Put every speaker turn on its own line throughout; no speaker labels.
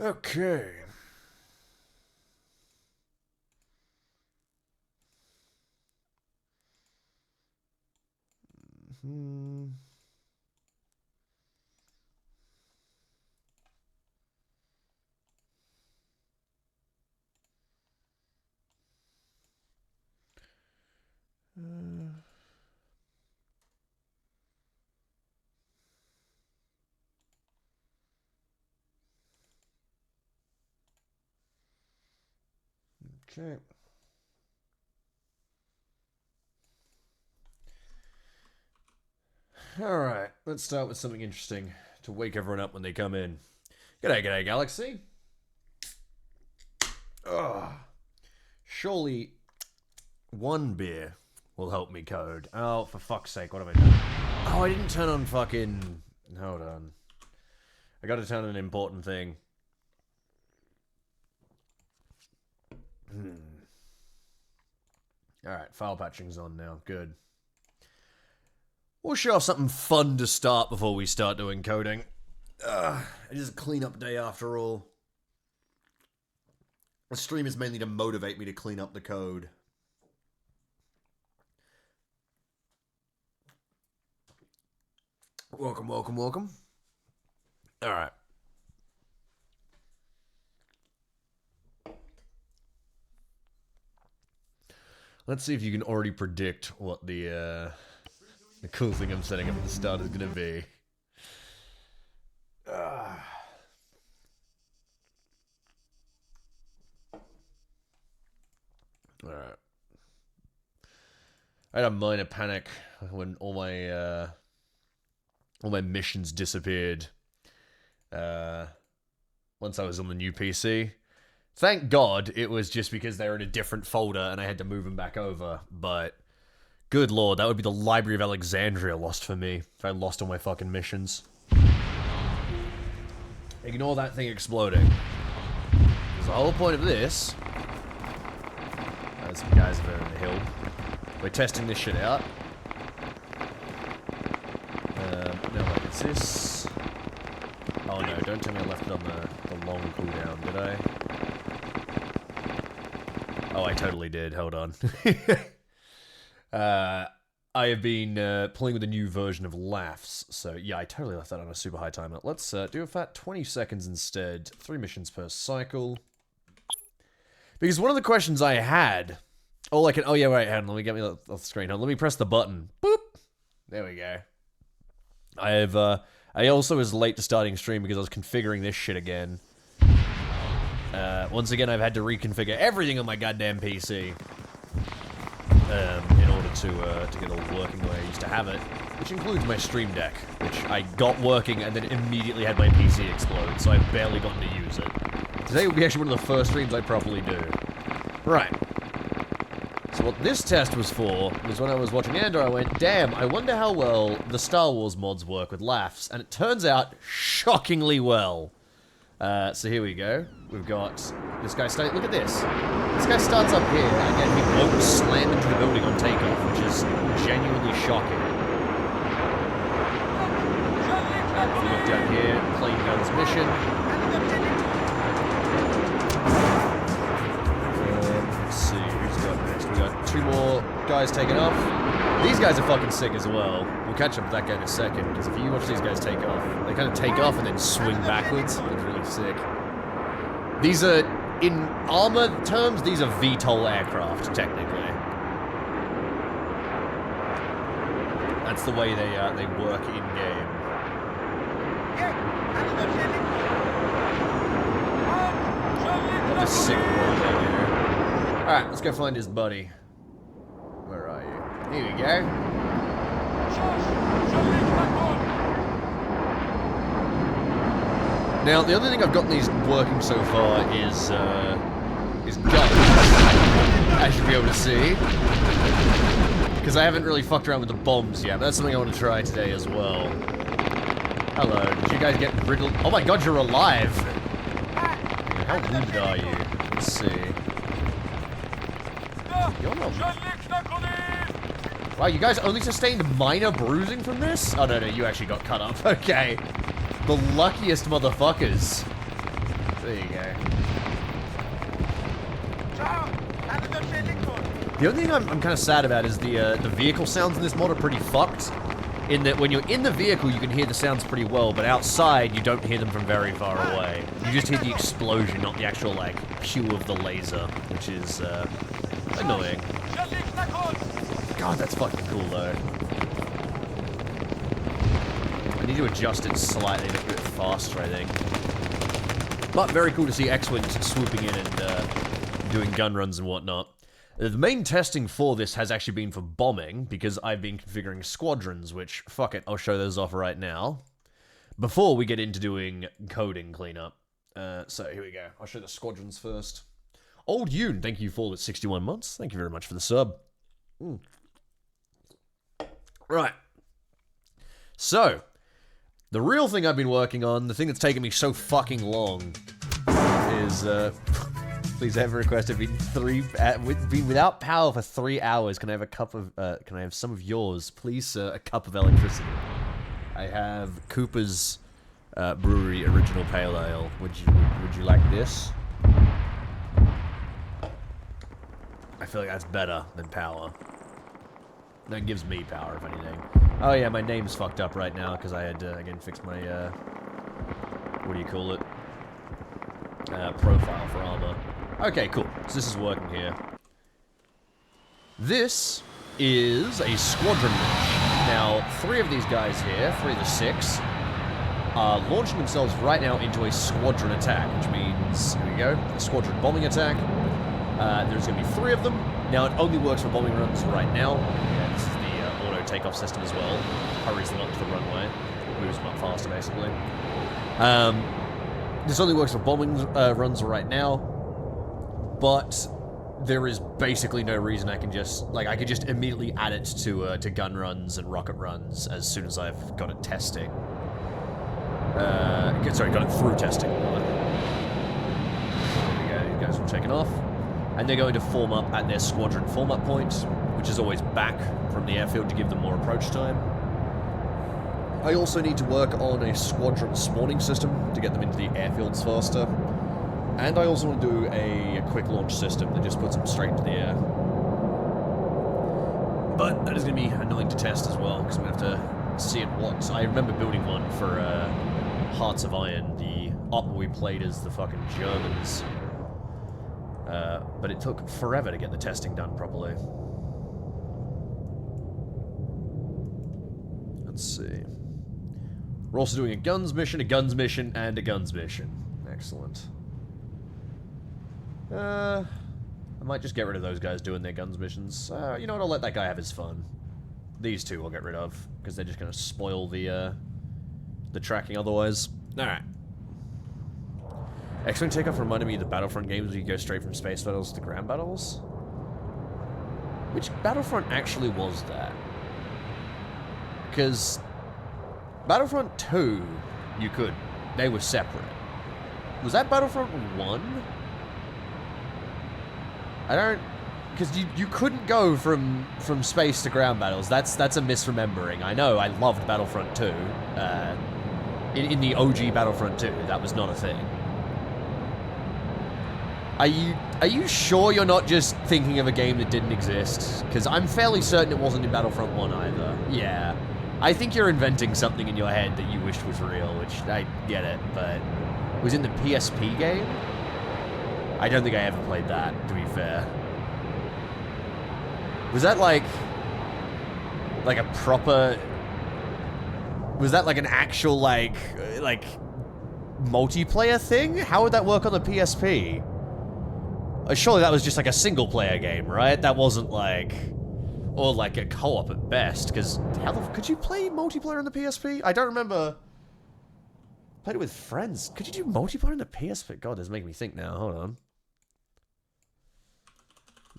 Okay. Okay. Alright, let's start with something interesting to wake everyone up when they come in. G'day, Galaxy. Ugh. Surely one beer will help me code. Oh, for fuck's sake, what have I done? Oh, I didn't turn on fucking... Hold on. I gotta turn on an important thing. Alright, file patching's on now. Good. We'll show off something fun to start before we start doing coding. It is a cleanup day after all. The stream is mainly to motivate me to clean up the code. Welcome, welcome, welcome. Alright. Let's see if you can already predict what the cool thing I'm setting up at the start is going to be. Alright. I had a minor panic when all my missions disappeared. Once I was on the new PC. Thank God it was just because they were in a different folder and I had to move them back over, but good lord, that would be the Library of Alexandria lost for me if I lost all my fucking missions. Ignore that thing exploding. Because the whole point of this... There's some guys over on the hill. We're testing this shit out. No, like, it's this... Oh no, don't tell me I left it on the long cooldown, did I? Oh, I totally did. Hold on. I have been playing with a new version of Laughs, so yeah, I totally left that on a super high timer. Let's do a fat 20 seconds instead. 3 missions per cycle. Because one of the questions I had... Oh, I can... Oh, yeah, wait, hang on. Let me get me off the screen. Let me press the button. Boop! There we go. I have... I also was late to starting stream because I was configuring this shit again. Once again, I've had to reconfigure everything on my goddamn PC. In order to get it all working the way I used to have it. Which includes my Stream Deck, which I got working and then immediately had my PC explode, so I've barely gotten to use it. Today will be actually one of the first streams I properly do. Right. So what this test was for was when I was watching Andor, I went, damn, I wonder how well the Star Wars mods work with Laughs, and it turns out shockingly well. So here we go. We've got this guy starting. Look at this. This guy starts up here, and yet he won't slam into the building on takeoff, which is genuinely shocking. If you look down here, Plain Guns mission. Let's see, who's got next? We got 2 more guys taking off. These guys are fucking sick as well. We'll catch up with that guy in a second, because if you watch these guys take off, they kind of take off and then swing backwards. It's really sick. These are, in armor terms, these are VTOL aircraft, technically. That's the way they work in-game. What a sick world out here. Alright, let's go find his buddy. Where are you? Here we go. Now, the other thing I've gotten these working so far is guns, as you'll be able to see. Because I haven't really fucked around with the bombs yet, but that's something I want to try today as well. Hello, did you guys get riddled? Oh my god, you're alive! How wounded are you? Let's see. You're not... Wow, you guys only sustained minor bruising from this? Oh no, you actually got cut up. Okay. The luckiest motherfuckers. There you go. The only thing I'm kind of sad about is the vehicle sounds in this mod are pretty fucked. In that when you're in the vehicle, you can hear the sounds pretty well, but outside, you don't hear them from very far away. You just hear the explosion, not the actual, like, pew of the laser, which is, annoying. God, that's fucking cool, though. I need to adjust it slightly, make it a bit faster, I think. But very cool to see X-Wings swooping in and, doing gun runs and whatnot. The main testing for this has actually been for bombing, because I've been configuring squadrons, which, fuck it, I'll show those off right now. Before we get into doing coding cleanup. So, here we go. I'll show the squadrons first. Old Yoon, thank you for the 61 months. Thank you very much for the sub. Right. So, the real thing I've been working on, the thing that's taken me so fucking long, is, please have a request. I've been without power for 3 hours. Can I have a cup of, can I have some of yours? Please, sir, a cup of electricity. I have Cooper's Brewery Original Pale Ale. Would you like this? I feel like that's better than power. That gives me power, if anything. Oh yeah, my name's fucked up right now, because I had to, again, fix my, what do you call it? Profile for armor. Okay, cool. So this is working here. This is a squadron launch. Now, 3 of these guys here, 3 of the 6, are launching themselves right now into a squadron attack, which means, here we go, a squadron bombing attack. There's going to be 3 of them. Now, it only works for bombing runs right now. Yeah, this is the auto takeoff system as well. Hurries them up to the runway. Moves them up faster, basically. This only works for bombing runs right now. But there is basically no reason I can just, like, I could just immediately add it to gun runs and rocket runs as soon as I've got it testing. Sorry, got it through testing. There we go, you guys are taking off. And they're going to form up at their squadron form-up point, which is always back from the airfield to give them more approach time. I also need to work on a squadron spawning system to get them into the airfields faster. And I also want to do a quick launch system that just puts them straight into the air. But that is going to be annoying to test as well, because I'm going to have to see it once. I remember building one for Hearts of Iron, the op we played as the fucking Germans. But it took forever to get the testing done properly. Let's see. We're also doing a guns mission, and a guns mission. Excellent. I might just get rid of those guys doing their guns missions. You know what, I'll let that guy have his fun. These 2 I'll get rid of, because they're just going to spoil the tracking otherwise. Alright. X-Wing takeoff reminded me of the Battlefront games where you go straight from space battles to ground battles. Which Battlefront actually was that? Because Battlefront 2, you could. They were separate. Was that Battlefront 1? I don't... Because you couldn't go from space to ground battles. That's a misremembering. I know, I loved Battlefront 2. In the OG Battlefront 2, that was not a thing. Are you sure you're not just thinking of a game that didn't exist? Because I'm fairly certain it wasn't in Battlefront 1 either. Yeah. I think you're inventing something in your head that you wished was real, which I get it, but... Was in the PSP game? I don't think I ever played that, to be fair. Was that like a proper... Was that like an actual, like multiplayer thing? How would that work on the PSP? Surely that was just like a single-player game, right? That wasn't like... Or like a co-op at best, because how the... Could you play multiplayer on the PSP? I don't remember... Played it with friends. Could you do multiplayer on the PSP? God, this is making me think now. Hold on.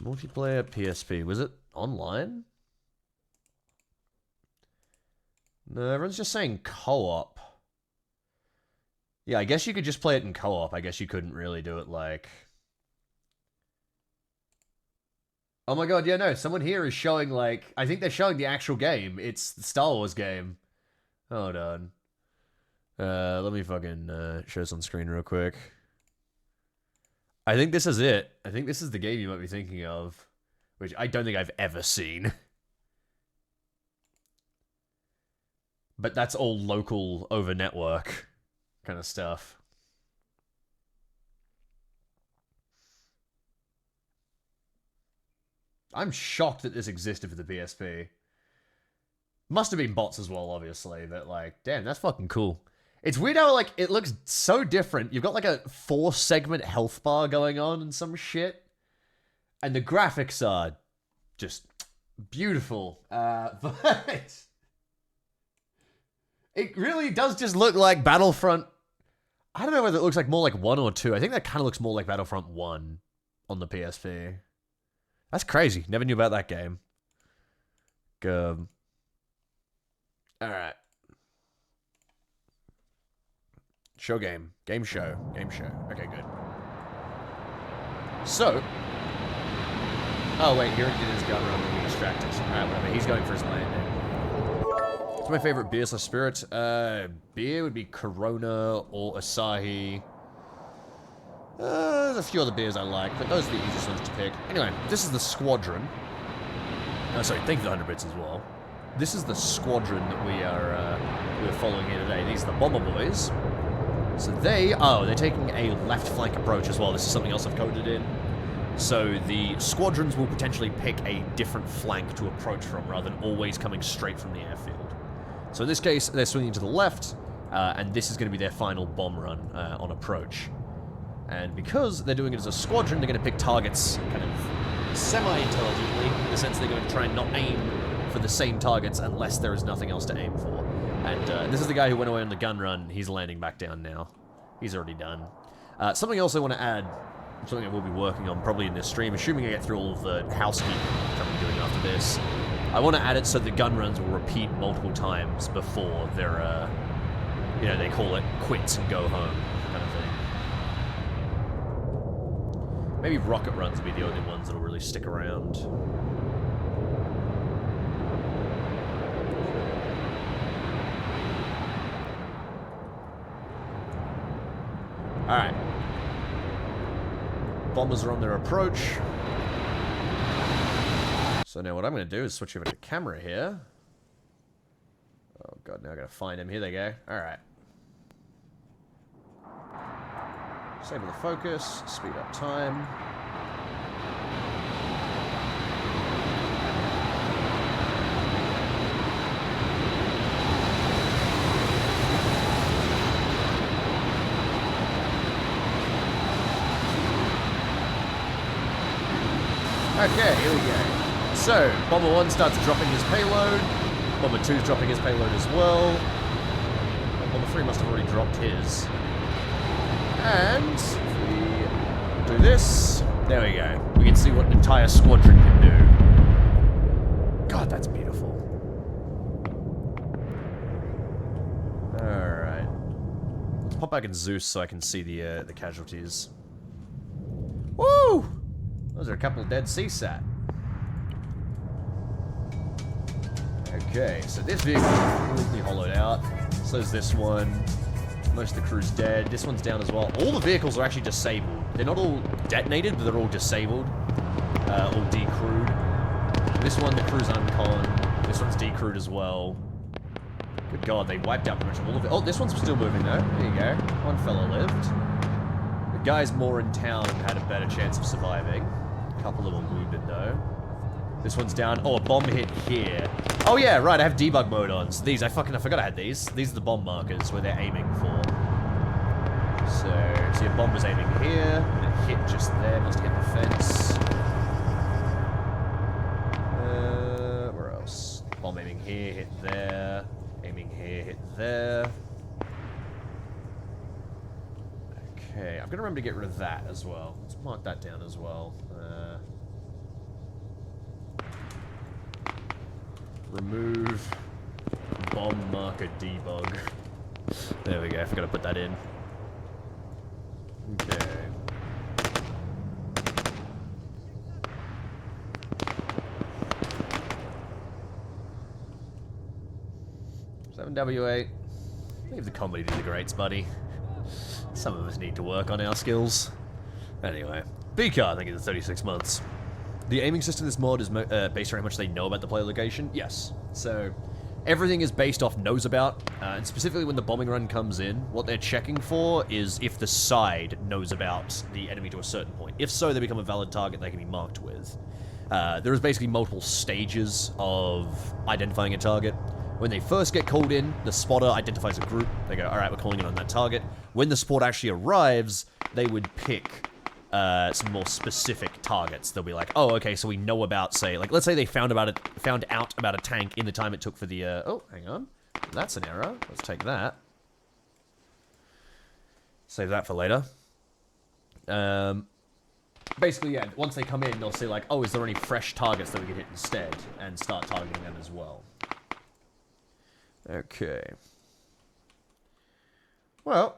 Multiplayer PSP. Was it online? No, everyone's just saying co-op. Yeah, I guess you could just play it in co-op. I guess you couldn't really do it like... Oh my god, yeah, no, someone here is showing, like... I think they're showing the actual game. It's the Star Wars game. Hold on. Let me fucking show this on screen real quick. I think this is it. I think this is the game you might be thinking of, which I don't think I've ever seen. But that's all local over network kind of stuff. I'm shocked that this existed for the PSP. Must have been bots as well, obviously, but like, damn, that's fucking cool. It's weird how, like, it looks so different. You've got, like, a 4-segment health bar going on and some shit. And the graphics are just beautiful. But it really does just look like Battlefront. I don't know whether it looks like more like 1 or 2. I think that kind of looks more like Battlefront 1 on the PSP. That's crazy. Never knew about that game. Alright. Show game. Game show. Game show. Okay, good. So. Oh, wait. Here he did his gun run and we distracted. Alright, whatever. He's going for his landing. What's my favorite beer slash spirit? Beer would be Corona or Asahi. There's a few other beers I like, but those are the easiest ones to pick. Anyway, this is the Squadron. Oh, sorry, thank you for the 100 bits as well. This is the Squadron that we're following here today. These are the Bomber Boys. So they're taking a left flank approach as well. This is something else I've coded in. So the Squadrons will potentially pick a different flank to approach from, rather than always coming straight from the airfield. So in this case, they're swinging to the left, and this is going to be their final bomb run on approach. And because they're doing it as a squadron, they're going to pick targets kind of semi-intelligently, in the sense they're going to try and not aim for the same targets unless there is nothing else to aim for. And this is the guy who went away on the gun run. He's landing back down now. He's already done. Something else I want to add, something I will be working on probably in this stream, assuming I get through all of the housekeeping which I'm doing after this. I want to add it so the gun runs will repeat multiple times before they're, you know, they call it quits and go home kind of thing. Maybe rocket runs will be the only ones that'll really stick around. Alright. Bombers are on their approach. So now what I'm going to do is switch over to camera here. Oh god, now I gotta find him. Here they go. Alright. Disable the focus, speed up time. Okay, here we go. So, Bomber 1 starts dropping his payload. Bomber 2's dropping his payload as well. Bomber 3 must have already dropped his. And if we do this, there we go. We can see what an entire squadron can do. God, that's beautiful. Alright. Let's pop back in Zeus so I can see the casualties. Woo! Those are a couple of dead CSAT. Okay, so this vehicle is completely hollowed out. So is this one. Most of the crew's dead. This one's down as well. All the vehicles are actually disabled. They're not all detonated, but they're all disabled. All decrewed. This one, the crew's uncon. This one's decrewed as well. Good god, they wiped out pretty much all of it. Oh, this one's still moving though. There you go. One fella lived. The guys more in town had a better chance of surviving. A couple of them wounded though. This one's down. Oh, a bomb hit here. Oh yeah, right, I have debug mode on. So these, I forgot I had these. These are the bomb markers where they're aiming for. So your bomb was aiming here, and it hit just there, must have hit the fence. Where else? Bomb aiming here, hit there. Aiming here, hit there. Okay, I'm gonna remember to get rid of that as well. Let's mark that down as well. Remove bomb marker debug. There we go, I forgot to put that in. Okay. 7W8. Leave the comedy to the greats, buddy. Some of us need to work on our skills. Anyway, BCAR, I think it's 36 months. The aiming system in this mod is based on how much they know about the player location. Yes. So, everything is based off knows about, and specifically when the bombing run comes in, what they're checking for is if the side knows about the enemy to a certain point. If so, they become a valid target they can be marked with. There is basically multiple stages of identifying a target. When they first get called in, the spotter identifies a group. They go, alright, we're calling in on that target. When the support actually arrives, they would pick some more specific targets. They'll be like, oh, okay, so we know about, say, like, let's say they found out about a tank in the time it took for the, oh, hang on. That's an error. Let's take that. Save that for later. Basically, yeah, once they come in, they'll say, like, oh, is there any fresh targets that we can hit instead? And start targeting them as well. Okay. Well,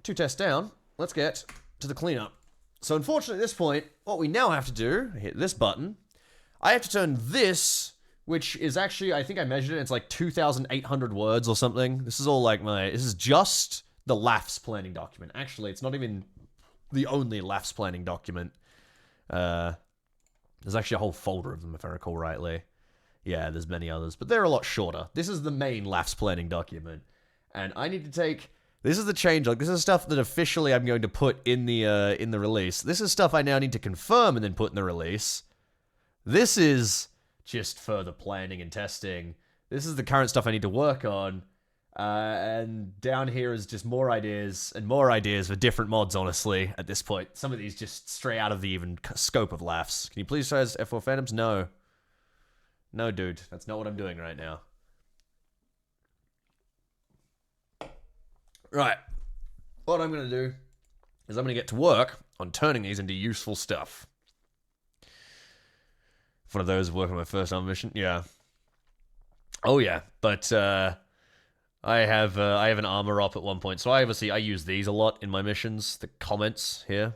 2 tests down. Let's get to the cleanup. So unfortunately at this point, what we now have to do, hit this button, I have to turn this, which is actually, I think I measured it, it's like 2,800 words or something. This is all like this is just the LAFS planning document. Actually, it's not even the only LAFS planning document. There's actually a whole folder of them, if I recall rightly. Yeah, there's many others, but they're a lot shorter. This is the main LAFS planning document. And I need to take... This is the changelog. This is stuff that officially I'm going to put in the release. This is stuff I now need to confirm and then put in the release. This is just further planning and testing. This is the current stuff I need to work on. And down here is just more ideas and more ideas for different mods, honestly, at this point. Some of these just stray out of the even scope of LAFS. Can you please try as F4 Phantoms? No. No, dude. That's not what I'm doing right now. Right. What I'm going to do is I'm going to get to work on turning these into useful stuff. One of those working on my first armor mission? Yeah. Oh, yeah. But, I have an armor up at one point. So I use these a lot in my missions. The comments here.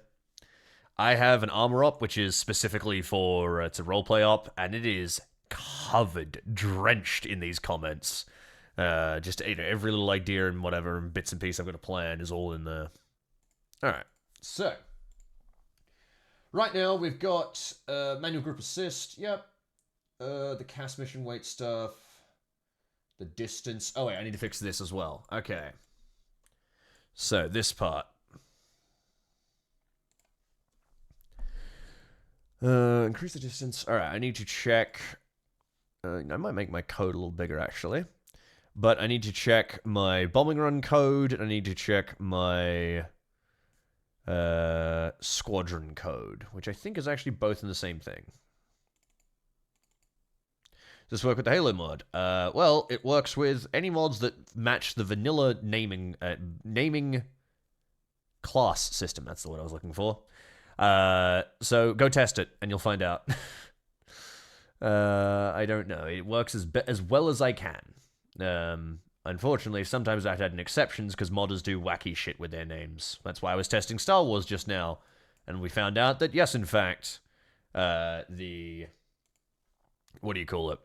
I have an armor up, which is specifically for, it's a roleplay op, and it is covered, drenched in these comments. Just, you know, every little idea and whatever and bits and pieces I've got to plan is all in there. Alright, so. Right now, we've got manual group assist, yep. The cast mission weight stuff. The distance. Oh, wait, I need to fix this as well. Okay. So, this part. Increase the distance. Alright, I need to check. I might make my code a little bigger, actually. But I need to check my bombing run code, and I need to check my squadron code, which I think is actually both in the same thing. Does this work with the Halo mod? Well, it works with any mods that match the vanilla naming class system. That's the word I was looking for. So go test it, and you'll find out. I don't know. It works as well as I can. Unfortunately, sometimes I've had exceptions because modders do wacky shit with their names. That's why I was testing Star Wars just now, and we found out that yes, in fact, the what do you call it?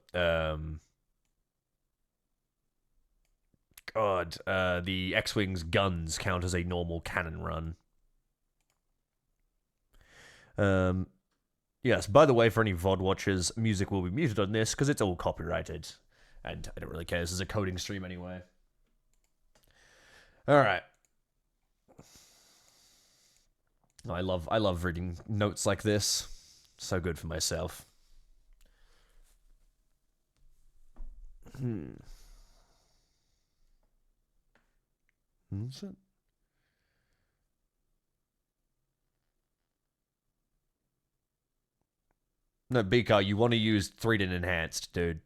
The X-Wing's guns count as a normal cannon run. Yes, by the way, for any VOD watchers, music will be muted on this because it's all copyrighted. And I don't really care. This is a coding stream anyway. Alright. I love reading notes like this. So good for myself. What's it? No, BCAR, you want to use 3D enhanced, dude.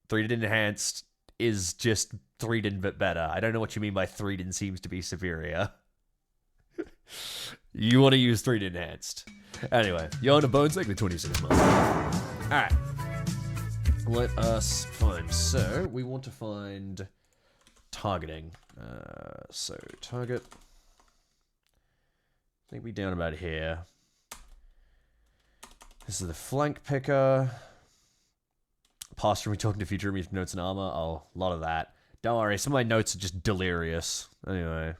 3D enhanced is just 3D but better. I don't know what you mean by 3D seems to be superior. You want to use 3D enhanced. Anyway, you're on a bones like the 26 months. Alright. Let us find. So, we want to find targeting. So, target. I think we're down about here. This is the flank picker. Past from me talking to future me notes and armor. Oh, a lot of that. Don't worry, some of my notes are just delirious. Anyway.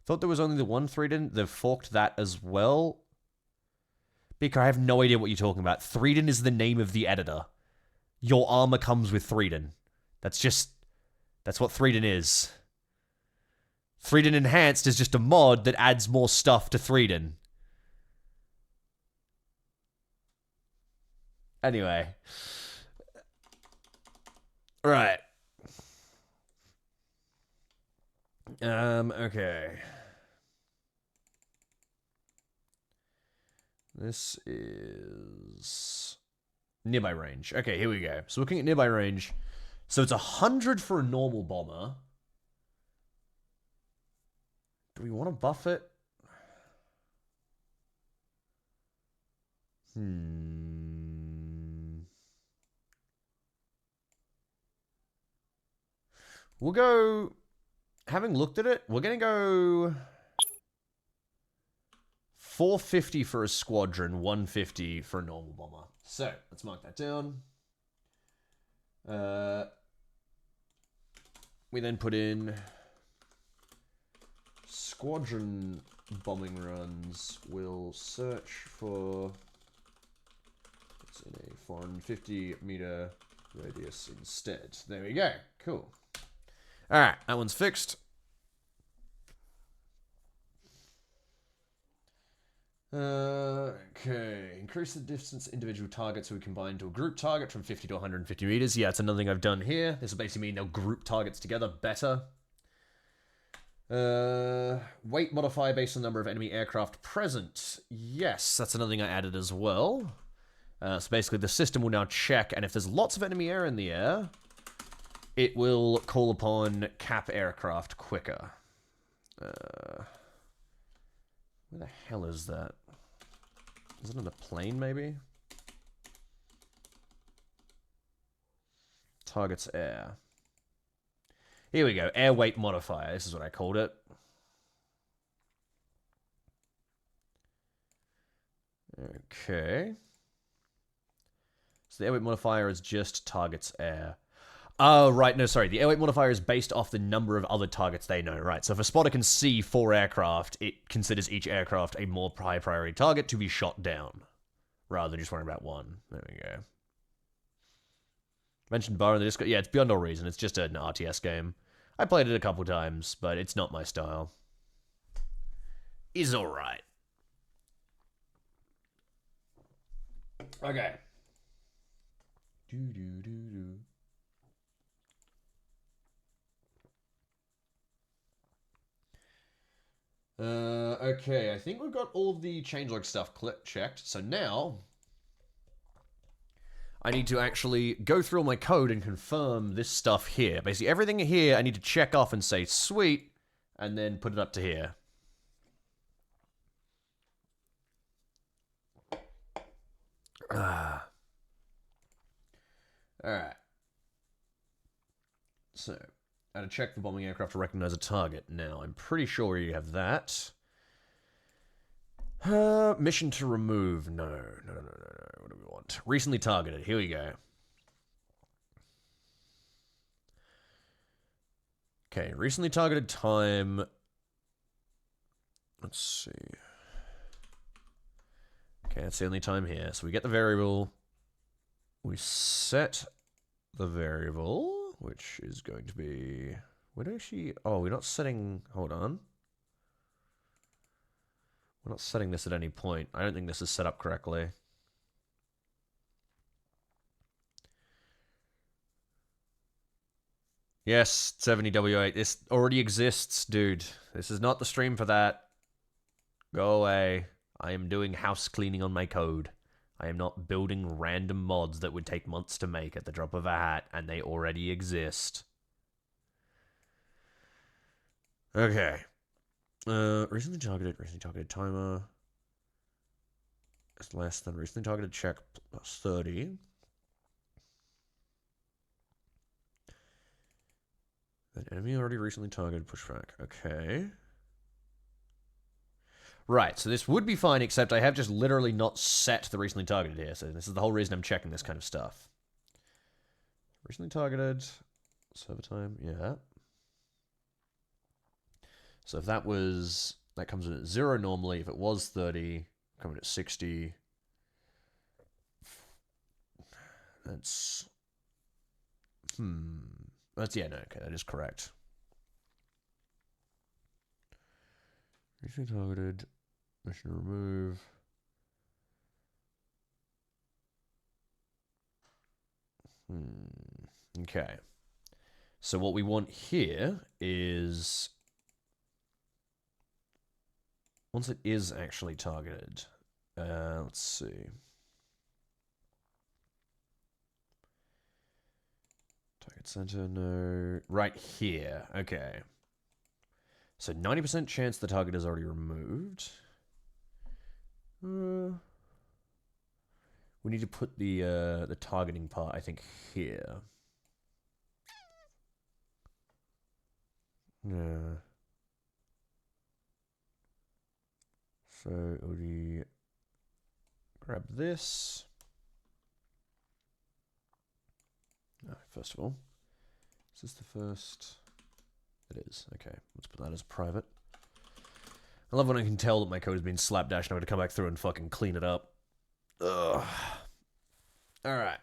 Thought there was only the one 3D. They've forked that as well. Beaker, I have no idea what you're talking about. Threeden is the name of the editor. Your armor comes with Threeden. That's what Threeden is. Threeden Enhanced is just a mod that adds more stuff to Threeden. Anyway. Right. Okay. This is nearby range. Okay, here we go. So looking at nearby range. So it's 100 for a normal bomber. Do we want to buff it? We'll go... Having looked at it, we're going to go... 450 for a squadron, 150 for a normal bomber. So, let's mark that down. We then put in squadron bombing runs. We'll search for... It's in a 450 meter radius instead. There we go. Cool. Alright, that one's fixed. Okay. Increase the distance individual targets will combine to a group target from 50 to 150 meters. Yeah, it's another thing I've done here. This will basically mean they'll group targets together better. Weight modifier based on the number of enemy aircraft present. Yes, that's another thing I added as well. So basically the system will now check, and if there's lots of enemy air in the air, it will call upon cap aircraft quicker. Where the hell is that? Is it on a plane, maybe? Targets air. Here we go. Air weight modifier. This is what I called it. Okay. So the air weight modifier is just targets air. Oh, right. No, sorry. The air weight modifier is based off the number of other targets they know, right? So if a spotter can see 4 aircraft, it considers each aircraft a more high priority target to be shot down, rather than just worrying about one. There we go. Mentioned bar in the Discord. Yeah, it's beyond all reason. It's just an RTS game. I played it a couple times, but it's not my style. Is alright. Okay. Okay, I think we've got all of the changelog stuff checked. So now, I need to actually go through all my code and confirm this stuff here. Basically, everything here I need to check off and say, sweet, and then put it up to here. Alright. So, I had to check the bombing aircraft to recognize a target. Now, I'm pretty sure you have that. Mission to remove. No. What do we want? Recently targeted. Here we go. Okay, recently targeted time. Let's see. Okay, that's the only time here. So we get the variable. We set the variable, which is going to be... We're actually... Oh, we're not setting... Hold on. We're not setting this at any point. I don't think this is set up correctly. Yes, 70W8. This already exists, dude. This is not the stream for that. Go away. I am doing house cleaning on my code. I am not building random mods that would take months to make at the drop of a hat, and they already exist. Okay. Recently targeted timer is less than recently targeted check plus 30. Then enemy already recently targeted pushback. Okay. Right, so this would be fine, except I have just literally not set the recently targeted here, so this is the whole reason I'm checking this kind of stuff. Recently targeted, server time, yeah. So if that was, that comes in at 0 normally, if it was 30, coming at 60, That's... That's, yeah, no, okay, that is correct. Recently targeted. Mission remove. Okay. So what we want here is... Once it is actually targeted, let's see. Target center, no. Right here, okay. So 90% chance the target is already removed. We need to put the targeting part, I think, here. Yeah. So we grab this. First of all, is this the first? It is. Okay, let's put that as private. I love when I can tell that my code has been slapdash and I'm going to come back through and fucking clean it up. Ugh. Alright.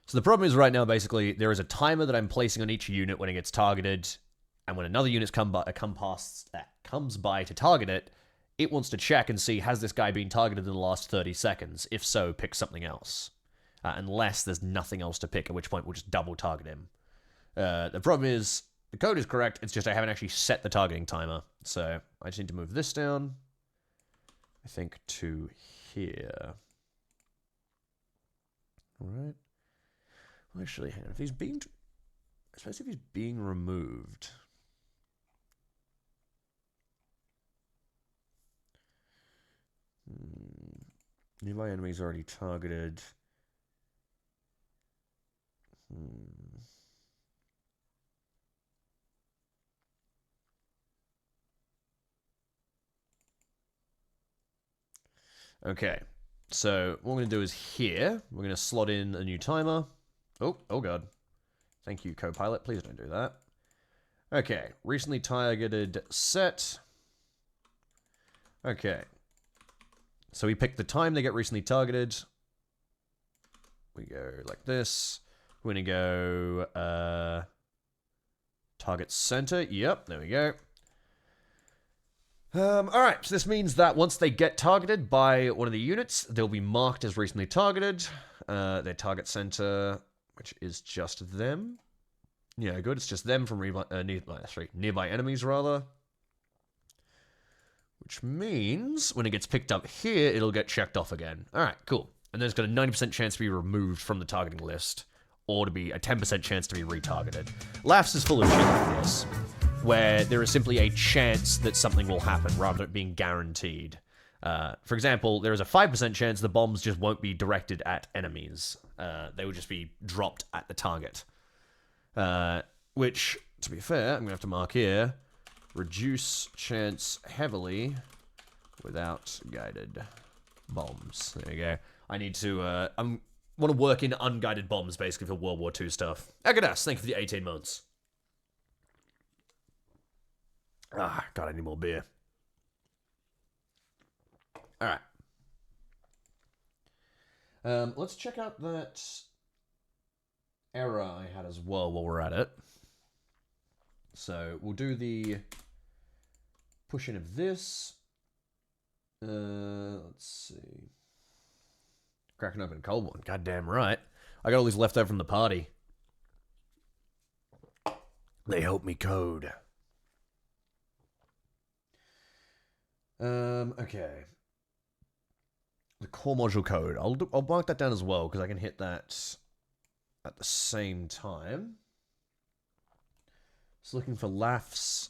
So the problem is right now, basically, there is a timer that I'm placing on each unit when it gets targeted, and when another unit comes by to target it, it wants to check and see, has this guy been targeted in the last 30 seconds? If so, pick something else. Unless there's nothing else to pick, at which point we'll just double target him. The problem is, the code is correct, it's just I haven't actually set the targeting timer. So I just need to move this down, I think, to here. Alright. Well, actually, hang on. If he's being... Especially if he's being removed... Nearby enemies already targeted. Okay, so what we're going to do is here, we're going to slot in a new timer. Oh god. Thank you, Copilot. Please don't do that. Okay, recently targeted set. Okay. So we pick the time they get recently targeted. We go like this. We're going to go target center. Yep, there we go. Alright, so this means that once they get targeted by one of the units, they'll be marked as recently targeted. Their target center, which is just them. Yeah, good. It's just them from nearby enemies, rather. Which means when it gets picked up here, it'll get checked off again. Alright, cool. And then it's got a 90% chance to be removed from the targeting list, or to be a 10% chance to be retargeted. Laughs is full of shit like this, where there is simply a chance that something will happen, rather than it being guaranteed. For example, there is a 5% chance the bombs just won't be directed at enemies. They will just be dropped at the target. Which, to be fair, I'm going to have to mark here, reduce chance heavily without guided bombs. There you go. I need to, I want to work in unguided bombs, basically, for World War II stuff. Agadas, thank you for the 18 months. Ah, God, I need more beer. Alright. Let's check out that error I had as well while we're at it. So, we'll do the push in of this. Let's see. Cracking open a cold one. Goddamn right. I got all these left over from the party. They help me code. Okay. The core module code. I'll mark that down as well, because I can hit that at the same time. Just looking for Laugh's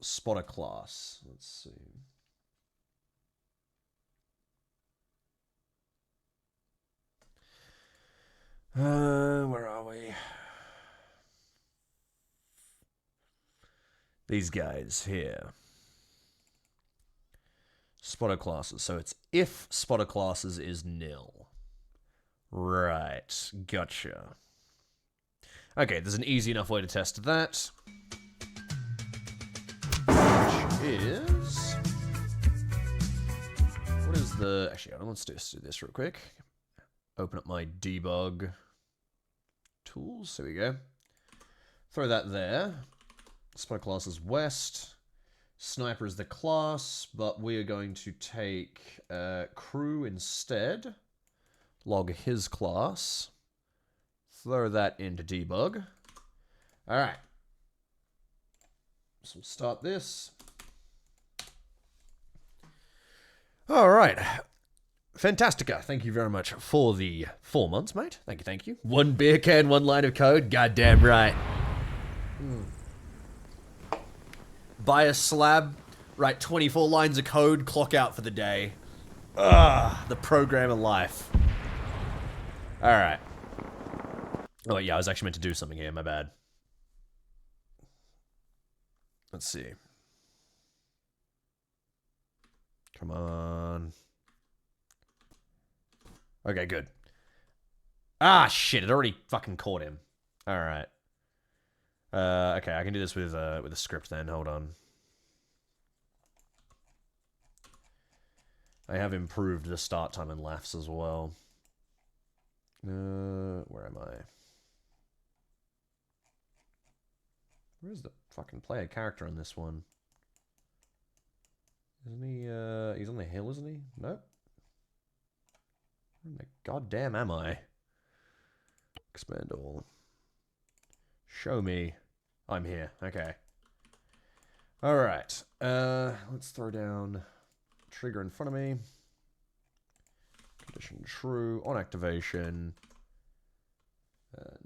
spotter class. Let's see. Where are we? These guys here. Spotter classes. So it's if spotter classes is nil. Right. Gotcha. Okay, there's an easy enough way to test that. Which is... What is the... Actually, let's do this real quick. open up my debug tools. There we go. Throw that there. Spy class is West. Sniper is the class, but we are going to take crew instead. Log his class. Throw that into debug. Alright. So we'll start this. Alright. Fantastica. Thank you very much for the 4 months, mate. Thank you, thank you. 1 beer can, 1 line of code. Goddamn right. Buy a slab, write 24 lines of code, clock out for the day. The programmer life. Alright. Oh, yeah, I was actually meant to do something here, my bad. Let's see. Come on. Okay, good. Ah, shit, it already fucking caught him. Alright. Okay, I can do this with a script then, hold on. I have improved the start time and laughs as well. Where am I? Where's the fucking player character on this one? Isn't he, he's on the hill, isn't he? Nope. Where the goddamn am I? Expand all. Show me. I'm here. Okay. Alright. Let's throw down trigger in front of me. Condition true. On activation.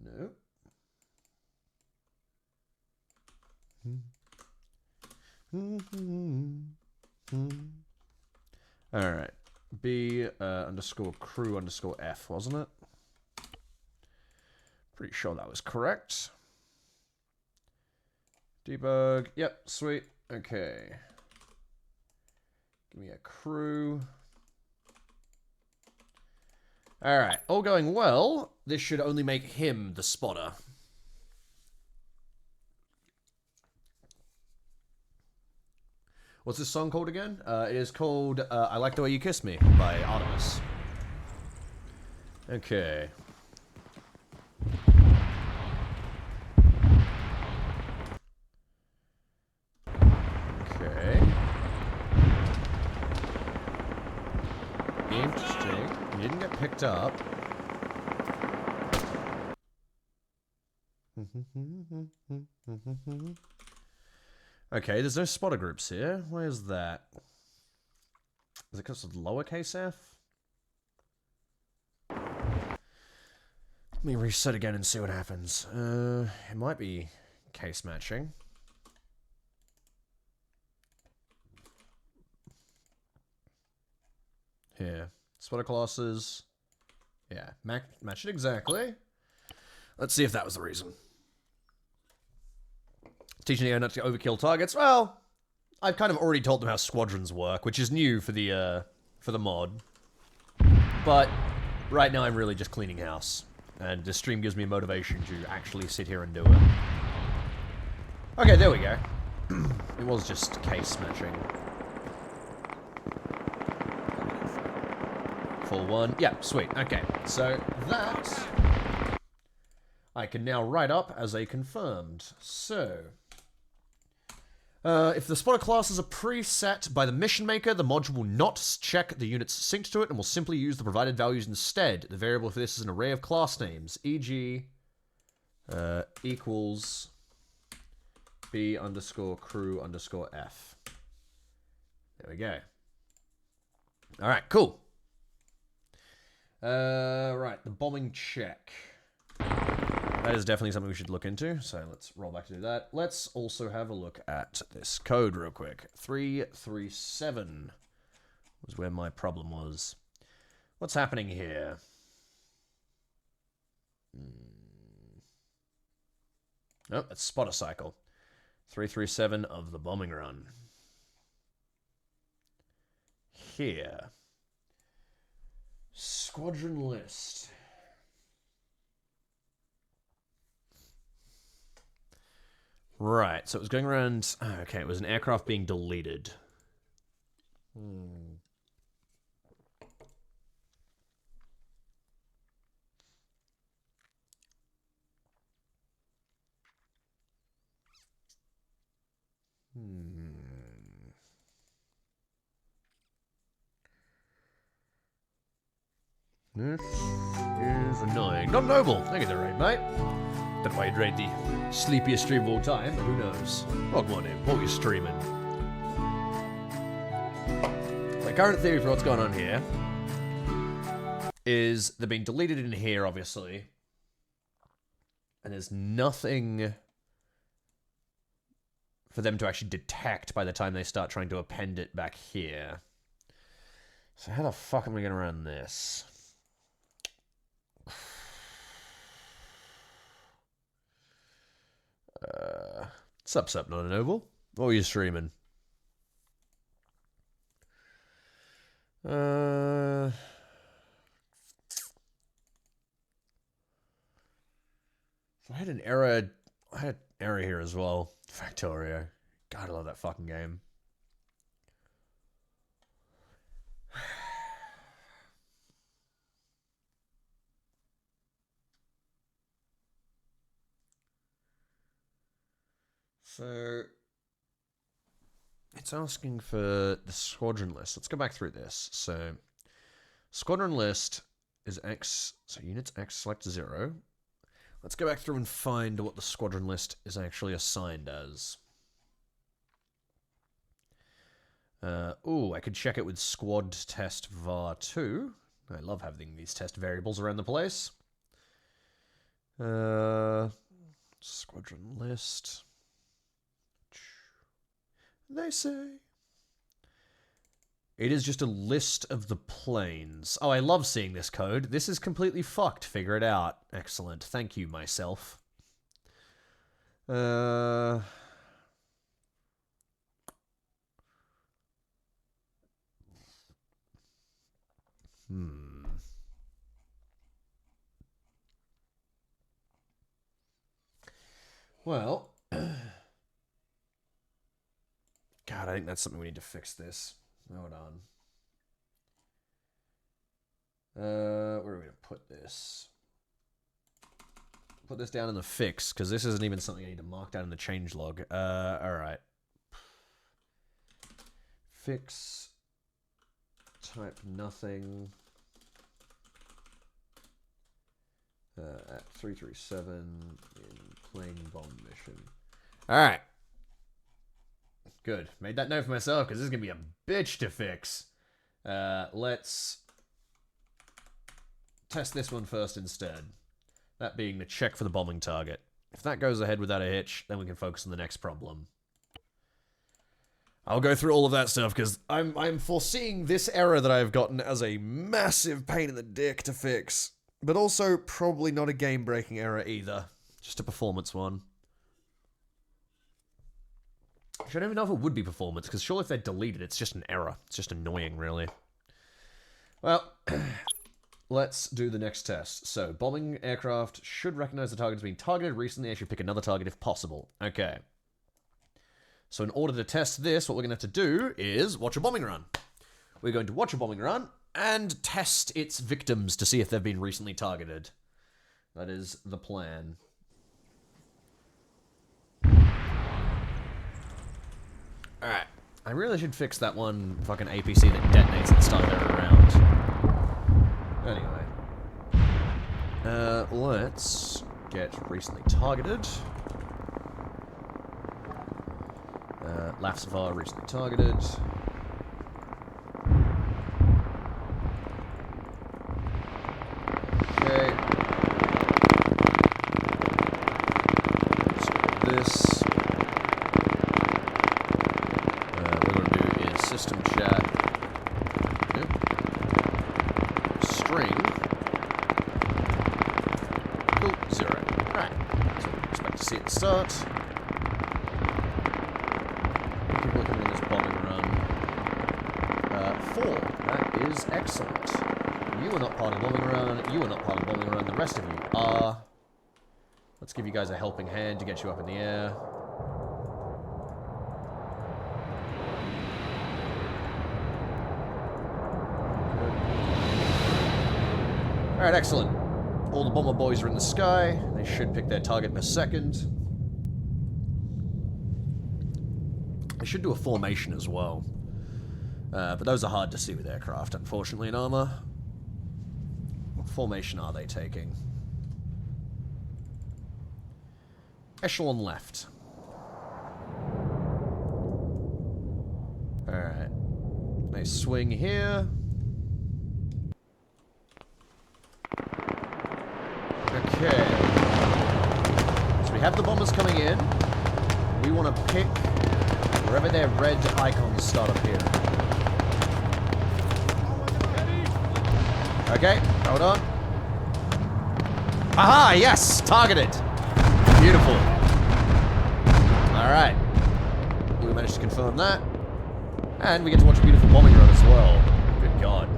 No. Alright. B underscore crew underscore F, wasn't it? Pretty sure that was correct. Debug. Yep, sweet. Okay. Give me a crew. Alright, all going well. This should only make him the spotter. What's this song called again? It is called I Like the Way You Kiss Me by Artemis. Okay. Okay. Interesting. He didn't get picked up. Okay, there's no spotter groups here. Where's that? Is it because of lowercase f? Let me reset again and see what happens. It might be case matching. Here. Spotter classes. Yeah, match it exactly. Let's see if that was the reason. Teaching you not to overkill targets. Well, I've kind of already told them how squadrons work, which is new for the mod. But right now I'm really just cleaning house. And the stream gives me motivation to actually sit here and do it. Okay, there we go. It was just case matching. Full one. Yeah, sweet. Okay, so that I can now write up as a confirmed. So, if the spotter classes are preset by the mission maker, the module will not check the units synced to it and will simply use the provided values instead. The variable for this is an array of class names, e.g. Equals B underscore crew underscore F. There we go. Alright, cool. Right, the bombing check. That is definitely something we should look into, so let's roll back to do that. Let's also have a look at this code real quick. 337 was where my problem was. What's happening here? Oh, that's spotter cycle. 337 of the bombing run. Here. Squadron list. Right, so it was going around... Okay, it was an aircraft being deleted. This is annoying. Not noble. Thank you, the right, mate. Don't know why you'd rate the sleepiest stream of all time, but who knows? Welcome on in. What were you streaming? My current theory for what's going on here is they're being deleted in here, obviously. And there's nothing for them to actually detect by the time they start trying to append it back here. So how the fuck am I going to run this? Sup, not an oval. What were you streaming? So I had an error. I had an error here as well. Factorio. God, I love that fucking game. So it's asking for the squadron list. Let's go back through this. So squadron list is X. So units X select 0. Let's go back through and find what the squadron list is actually assigned as. Ooh, I could check it with squad test var 2. I love having these test variables around the place. Squadron list. They say it is just a list of the planes. Oh, I love seeing this code. This is completely fucked. Figure it out. Excellent. Thank you, myself. Well, God, I think that's something we need to fix this. Hold on. Where are we going to put this? Put this down in the fix, because this isn't even something I need to mark down in the changelog. Alright. Fix. Type nothing. At 337 in plane bomb mission. Alright. Good. Made that note for myself, because this is going to be a bitch to fix. Let's test this one first instead. That being the check for the bombing target. If that goes ahead without a hitch, then we can focus on the next problem. I'll go through all of that stuff, because I'm foreseeing this error that I've gotten as a massive pain in the dick to fix. But also, probably not a game-breaking error either. Just a performance one. I don't even know if it would be performance, because surely if they're deleted, it's just an error. It's just annoying, really. Well, let's do the next test. So, bombing aircraft should recognize the target has been targeted recently. I should pick another target if possible. Okay. So in order to test this, what we're going to have to do is watch a bombing run. We're going to watch a bombing run and test its victims to see if they've been recently targeted. That is the plan. Alright. I really should fix that one fucking APC that detonates at the start of every round. Anyway. Let's get recently targeted. Lafsavar recently targeted. Okay. This. What we're going to do is system chat. Yep. String. Cool. 0. Alright. So we expect to see at the start. Excellent. You are not part of the bombing run. You are not part of the bombing run. The rest of you are. Let's give you guys a helping hand to get you up in the air. Alright, excellent. All the bomber boys are in the sky. They should pick their target in a second. I should do a formation as well. But those are hard to see with aircraft, unfortunately, in armor. What formation are they taking? Echelon left. Alright. Nice swing here. Okay. So we have the bombers coming in. We want to pick wherever their red icons start appearing. Okay, hold on. Aha, yes! Targeted! Beautiful. Alright. We managed to confirm that. And we get to watch a beautiful bombing run as well. Good God.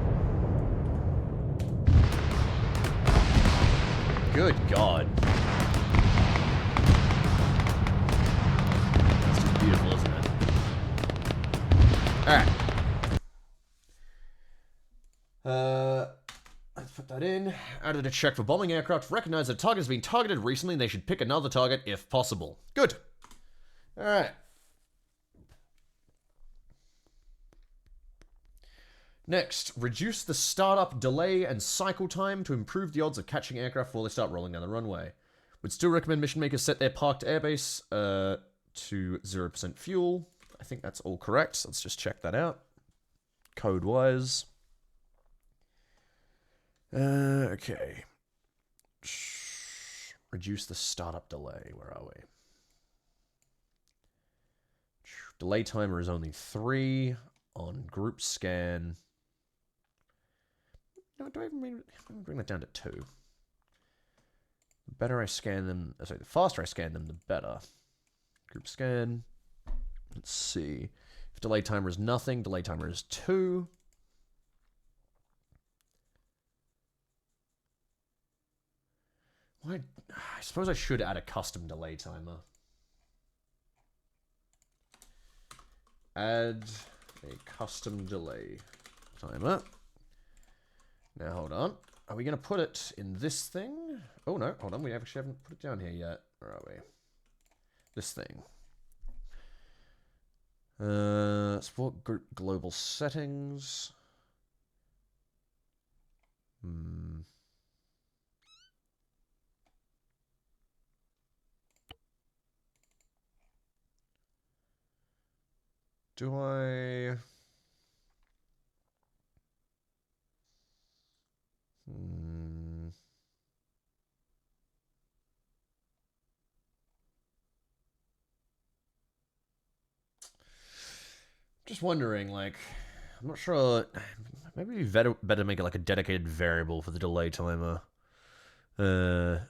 Good God. That's just beautiful, isn't it? Alright. Let's put that in. Added a check for bombing aircraft. Recognize that a target has been targeted recently and they should pick another target if possible. Good. Alright. Next, reduce the startup delay and cycle time to improve the odds of catching aircraft before they start rolling down the runway. Would still recommend mission makers set their parked airbase to 0% fuel. I think that's all correct. Let's just check that out. Code-wise. Okay. Reduce the startup delay. Where are we? Delay timer is only 3 on group scan. No, do I even bring that down to 2? The better I scan them, sorry, the faster I scan them, the better. Group scan. Let's see. If delay timer is nothing, delay timer is 2. Why? I suppose I should add a custom delay timer. Add a custom delay timer. Now, hold on. Are we going to put it in this thing? Oh, no. Hold on. We actually haven't put it down here yet. Where are we? This thing. Support group global settings. Do I... Just wondering, like, I'm not sure. Maybe better make it like a dedicated variable for the delay timer, so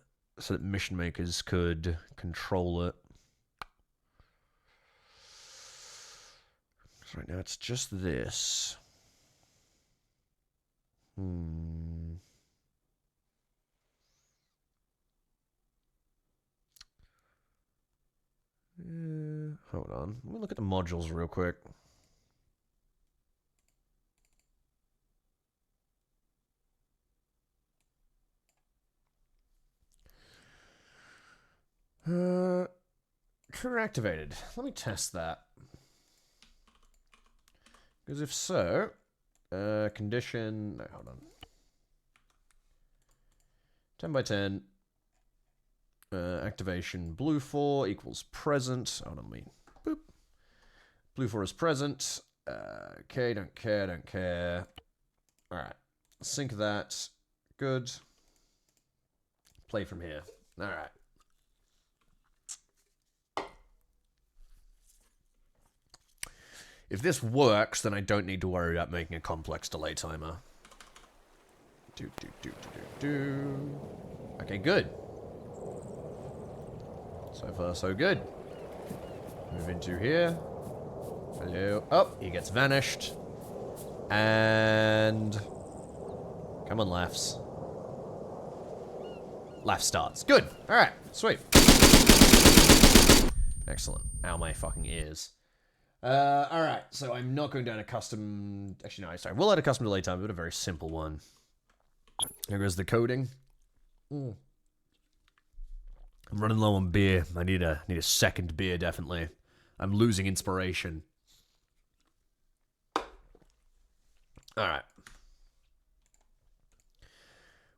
that mission makers could control it. So right now it's just this. Hold on. Let me look at the modules real quick. Trigger activated. Let me test that. Because if so, condition, no, hold on. 10 by 10. Activation blue 4 equals present. Hold on, boop. Blue 4 is present. Okay, don't care. Alright. Sync that. Good. Play from here. Alright. If this works, then I don't need to worry about making a complex delay timer. Okay, good. So far, so good. Move into here. Hello. Oh, he gets vanished. And... Come on, laughs. Laugh starts. Good. Alright, sweet. Excellent. Ow, my fucking ears. Alright, so I'm not going down a custom... Actually, no, sorry. We'll add a custom delay time, but a very simple one. Here goes the coding. I'm running low on beer. I need a second beer, definitely. I'm losing inspiration. Alright.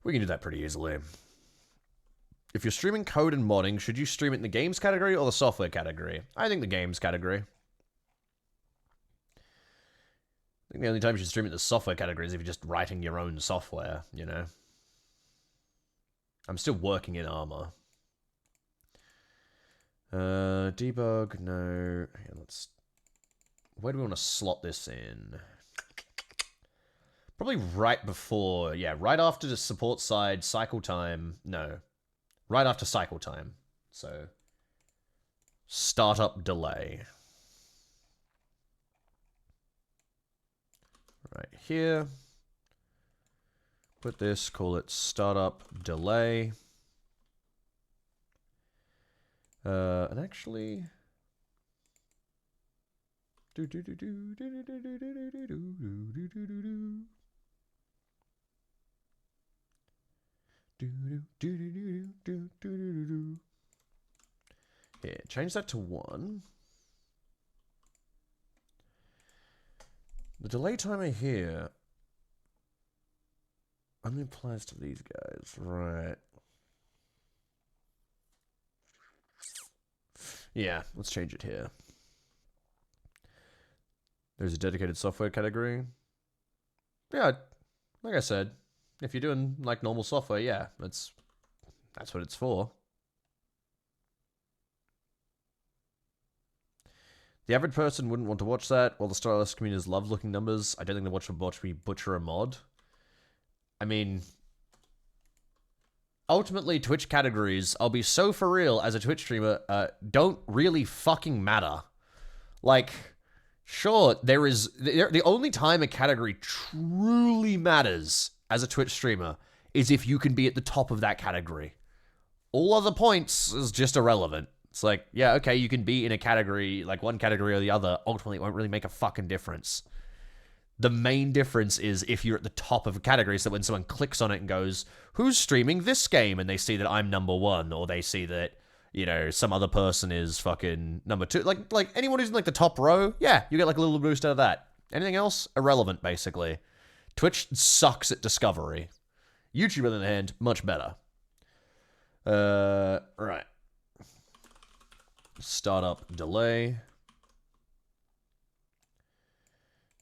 We can do that pretty easily. If you're streaming code and modding, should you stream it in the games category or the software category? I think the games category. I think the only time you should stream it in the software category is if you're just writing your own software, you know? I'm still working in Armor. Debug, no. Here, let's... Where do we want to slot this in? Probably right before, yeah, right after the support side, cycle time. No. Right after cycle time. So, startup delay. Right here. Put this, call it startup delay. And actually... Here, change that to 1. The delay timer here only applies to these guys, right? Yeah, let's change it here. There's a dedicated software category. Yeah, like I said, if you're doing like normal software, yeah, that's what it's for. The average person wouldn't want to watch that, while the stylist communities love looking numbers. I don't think they watch me butcher a mod. I mean, ultimately, Twitch categories, I'll be so for real as a Twitch streamer, don't really fucking matter. Like, sure, the only time a category truly matters as a Twitch streamer is if you can be at the top of that category. All other points is just irrelevant. It's like, yeah, okay, you can be in a category, like one category or the other. Ultimately, it won't really make a fucking difference. The main difference is if you're at the top of a category, so when someone clicks on it and goes, who's streaming this game? And they see that I'm number 1, or they see that, you know, some other person is fucking number 2. Like anyone who's in like the top row, yeah, you get like a little boost out of that. Anything else? Irrelevant, basically. Twitch sucks at discovery. YouTube, on the other hand, much better. Right. Startup delay.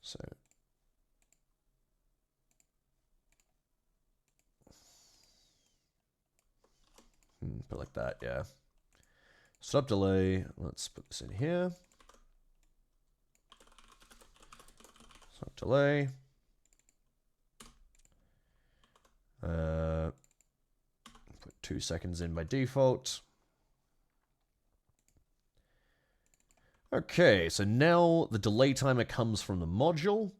So. Put like that, yeah. Startup delay. Let's put this in here. Startup delay. Put 2 seconds in by default. Okay, so now the delay timer comes from the module,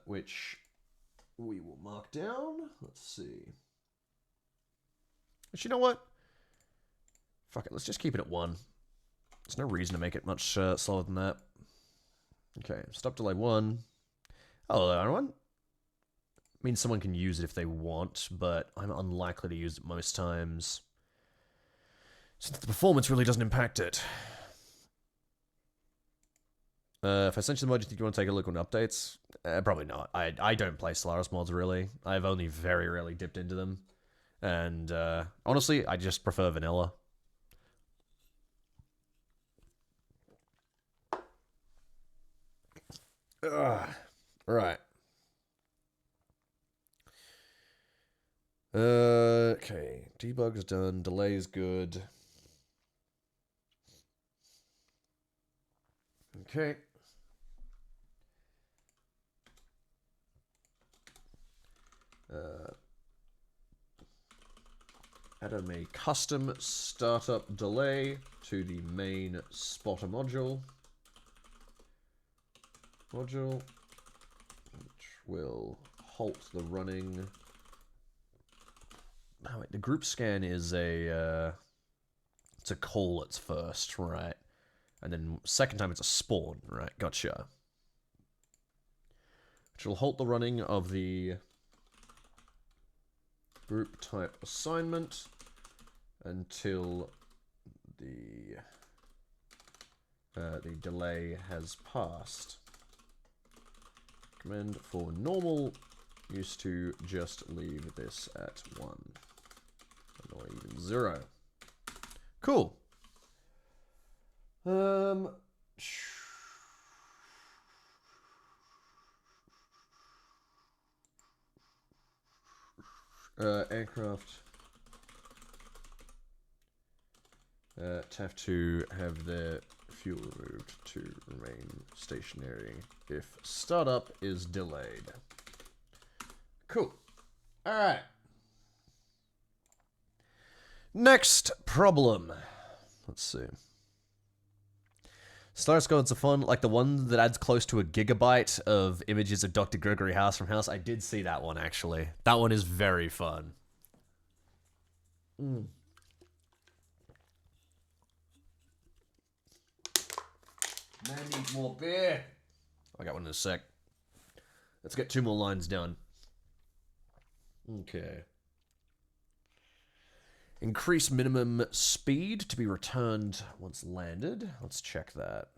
which we will mark down. Let's see. But you know what? Fuck it, let's just keep it at 1. There's no reason to make it much slower than that. Okay, stop delay 1. Hello, everyone. Means someone can use it if they want, but I'm unlikely to use it most times, since the performance really doesn't impact it. If I sent you the mod, do you think you want to take a look on updates? Probably not. I don't play Solaris mods, really. I've only very rarely dipped into them. And, honestly, I just prefer vanilla. Right. Okay. Debug's done. Delay's good. Okay. Add a custom startup delay to the main spotter module. Which will halt the running. Oh, wait, the group scan is a it's a call at first, right? And then second time it's a spawn, right? Gotcha. Which will halt the running of the group type assignment until the the delay has passed. Recommend for normal used to just leave this at 1. Or even 0. Cool. Aircraft have to have their fuel removed to remain stationary if startup is delayed. Cool. Alright. Next problem. Let's see. Star Squadrons are fun, like the one that adds close to a gigabyte of images of Dr. Gregory House from House. I did see that one, actually. That one is very fun. Man needs more beer. I got one in a sec. Let's get 2 more lines done. Okay. Increase minimum speed to be returned once landed. Let's check that.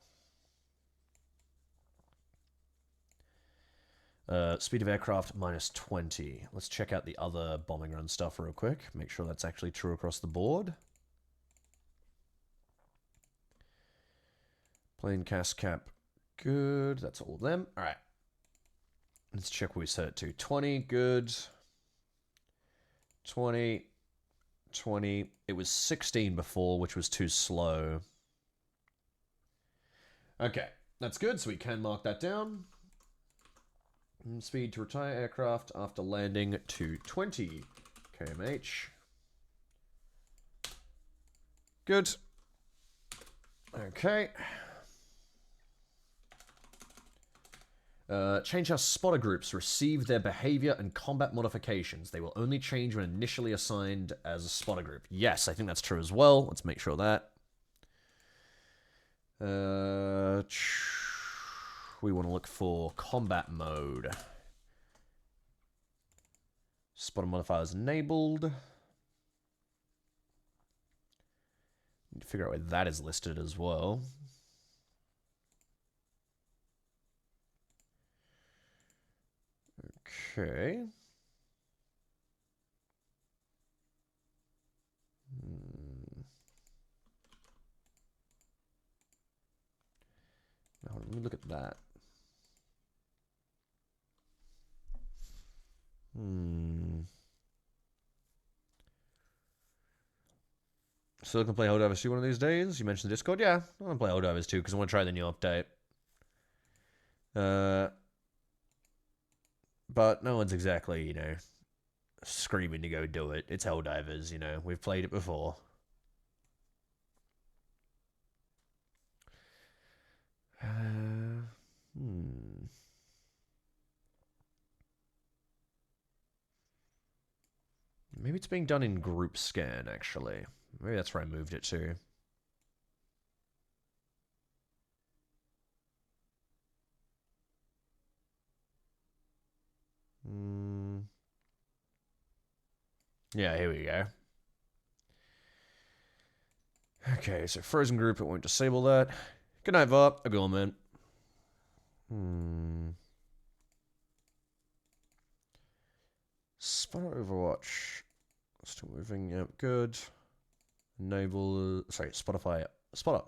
Speed of aircraft minus 20. Let's check out the other bombing run stuff real quick. Make sure that's actually true across the board. Plane cast cap. Good. That's all of them. All right. Let's check what we set it to. 20. Good. 20. 20. It was 16 before, which was too slow. Okay, that's good, so we can mark that down. Speed to retire aircraft after landing to 20 kmh. Good. Okay. Change how spotter groups receive their behavior and combat modifications. They will only change when initially assigned as a spotter group. Yes, I think that's true as well. Let's make sure of that. We want to look for combat mode. Spotter modifiers enabled. Need to figure out where that is listed as well. Okay. Now, let me look at that. Still can play Helldivers 2 one of these days? You mentioned the Discord? Yeah, I want to play Helldivers 2 because I want to try the new update. But no one's exactly, you know, screaming to go do it. It's Helldivers, you know. We've played it before. Maybe it's being done in group scan, actually. Maybe that's where I moved it to. Yeah, here we go. Okay, so frozen group, it won't disable that. Good night, Vop. A government. Spotter Overwatch. Still moving, yep, good. Enable, sorry, spotter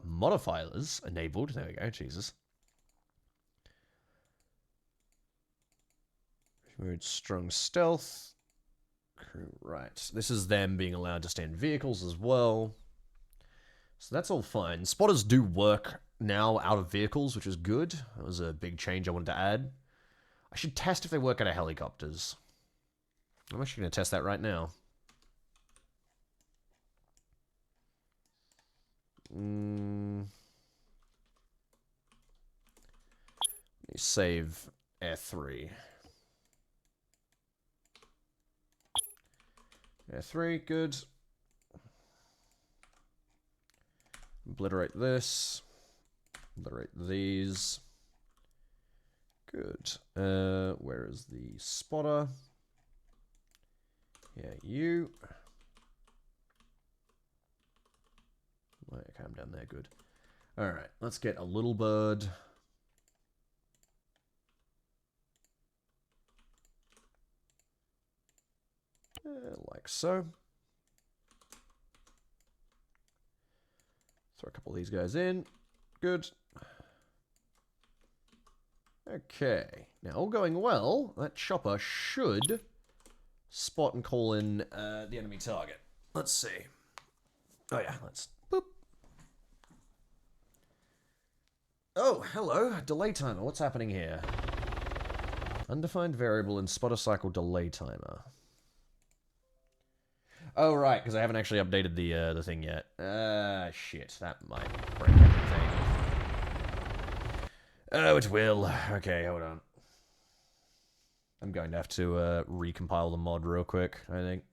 modifiers enabled. There we go, Jesus. Mode strong stealth. Right, this is them being allowed to stay in vehicles as well. So that's all fine. Spotters do work now out of vehicles, which is good. That was a big change I wanted to add. I should test if they work out of helicopters. I'm actually going to test that right now. Let me save Air 3. Air 3, good. Obliterate this. Obliterate these. Good. Where is the spotter? Yeah, you. Okay, I'm down there, good. Alright, let's get a little bird. Like so. Throw a couple of these guys in. Good. Okay. Now, all going well, that chopper should spot and call in the enemy target. Let's see. Oh, yeah, let's... Boop. Oh, hello. Delay timer. What's happening here? Undefined variable in spotter cycle delay timer. Oh, right, because I haven't actually updated the thing yet. Shit. That might break everything. Oh, it will. Okay, hold on. I'm going to have to recompile the mod real quick, I think.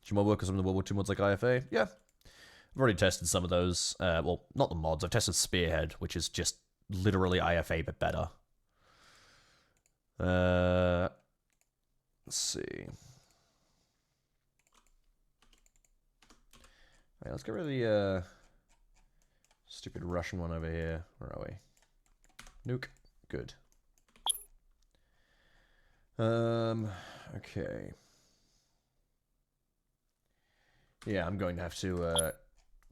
Do mod work on some of the World War II mods like IFA? Yeah. I've already tested some of those. Well, not the mods. I've tested Spearhead, which is just literally IFA, but better. Let's see. Alright, let's get rid of the stupid Russian one over here. Where are we? Nuke. Good. Okay. Yeah, I'm going to have to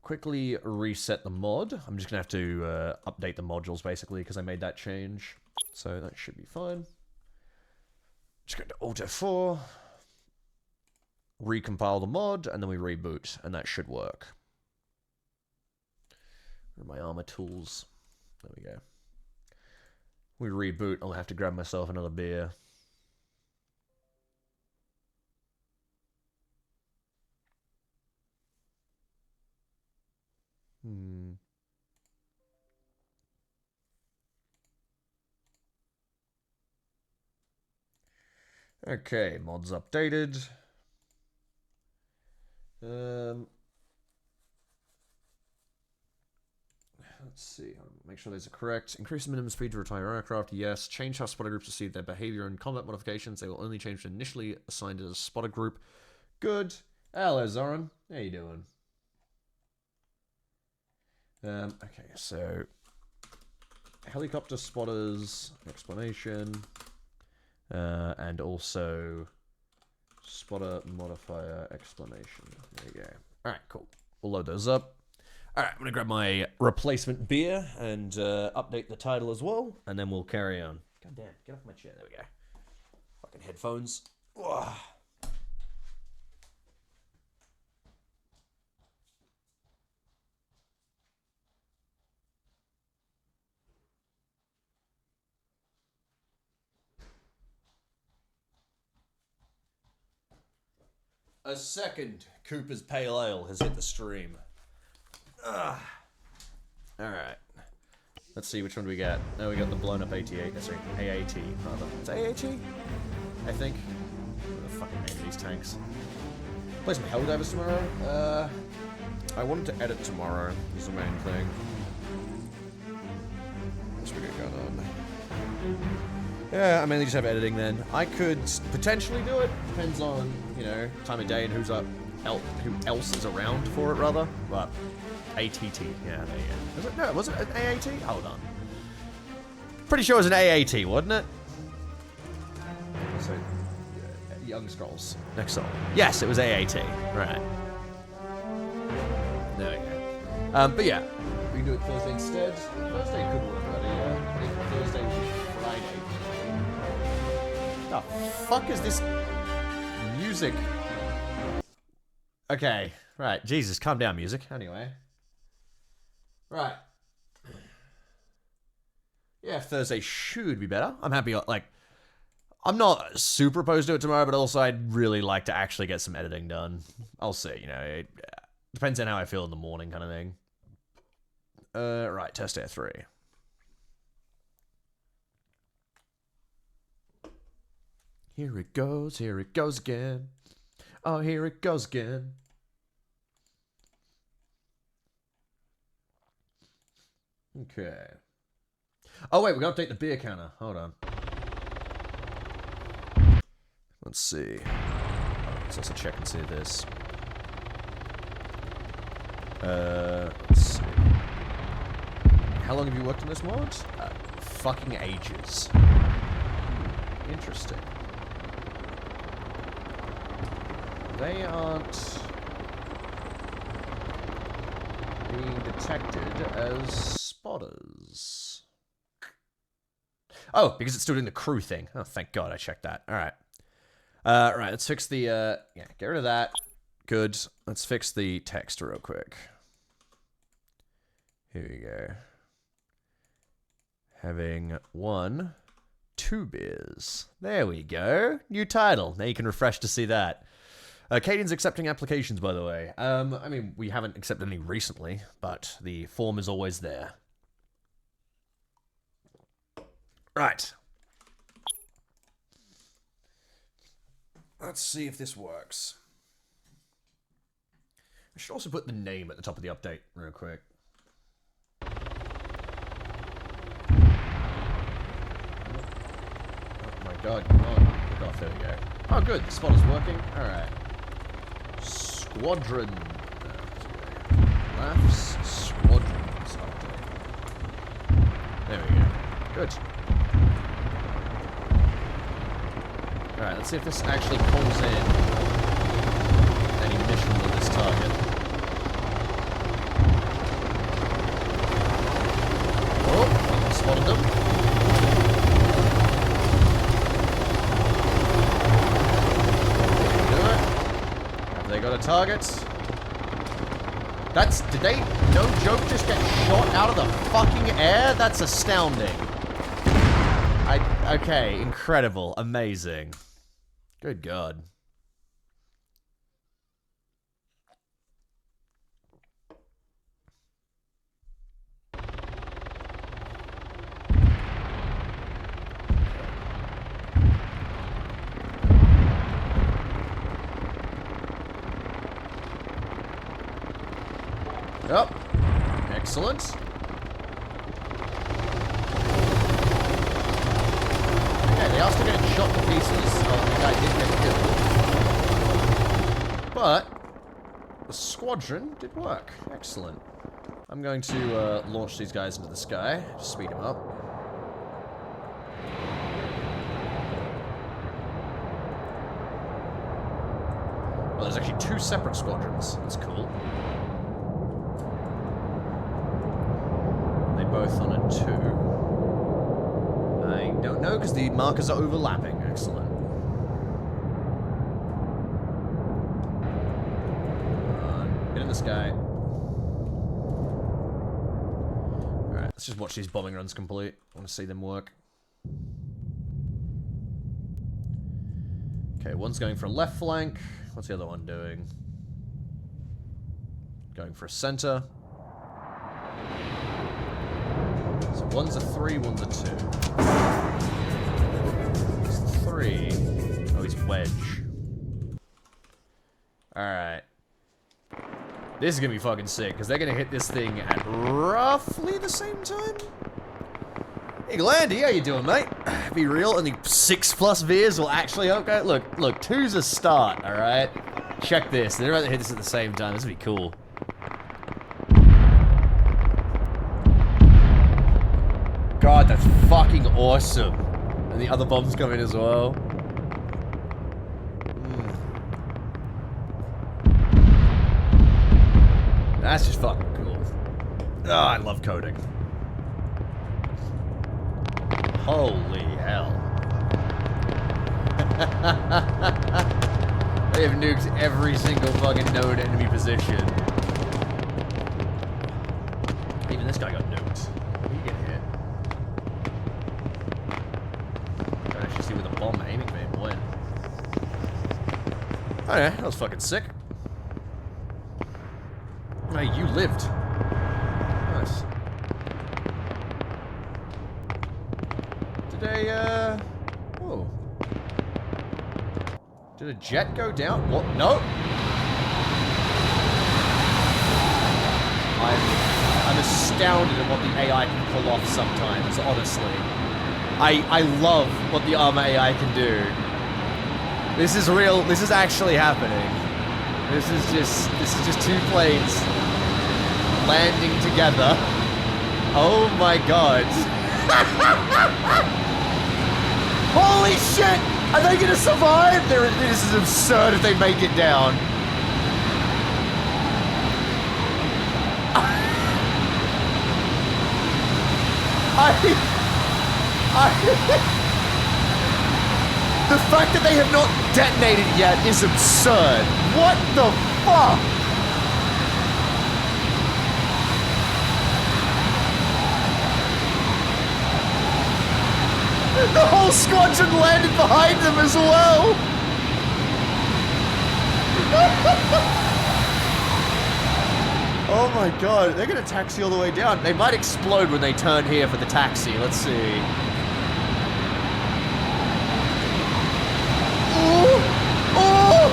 quickly reset the mod. I'm just going to have to update the modules, basically, because I made that change. So that should be fine. Just going to Auto 4. Recompile the mod, and then we reboot, and that should work. Where are my armor tools? There we go. We reboot, I'll have to grab myself another beer. Okay, mods updated. Let's see. Make sure those are correct. Increase the minimum speed to retire aircraft. Yes. Change how spotter groups receive their behavior and combat modifications. They will only change when initially assigned as a spotter group. Good. Hello, Zoran. How you doing? Okay, so helicopter spotters explanation, and also spotter modifier explanation. There you go. All right, cool. We'll load those up. All right, I'm gonna grab my replacement beer and update the title as well, and then we'll carry on. God damn, get off my chair. There we go. Fucking headphones. Ugh. A second Cooper's Pale Ale has hit the stream. Ugh. Alright. Let's see, which one do we got? Oh, we got the blown up AT-8. Sorry, AAT, rather. It's AAT? I think. What the fucking name of these tanks? Play some Helldivers tomorrow? I wanted to edit tomorrow, is the main thing. What's we got going on? Yeah, I mainly just have editing then. I could potentially do it. Depends on, you know, time of day and who's up, who else is around for it, rather. But ATT, yeah, there you go. Was it? No, was it an AAT? Hold on. Pretty sure it was an AAT, wasn't it? So, Young Scrolls. Next song. Yes, it was AAT. Right. There we go. But yeah, we can do it Thursday instead. Thursday could work, but I think Thursday would be Friday. The fuck is this music? Okay, right. Jesus, calm down, music. Anyway. Right. Yeah, Thursday should be better. I'm happy, like, I'm not super opposed to it tomorrow, but also I'd really like to actually get some editing done. I'll see, you know, it depends on how I feel in the morning kind of thing. Right, test air 3. Here it goes again. Oh, here it goes again. Okay. Oh, wait, we gotta update the beer counter. Hold on. Let's see. Let's also check and see this. Let's see. How long have you worked on this mod? Fucking ages. Interesting. They aren't being detected as spotters. Oh, because it's still doing the crew thing. Oh, thank God I checked that. All right. Right, let's fix the, yeah, get rid of that. Good. Let's fix the text real quick. Here we go. Having 2 beers. There we go. New title. Now you can refresh to see that. Cadian's accepting applications, by the way. I mean, we haven't accepted any recently, but the form is always there. Right. Let's see if this works. I should also put the name at the top of the update real quick. Oh my god, come on. Oh, there we go. Oh good, the spotter's working. Alright. Squadron. Laughs Squadron's update. There we go. Good. Alright, let's see if this actually pulls in any mission with this target. Oh, I spotted them. Do it. Have they got a target? Did they, no joke, just get shot out of the fucking air? That's astounding. Okay, incredible, amazing. Good God. Oh, excellent. Okay, they are still getting shot to pieces. Oh, the guy did get killed. But the squadron did work. Excellent. I'm going to launch these guys into the sky. Just speed them up. Well, there's actually 2 separate squadrons. That's cool. They both on a 2. I don't know, because the markers are overlapping. Excellent. Get in the sky. Alright, let's just watch these bombing runs complete. I want to see them work. Okay, one's going for a left flank. What's the other one doing? Going for a center. So one's a 3, one's a 2. It's 3. Oh, he's wedge. Alright. This is gonna be fucking sick, because they're gonna hit this thing at roughly the same time. Hey, Glandy, how you doing, mate? Be real, only 6+ veers will actually okay. Look, 2's a start, alright? Check this. They're about to hit this at the same time. This would be cool. God, that's fucking awesome. And the other bombs come in as well. That's just fucking cool. Oh, I love coding. Holy hell. They have nuked every single fucking known enemy position. Even this guy got nuked. He get hit. Can't actually see where the bomb aiming beam went. Oh yeah, that was fucking sick. Hey, you lived. Nice. Whoa. Did a jet go down? What? No. I'm astounded at what the AI can pull off sometimes, honestly. I love what the Armor AI can do. This is real, this is actually happening. This is just 2 planes landing together. Oh my god. Holy shit! Are they gonna survive? This is absurd if they make it down. The fact that they have not detonated yet is absurd. What the fuck? The whole squadron landed behind them as well. Oh my god, they're gonna taxi all the way down. They might explode when they turn here for the taxi. Let's see. Oh! Oh!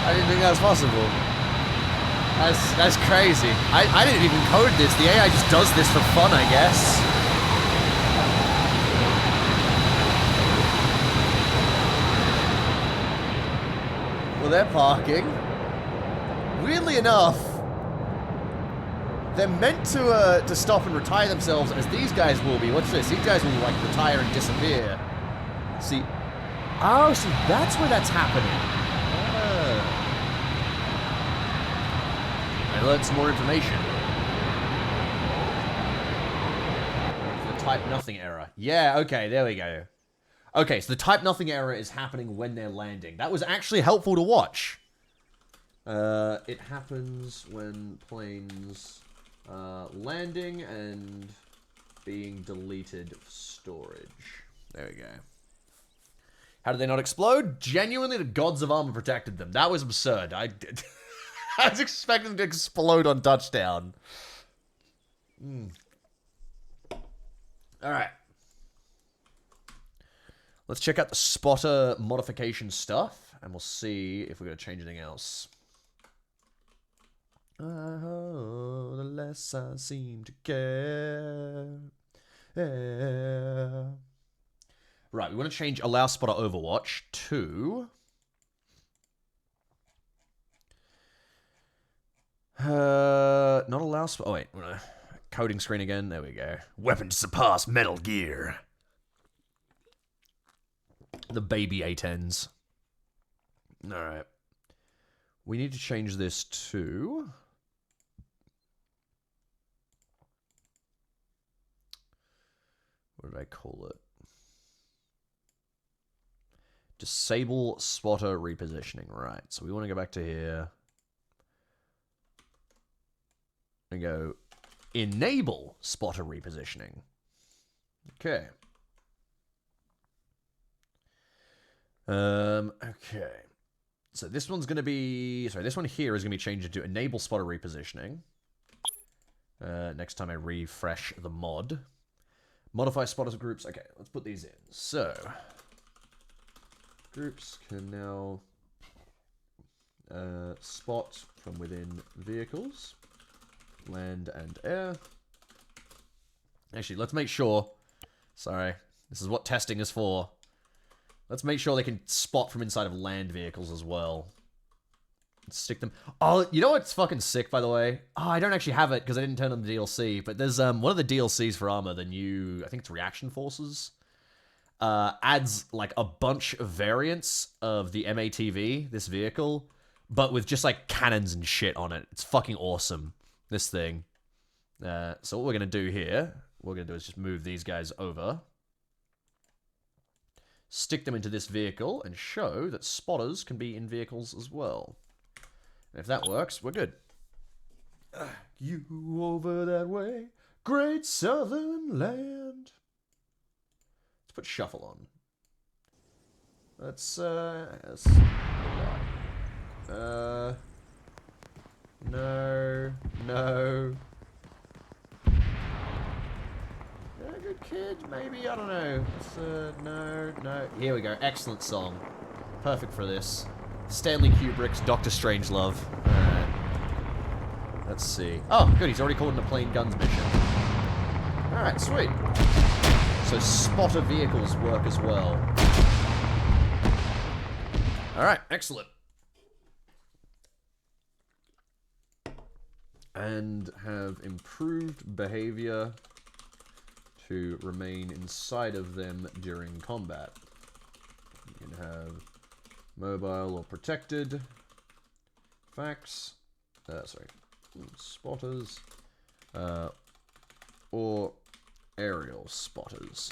I didn't think that was possible. That's crazy. I didn't even code this. The AI just does this for fun, I guess. Well, they're parking. Weirdly enough, they're meant to stop and retire themselves as these guys will be. What's this? These guys will, like, retire and disappear. See? Oh, so that's where that's happening. I learned some more information. The type nothing error. Yeah, okay, there we go. Okay, so the type nothing error is happening when they're landing. That was actually helpful to watch. It happens when planes landing and being deleted storage. There we go. How did they not explode? Genuinely, the gods of armor protected them. That was absurd. I was expecting them to explode on touchdown. Alright. Let's check out the spotter modification stuff, and we'll see if we're going to change anything else. Oh, the less I seem to care. Yeah. Right, we want to change allow spotter overwatch to... not allow spotter... Oh, wait. Coding screen again. There we go. Weapon to surpass Metal Gear. The baby A10s. Alright. We need to change this to... What did I call it? Disable spotter repositioning. Right. So we want to go back to here. And go... Enable spotter repositioning. Okay. Okay. So this one's going to be... Sorry, this one here is going to be changed to enable spotter repositioning. Next time I refresh the mod. Modify spotters groups. Okay, let's put these in. So, groups can now spot from within vehicles, land and air. Actually, let's make sure... Sorry, this is what testing is for. Let's make sure they can spot from inside of land vehicles as well. Let's stick them... Oh, you know what's fucking sick, by the way? Oh, I don't actually have it because I didn't turn on the DLC, but there's one of the DLCs for Armor, the new... I think it's Reaction Forces. Adds, like, a bunch of variants of the MATV, this vehicle, but with just, like, cannons and shit on it. It's fucking awesome, this thing. So what we're going to do here, what we're going to do is just move these guys over. Stick them into this vehicle and show that spotters can be in vehicles as well. And if that works, we're good. You over that way, great southern land. Let's put shuffle on. Let's no. Good kid, maybe, I don't know. No. Here we go, excellent song. Perfect for this. Stanley Kubrick's Dr. Strangelove. Alright. Let's see. Oh, good, he's already called in a plain guns mission. Alright, sweet. So So spotter vehicles work as well. Alright, excellent. And have improved behavior to remain inside of them during combat. You can have mobile or protected. Facts. Sorry. Spotters. Or aerial spotters.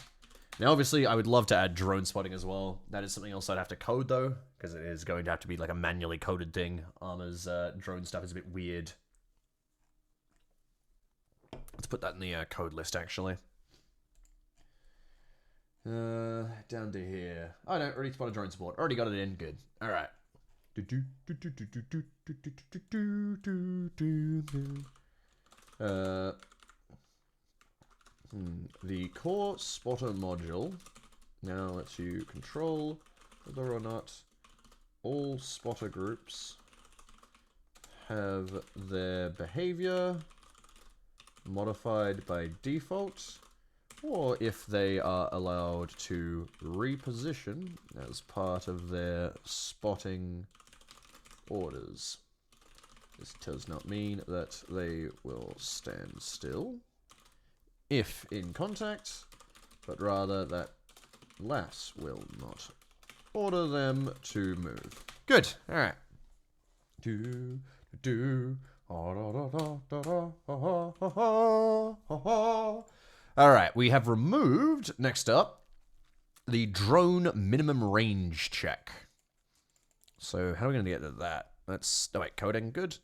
Now, obviously, I would love to add drone spotting as well. That is something else I'd have to code, though, because it is going to have to be like a manually coded thing. Armor's drone stuff is a bit weird. Let's put that in the code list, actually. Down to here. Oh, no, already spotted drone support. Already got it in. Good. All right. The core spotter module now lets you control whether or not all spotter groups have their behavior modified by default, or if they are allowed to reposition as part of their spotting orders. This does not mean that they will stand still if in contact, but rather that LAS will not order them to move. Good. All right. All right. We have removed, next up, the drone minimum range check. So how are we going to get to that? That's, oh wait, coding, good.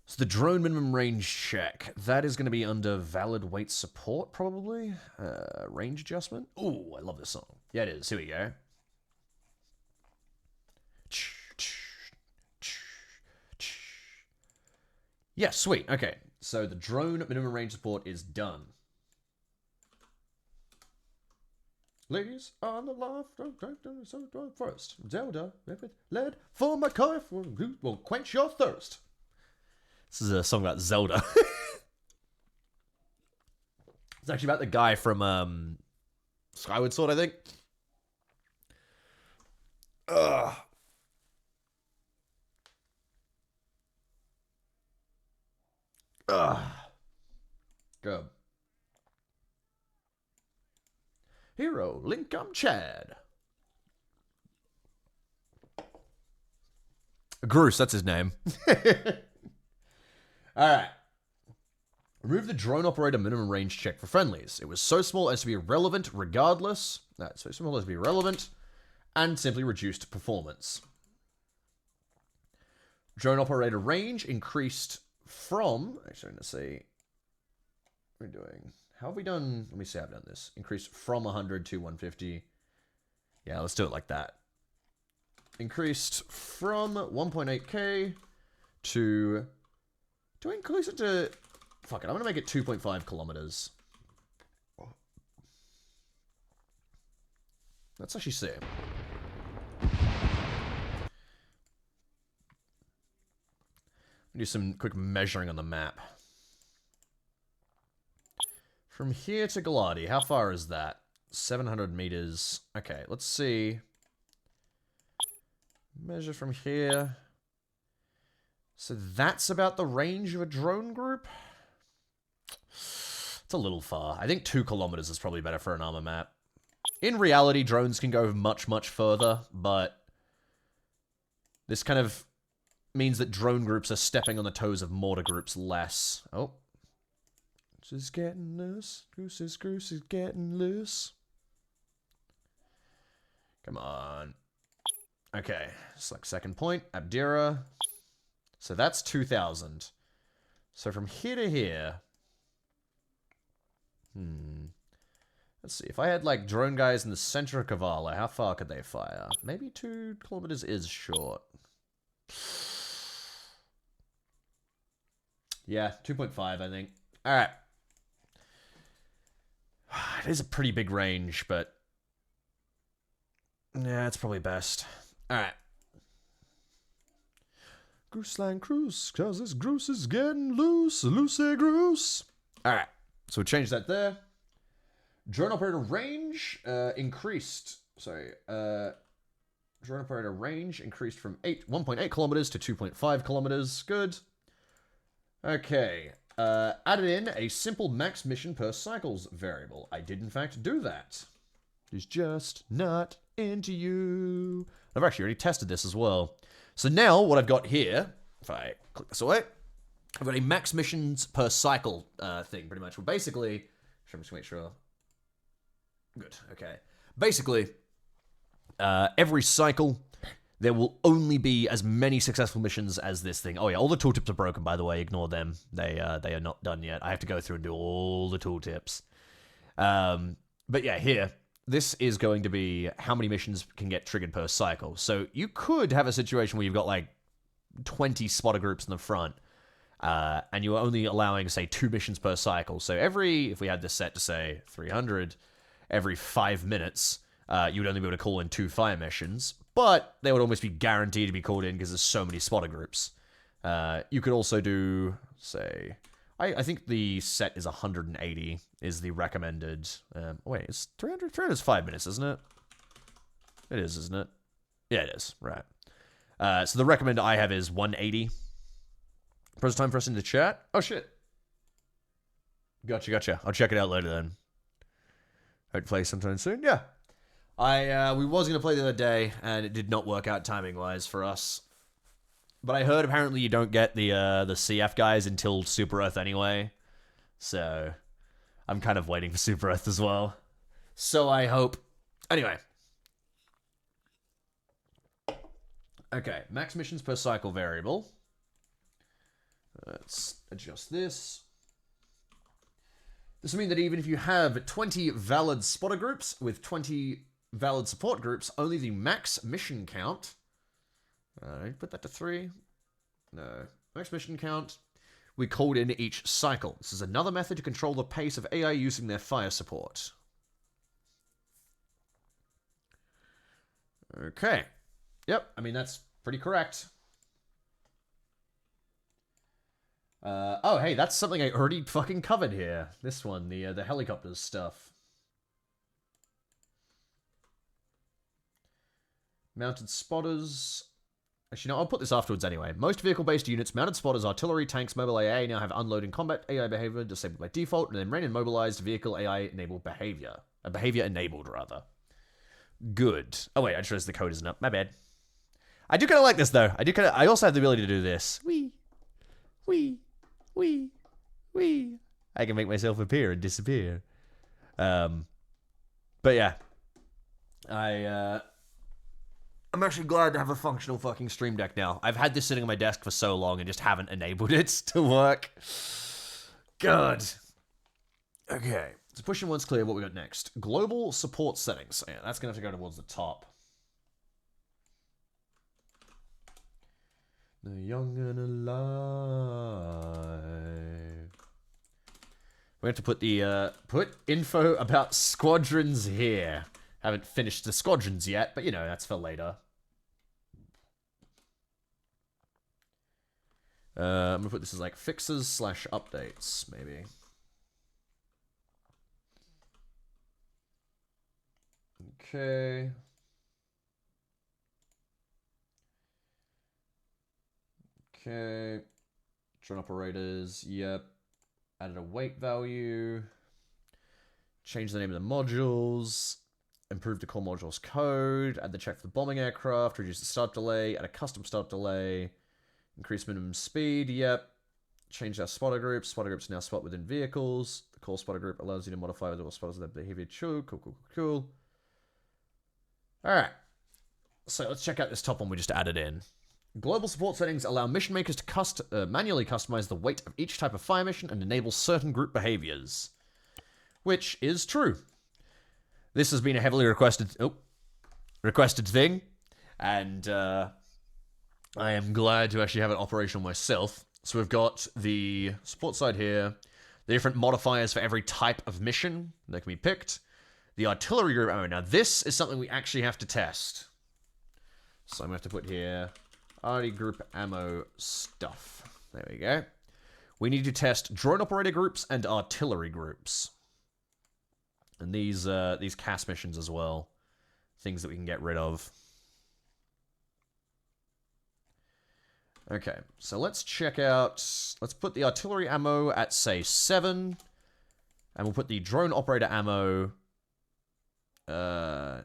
So the drone minimum range check, that is going to be under valid weight support, probably. Range adjustment. Ooh, I love this song. Yeah, it is. Here we go. Yeah, sweet. Okay, so the drone minimum range support is done. Ladies on the left, first. Zelda, led for my car, will quench your thirst. This is a song about Zelda. It's actually about the guy from Skyward Sword, I think. Ugh. Ugh. Go. Hero, Linkum Chad. Groose, that's his name. Alright. Remove the drone operator minimum range check for friendlies. It was so small as to be irrelevant regardless. So small as to be irrelevant and simply reduced performance. Drone operator range increased from... Actually, let's see. What are we doing? How have we done... Let me see how I've done this. Increased from 100 to 150. Yeah, let's do it like that. Increased from 1.8k to... Do I increase it to... Fuck it, I'm going to make it 2.5 kilometers. Let's actually see. Do some quick measuring on the map. From here to Galati, how far is that? 700 meters. Okay, let's see. Measure from here. So that's about the range of a drone group? It's a little far. I think 2 kilometers is probably better for an armor map. In reality, drones can go much, much further, but this kind of means that drone groups are stepping on the toes of mortar groups less. Oh. Goose is getting loose. Goose is getting loose. Come on. Okay. Select second point. Abdera. So that's 2,000. So from here to here... Let's see. If I had, like, drone guys in the center of Kavala, how far could they fire? Maybe 2 kilometers is short. Yeah, 2.5, I think. Alright. It is a pretty big range, but... Yeah, it's probably best. Alright. Gooseland Cruise, cause this Groose is getting loose. Loosey Groose. Alright. So we change that there. Drone operator range increased. Sorry. Drone operator range increased from 1.8 kilometers to 2.5 kilometers. Good. Okay. Added in a simple max mission per cycles variable. I did, in fact, do that. It's just not into you. I've actually already tested this as well. So now what I've got here, if I click this away, I've got a max missions per cycle thing, pretty much. Well, basically, I'm just make sure. Good, okay. Basically, every cycle, there will only be as many successful missions as this thing. Oh yeah, all the tooltips are broken, by the way. Ignore them. They are not done yet. I have to go through and do all the tooltips. But yeah, here, this is going to be how many missions can get triggered per cycle. So you could have a situation where you've got like 20 spotter groups in the front, and you're only allowing, say, 2 missions per cycle. So if we had this set to, say, 300, every 5 minutes, you would only be able to call in 2 fire missions, but they would almost be guaranteed to be called in because there's so many spotter groups. You could also do, say, I think the set is 180 is the recommended. Wait, it's 300? 300 is 5 minutes, isn't it? It is, isn't it? Yeah, it is. Right. So the recommend I have is 180. Press time for us in the chat. Oh, shit. Gotcha. I'll check it out later then. Hope to play sometime soon. Yeah. We was going to play the other day, and it did not work out timing-wise for us. But I heard apparently you don't get the CF guys until Super Earth anyway. So I'm kind of waiting for Super Earth as well. So I hope. Anyway. Okay, max missions per cycle variable. Let's adjust this. This will mean that even if you have 20 valid spotter groups with 20 valid support groups, only the max mission count. Put that to 3. No. Max mission count. We called in each cycle. This is another method to control the pace of AI using their fire support. Okay. Yep, I mean, that's pretty correct. Oh, hey, that's something I already fucking covered here. This one, the helicopters stuff. Mounted spotters. Actually, no, I'll put this afterwards anyway. Most vehicle-based units, mounted spotters, artillery, tanks, mobile AI now have unload in combat AI behavior disabled by default, and then rain and mobilized vehicle AI-enabled behavior. Behavior-enabled, rather. Good. Oh, wait, I just realized the code isn't up. My bad. I do kind of like this, though. I also have the ability to do this. Wee. I can make myself appear and disappear. But yeah. I'm actually glad to have a functional fucking Stream Deck now. I've had this sitting on my desk for so long and just haven't enabled it to work. God. Okay. So pushing once clear, what we got next? Global support settings. Yeah, that's going to have to go towards the top. The young and alive. We have to put put info about squadrons here. Haven't finished the squadrons yet, but you know, that's for later. I'm gonna put this as like fixes / updates, maybe. Okay. Okay. Drone operators, yep. Added a weight value. Change the name of the modules. Improve the core modules code. Add the check for the bombing aircraft. Reduce the start delay. Add a custom start delay. Increase minimum speed, yep. Change our spotter groups. Spotter groups now spot within vehicles. The core spotter group allows you to modify with all spotters that behavior. Cool. Alright. So let's check out this top one we just added in. Global support settings allow mission makers to manually customize the weight of each type of fire mission and enable certain group behaviors. Which is true. This has been a heavily requested thing, and I am glad to actually have it operational myself. So we've got the support side here, the different modifiers for every type of mission that can be picked, the artillery group ammo. Now this is something we actually have to test. So I'm going to have to put here, arty group ammo stuff. There we go. We need to test drone operator groups and artillery groups. And these CAS missions as well. Things that we can get rid of. Okay, so let's check out... Let's put the artillery ammo at, say, 7. And we'll put the drone operator ammo... at...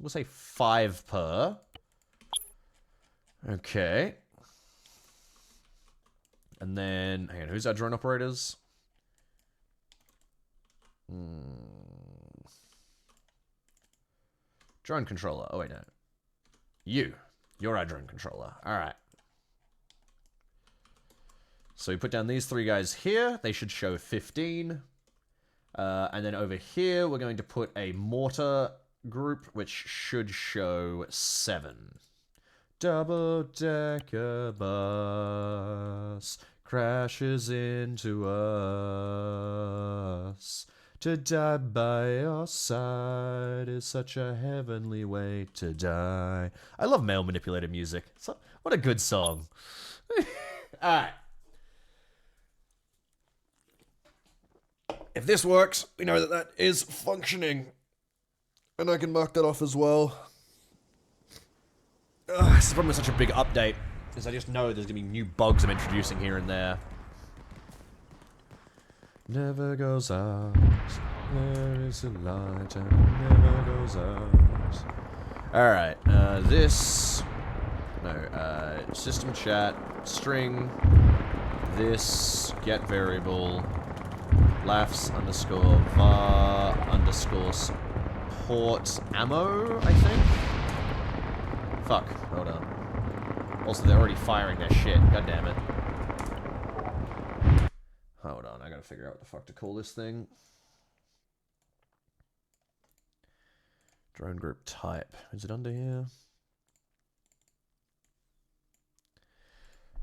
We'll say 5 per. Okay. And then... Hang on, who's our drone operators? Drone controller. Oh, wait, no. You're our drone controller. Alright. So we put down these 3 guys here. They should show 15. And then over here, we're going to put a mortar group, which should show 7. Double-decker bus crashes into us. To die by your side is such a heavenly way to die. I love male manipulator music. What a good song. Alright. If this works, we know that that is functioning. And I can mark that off as well. This is probably such a big update, because I just know there's going to be new bugs I'm introducing here and there. Never goes out, there is a light and it never goes out. Alright, system chat, string, this, get variable, laughs underscore var underscore support ammo, I think? Fuck, hold on. Also, they're already firing their shit, god damn it. Hold on, I gotta figure out what the fuck to call this thing. Drone group type. Is it under here?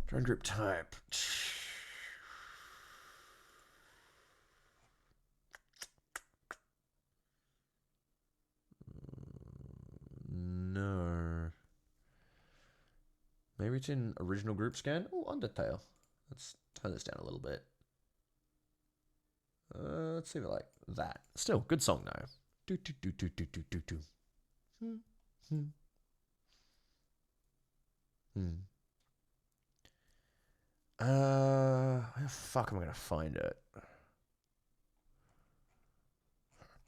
Drone group type. No. Maybe it's in original group scan? Oh, Undertale. Let's turn this down a little bit. Let's see if I like that. Still, good song though. Do do do do do do do do. Where the fuck am I gonna find it?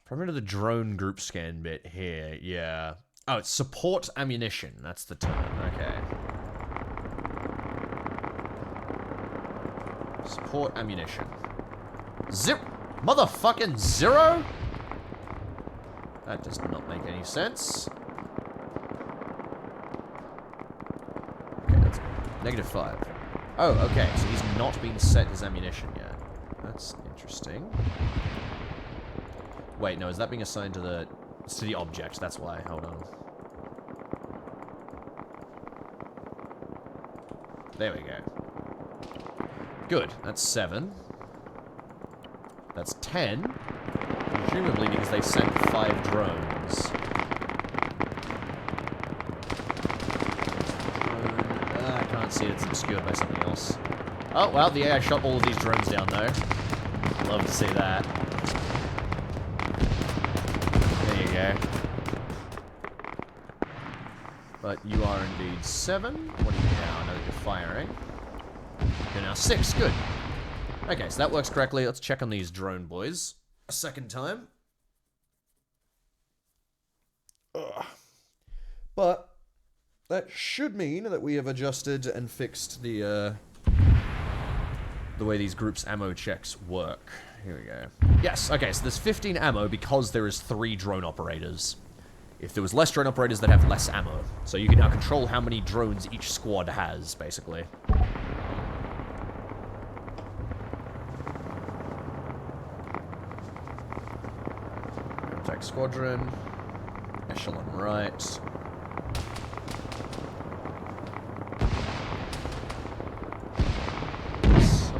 Probably to the drone group scan bit here. Yeah. Oh, it's support ammunition. That's the term. Okay. Support ammunition. Motherfucking 0? That does not make any sense. Okay, that's -5. Oh, okay, so he's not been set his ammunition yet. That's interesting. Wait, no, is that being assigned to the... It's to the object, that's why. Hold on. There we go. Good, that's 7. That's 10. Presumably because they sent 5 drones. I can't see it, it's obscured by something else. Oh, well, the AI shot all of these drones down, though. Love to see that. There you go. But you are indeed 7. What are you now? Now that you're firing. You're now 6. Good. Okay, so that works correctly. Let's check on these drone boys a second time. Ugh. But that should mean that we have adjusted and fixed the way these groups' ammo checks work. Here we go. Yes, okay, so there's 15 ammo because there is 3 drone operators. If there was less drone operators, they'd have less ammo. So you can now control how many drones each squad has, basically. Attack Squadron. Echelon right. Some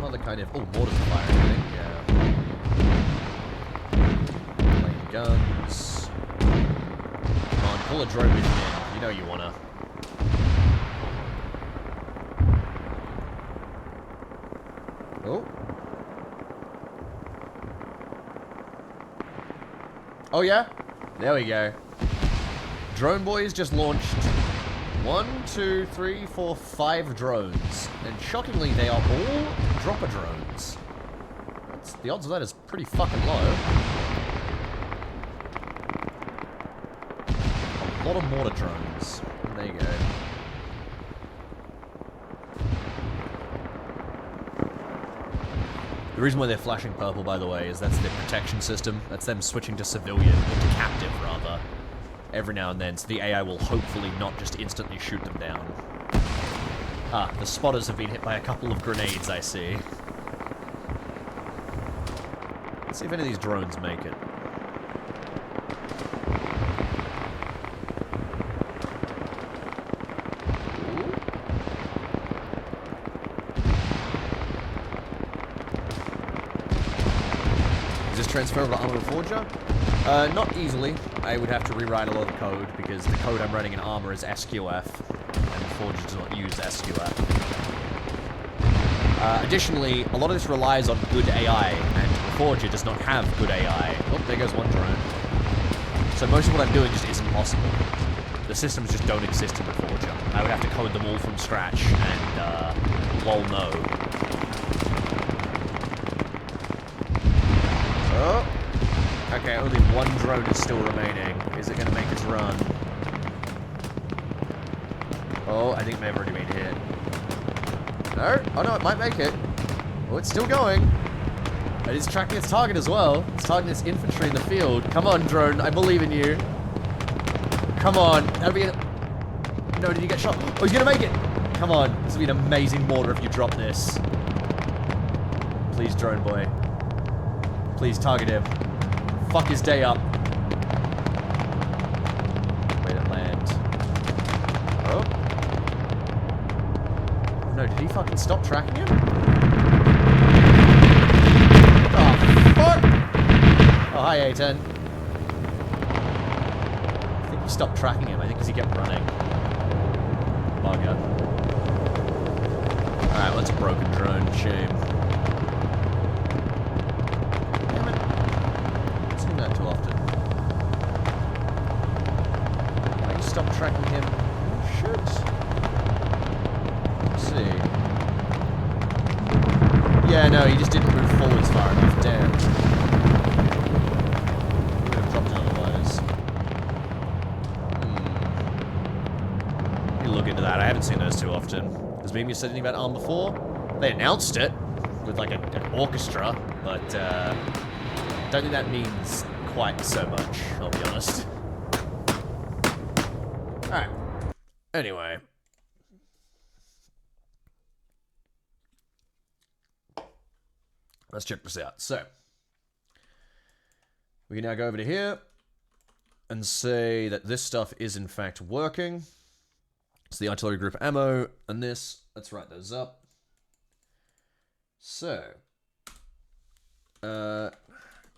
other kind of... Oh, mortar fire, I think, yeah. Lane guns. Come on, pull a drone mission in. You know you wanna. Oh. Oh, yeah? There we go. Drone Boys just launched 1, 2, 3, 4, 5 drones. And shockingly, they are all dropper drones. The odds of that is pretty fucking low. A lot of mortar drones. There you go. The reason why they're flashing purple, by the way, is that's their protection system. That's them switching to civilian, or to captive, rather. Every now and then, so the AI will hopefully not just instantly shoot them down. Ah, the spotters have been hit by a couple of grenades, I see. Let's see if any of these drones make it. Is this transferable to Armor and Forger? Not easily. I would have to rewrite a lot of the code, because the code I'm running in Armor is SQF, and Forger does not use SQF. Additionally, a lot of this relies on good AI, and Forger does not have good AI. Oh, there goes one drone. So most of what I'm doing just isn't possible. The systems just don't exist in the Forger. I would have to code them all from scratch, and, lol no. Oh! Okay, only one drone is still remaining. Is it gonna make its run? Oh, I think it may have already been hit. No? Oh no, it might make it. Oh, it's still going. It is tracking its target as well. It's targeting its infantry in the field. Come on, drone. I believe in you. Come on. That'll be No, did you get shot? Oh, he's gonna make it. Come on. This will be an amazing mortar if you drop this. Please, drone boy. Please target him. Fuck his day up. Wait, it land. Oh. No, did he fucking stop tracking him? Oh, fuck! Oh, hi, A10. I think he stopped tracking him. I think because he kept running. Bugger. Alright, well, that's a broken drone. Shame. Damn it. I've seen that too often. Why you stop tracking him? You should. Let's see. Yeah, no, he just didn't move forwards far enough. Damn. He would have dropped it otherwise. Let me look into that. I haven't seen those too often. Has Mimi said anything about ARM before? They announced it with like an orchestra, but don't think that means quite so much, I'll be honest. Alright. Anyway. Let's check this out. So, we can now go over to here and say that this stuff is in fact working. It's the artillery group ammo and this. Let's write those up. So,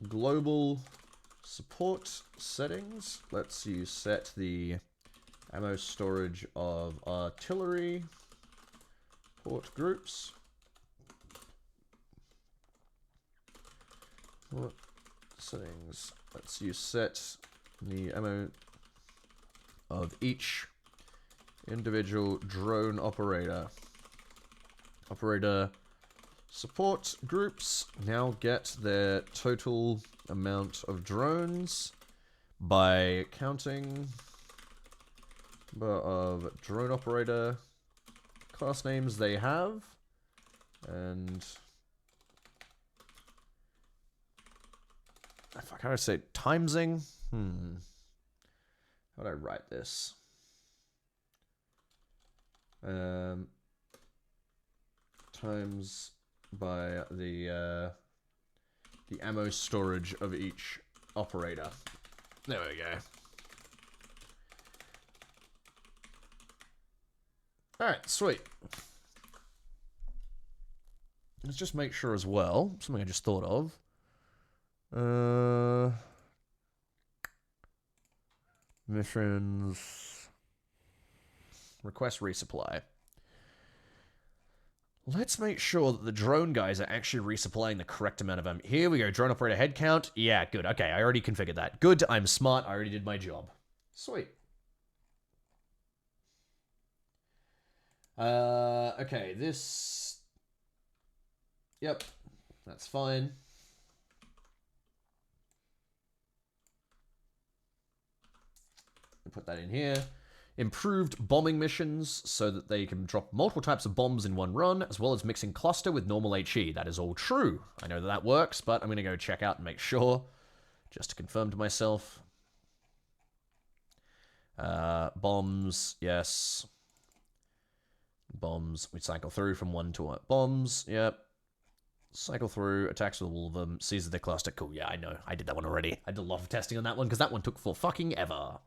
global support settings. Let's you set the ammo storage of artillery port groups. What settings? Let's you set the ammo of each individual drone operator. Operator support groups now get their total amount of drones by counting number of drone operator class names they have, and fuck, how do I say it? Timesing? How do I write this? Times by the ammo storage of each operator. There we go. Alright, sweet. Let's just make sure as well, something I just thought of. Missions. Request resupply. Let's make sure that the drone guys are actually resupplying the correct amount of Here we go, drone operator head count. Yeah, good. Okay, I already configured that. Good, I'm smart. I already did my job. Sweet. Okay, this... Yep, that's fine. Put that in here. Improved bombing missions so that they can drop multiple types of bombs in one run, as well as mixing cluster with normal HE. That is all true. I know that that works, but I'm going to go check out and make sure, just to confirm to myself. Bombs, yes. Bombs, we cycle through from 1 to bombs, yep. Cycle through, attacks with all of them, seizes their cluster. Cool, yeah, I know. I did that one already. I did a lot of testing on that one, because that one took for fucking ever.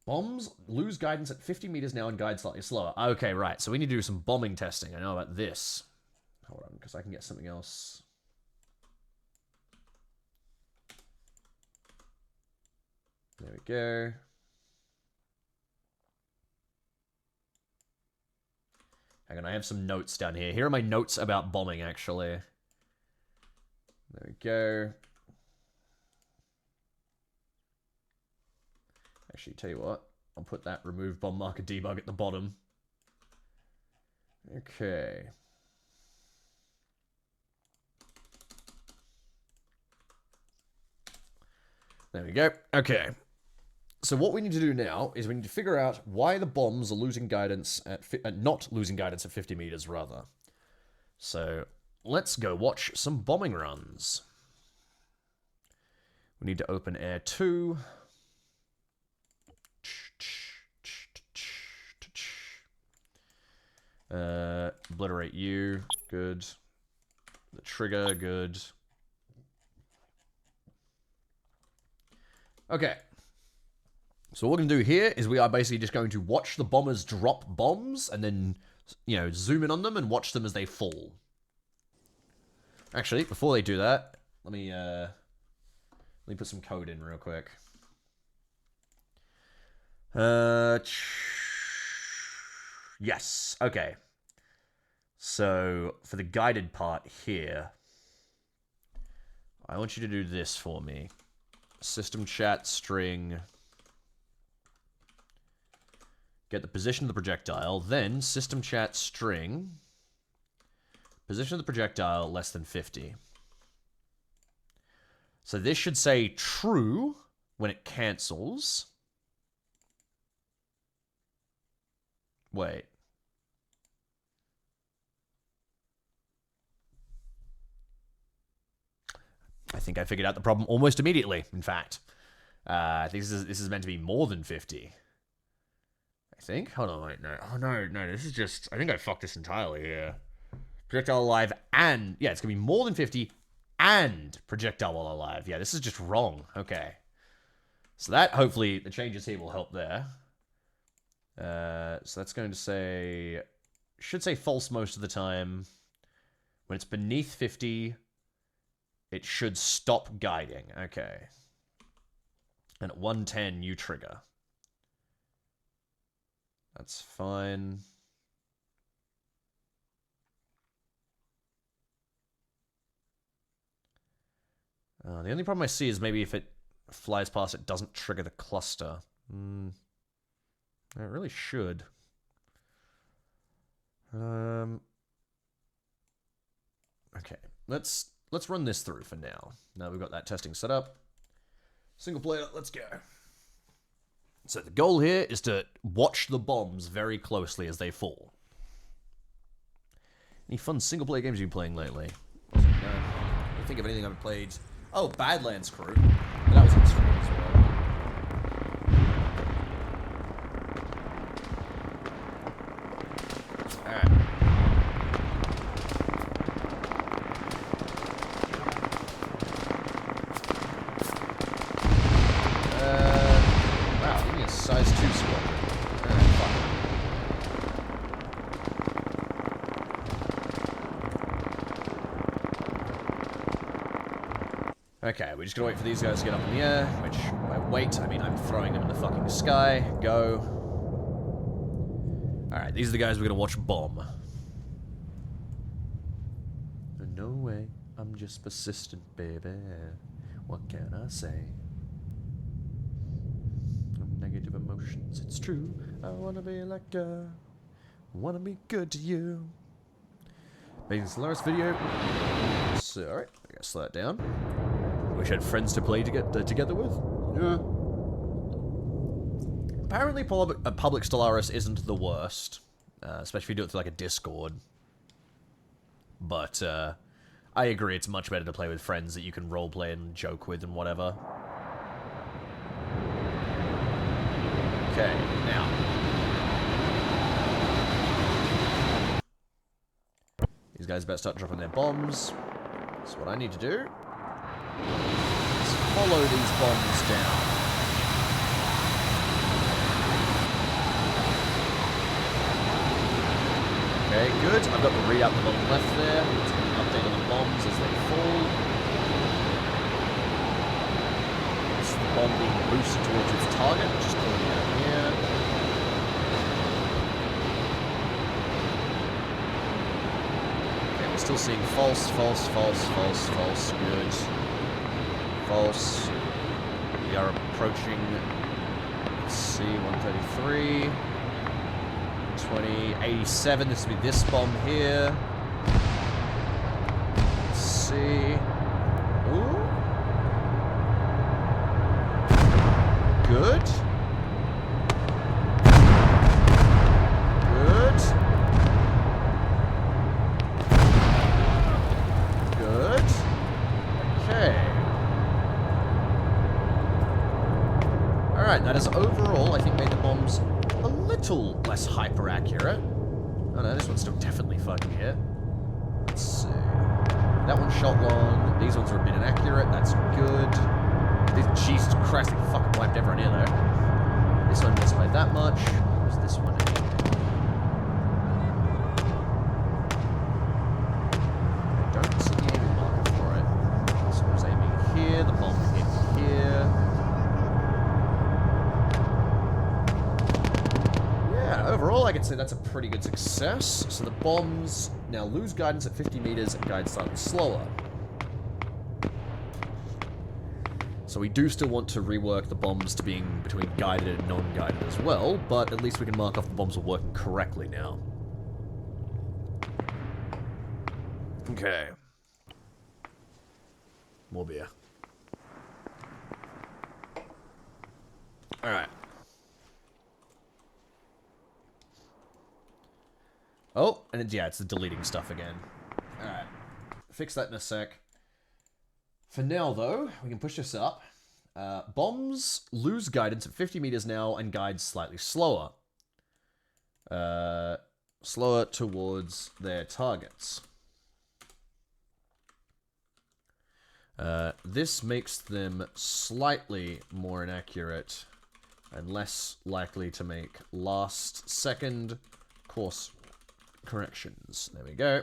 Bombs lose guidance at 50 meters now and guide slightly slower. Okay, right. So we need to do some bombing testing. I know about this. Hold on, because I can get something else. There we go. Hang on, I have some notes down here. Here are my notes about bombing, actually. There we go. Actually, tell you what, I'll put that remove bomb marker debug at the bottom. Okay. There we go. Okay. So what we need to do now is we need to figure out why the bombs are losing guidance at not losing guidance at 50 meters, rather. So let's go watch some bombing runs. We need to open Air 2. Obliterate you, good. The trigger, good. Okay. So what we're going to do here is we are basically just going to watch the bombers drop bombs and then, you know, zoom in on them and watch them as they fall. Actually, before they do that, let me put some code in real quick. Yes, okay. So, for the guided part here, I want you to do this for me. System chat string. Get the position of the projectile, then system chat string. Position of the projectile less than 50. So this should say true when it cancels. Wait. I think I figured out the problem almost immediately, in fact. I think this is meant to be more than 50. I think? Hold on, wait, no. Oh, no, this is just... I think I fucked this entirely here. Projectile alive and... Yeah, it's going to be more than 50 and projectile while alive. Yeah, this is just wrong. Okay. So that, hopefully, the changes here will help there. So that's going to say... Should say false most of the time. When it's beneath 50... It should stop guiding. Okay. And at 110, you trigger. That's fine. The only problem I see is maybe if it flies past, it doesn't trigger the cluster. It really should. Okay. Let's run this through for now. Now we've got that testing set up. Single player, let's go. So the goal here is to watch the bombs very closely as they fall. Any fun single player games you've been playing lately? No. I don't think of anything I've played. Oh, Badlands Crew. But that was on stream as well. Alright. Wow, give me a size 2 squadron. Alright, fuck. Okay, we're just gonna wait for these guys to get up in the air, which, by wait, I mean I'm throwing them in the fucking sky. Go. Alright, these are the guys we're gonna watch bomb. I'm just persistent, baby. What can I say? Negative emotions, it's true. I wanna be like her. Wanna be good to you. Making this last video. So, alright, I gotta slow it down. Wish I had friends to play together with. Yeah. Apparently, public Stellaris isn't the worst. Especially if you do it through like a Discord. But, I agree, it's much better to play with friends that you can roleplay and joke with and whatever. Okay, now. These guys better start dropping their bombs. So what I need to do is follow these bombs down. Okay, good. I've got the readout in the bottom left there. It's going to update on the bombs as they fall. It's the bomb being boosted towards its target, which is clearly down here. Okay, we're still seeing false, false, false, false, false. Good. False. We are approaching, let's see, 133. 2087, this will be this bomb here. Let's see. Ooh. Good. Good. Good. Okay. Alright, that is overall, I think, made the bombs a little less hyper accurate. Oh no, this one's still definitely fucking hit. Let's see. That one shot long. These ones are a bit inaccurate. That's good. Jesus Christ, they fucking wiped everyone in there. This one missed by that much. Where's this one? I don't see the aiming marker for it. This one was aiming here. The bomb hit here. Overall, I can say that's a pretty good success. So the bombs now lose guidance at 50 meters and guide slightly slower. So we do still want to rework the bombs to being between guided and non-guided as well, but at least we can mark off the bombs are working correctly now. Okay. More beer. Alright. Oh, and it's the deleting stuff again. Alright. Fix that in a sec. For now, though, we can push this up. Bombs lose guidance at 50 meters now and guide slightly slower. Slower towards their targets. This makes them slightly more inaccurate and less likely to make last-second course corrections. There we go.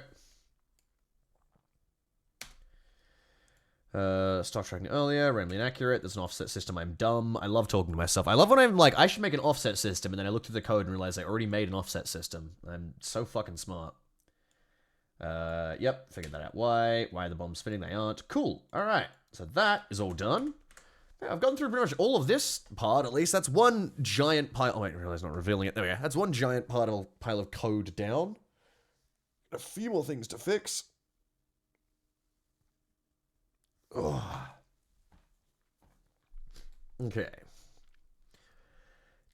Stop tracking earlier, randomly inaccurate. There's an offset system. I'm dumb. I love talking to myself. I love when I'm like, I should make an offset system, and then I look through the code and realize I already made an offset system. I'm so fucking smart. Yep, figured that out. Why are the bombs spinning? They aren't. Cool. Alright, so that is all done. Yeah, I've gone through pretty much all of this part, at least. That's one giant pile. Oh, wait, I realize I'm not revealing it. There we go. That's one giant pile of code down. A few more things to fix. Ugh. Okay.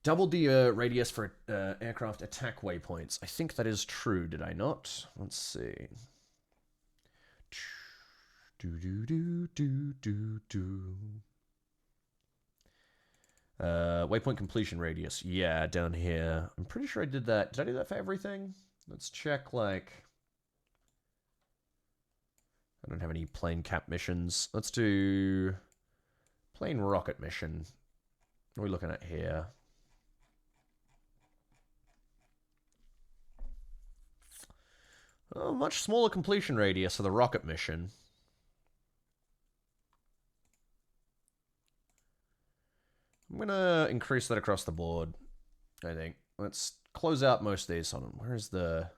Double the radius for aircraft attack waypoints. I think that is true, did I not? Let's see. Waypoint completion radius. Yeah, down here. I'm pretty sure I did that. Did I do that for everything? Let's check, like... I don't have any plane cap missions. Let's do... plane rocket mission. What are we looking at here? Oh, much smaller completion radius for the rocket mission. I'm gonna increase that across the board, I think. Let's close out most of these. Hold on, where's the...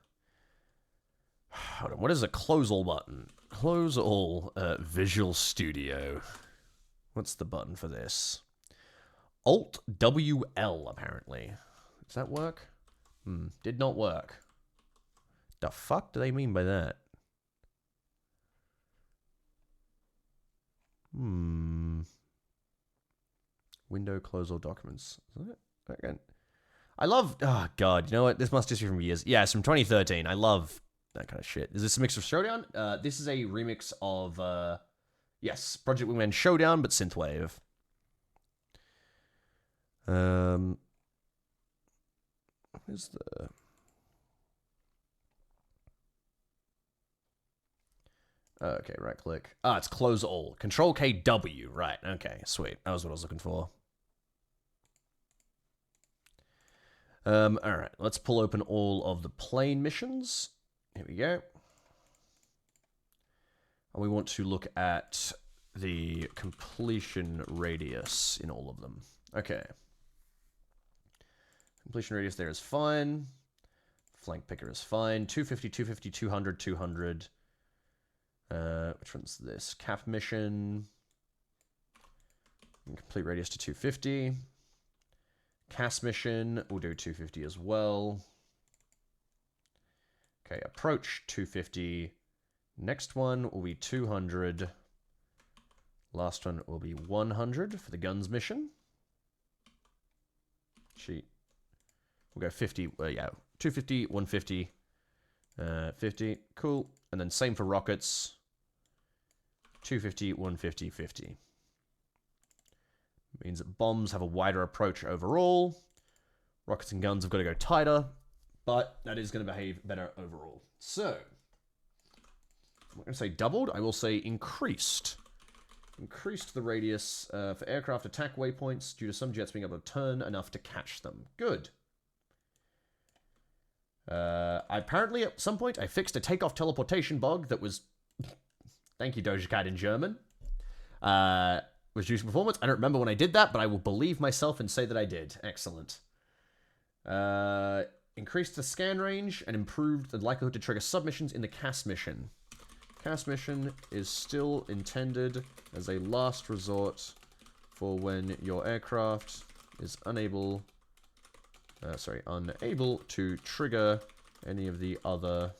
Hold on, what is the close all button? Close all. Visual Studio. What's the button for this? Alt WL, apparently. Does that work? Did not work. The fuck do they mean by that? Window close all documents. Is it? Again. I love... Oh, God. You know what? This must just be from years. Yeah, it's from 2013. I love that kind of shit. Is this a mix of Showdown? This is a remix of... yes, Project Wingman Showdown, but synthwave. What is the... Okay, right click. Ah, it's close all. Control K W. Right, okay, sweet. That was what I was looking for. Alright, let's pull open all of the plane missions. Here we go. And we want to look at the completion radius in all of them. Okay. Completion radius there is fine. Flank picker is fine. 250, 250, 200, 200. Which one's this? Cap mission. Complete radius to 250. CAS mission, we'll do 250 as well. Okay, approach 250. Next one will be 200. Last one will be 100 for the guns mission. Cheat. We'll go 50, yeah, 250, 150, 50, cool. And then same for rockets. 250, 150, 50. Means that bombs have a wider approach overall. Rockets and guns have got to go tighter, but that is going to behave better overall. So, I'm not going to say doubled, I will say increased. Increased the radius for aircraft attack waypoints due to some jets being able to turn enough to catch them. Good. Apparently, at some point, I fixed a takeoff teleportation bug that was... Thank you, Doja Cat in German. Was reducing performance. I don't remember when I did that, but I will believe myself and say that I did. Excellent. Increased the scan range and improved the likelihood to trigger submissions in the CAS mission. CAS mission is still intended as a last resort for when your aircraft is unable to trigger any of the other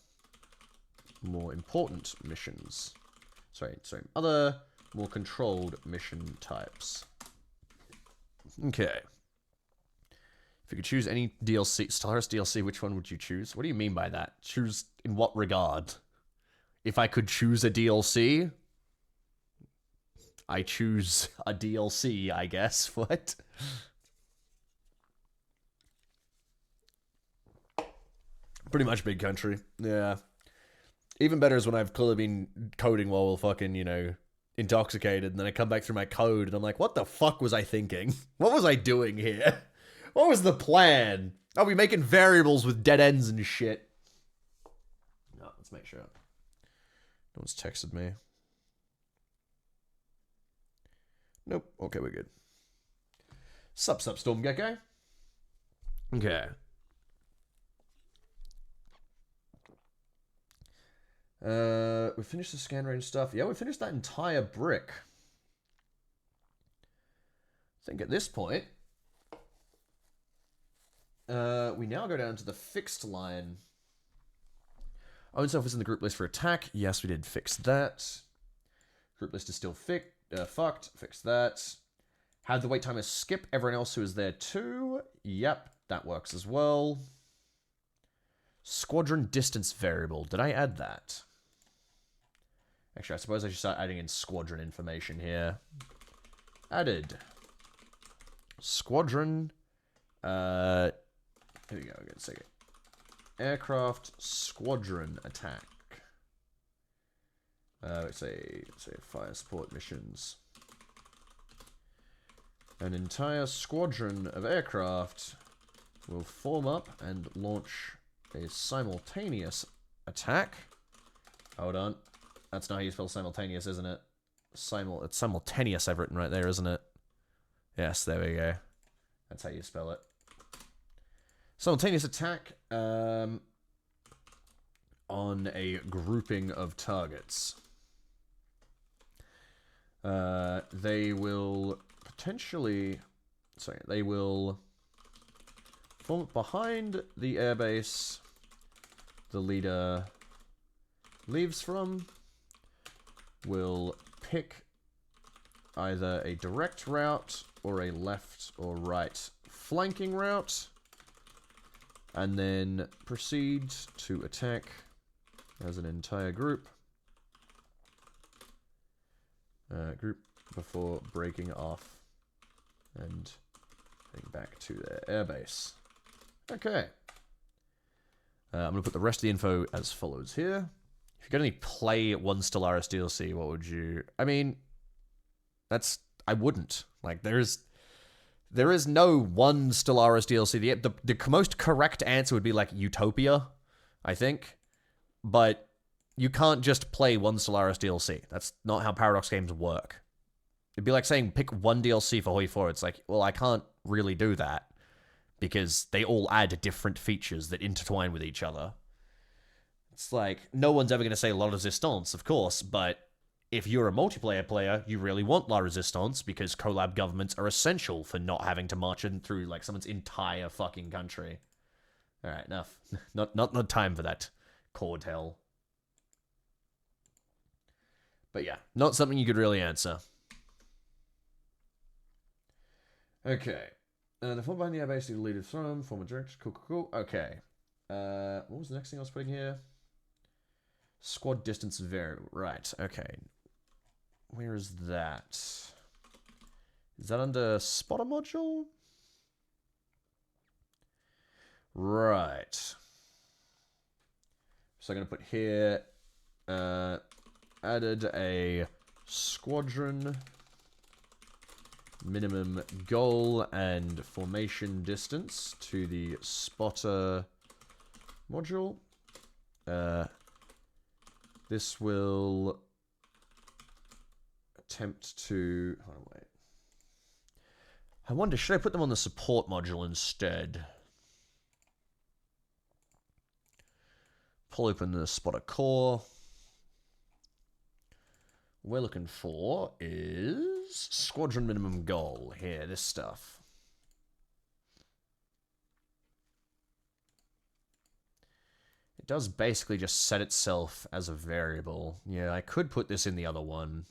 more important missions. Other more controlled mission types. Okay. If you could choose any DLC, Stellaris DLC, which one would you choose? What do you mean by that? Choose in what regard? If I could choose a DLC, I choose a DLC, I guess. What? Pretty much Big Country. Yeah. Even better is when I've clearly been coding while we're fucking, you know, intoxicated, and then I come back through my code, and I'm like, what the fuck was I thinking? What was I doing here? What was the plan? Are we making variables with dead ends and shit? No, let's make sure. No one's texted me. Nope. Okay, we're good. Sup, Storm Gecko. Okay. We finished the scan range stuff. Yeah, we finished that entire brick. I think at this point, we now go down to the fixed line. Own self is in the group list for attack. Yes, we did fix that. Group list is still fucked. Fix that. Had the wait timer skip everyone else who is there too. Yep, that works as well. Squadron distance variable. Did I add that? Actually, I suppose I should start adding in squadron information here. Added. Squadron. Here we go. Good second. Aircraft squadron attack. Let's say fire support missions. An entire squadron of aircraft will form up and launch a simultaneous attack. Hold on. That's not how you spell simultaneous, isn't it? It's simultaneous I've written right there, isn't it? Yes, there we go. That's how you spell it. Simultaneous attack on a grouping of targets. They will potentially... Sorry, they will form behind the airbase the leader leaves from. Will pick either a direct route or a left or right flanking route, and then proceed to attack as an entire group. Group before breaking off and heading back to their airbase. Okay. I'm going to put the rest of the info as follows here. If you're going to play one Stellaris DLC, what would you... I mean, that's... I wouldn't. Like, there is no one Stellaris DLC. The most correct answer would be, like, Utopia, I think. But you can't just play one Stellaris DLC. That's not how Paradox games work. It'd be like saying pick one DLC for Hoi 4. It's like, well, I can't really do that because they all add different features that intertwine with each other. It's like, no one's ever going to say La Resistance, of course, but if you're a multiplayer player, you really want La Resistance because collab governments are essential for not having to march in through, like, someone's entire fucking country. Alright, enough. Not time for that. Cord hell. But yeah, not something you could really answer. Okay. The form behind the air base, the leader from, former director, cool. Okay. What was the next thing I was putting here? Squad distance variable. Right, okay. Where is that? Is that under spotter module? Right. So I'm going to put here, added a squadron minimum goal and formation distance to the spotter module. This will attempt to... Oh, wait. I wonder, should I put them on the support module instead? Pull open the spotter core. What we're looking for is squadron minimum goal. Here, this stuff. It does basically just set itself as a variable. Yeah, I could put this in the other one.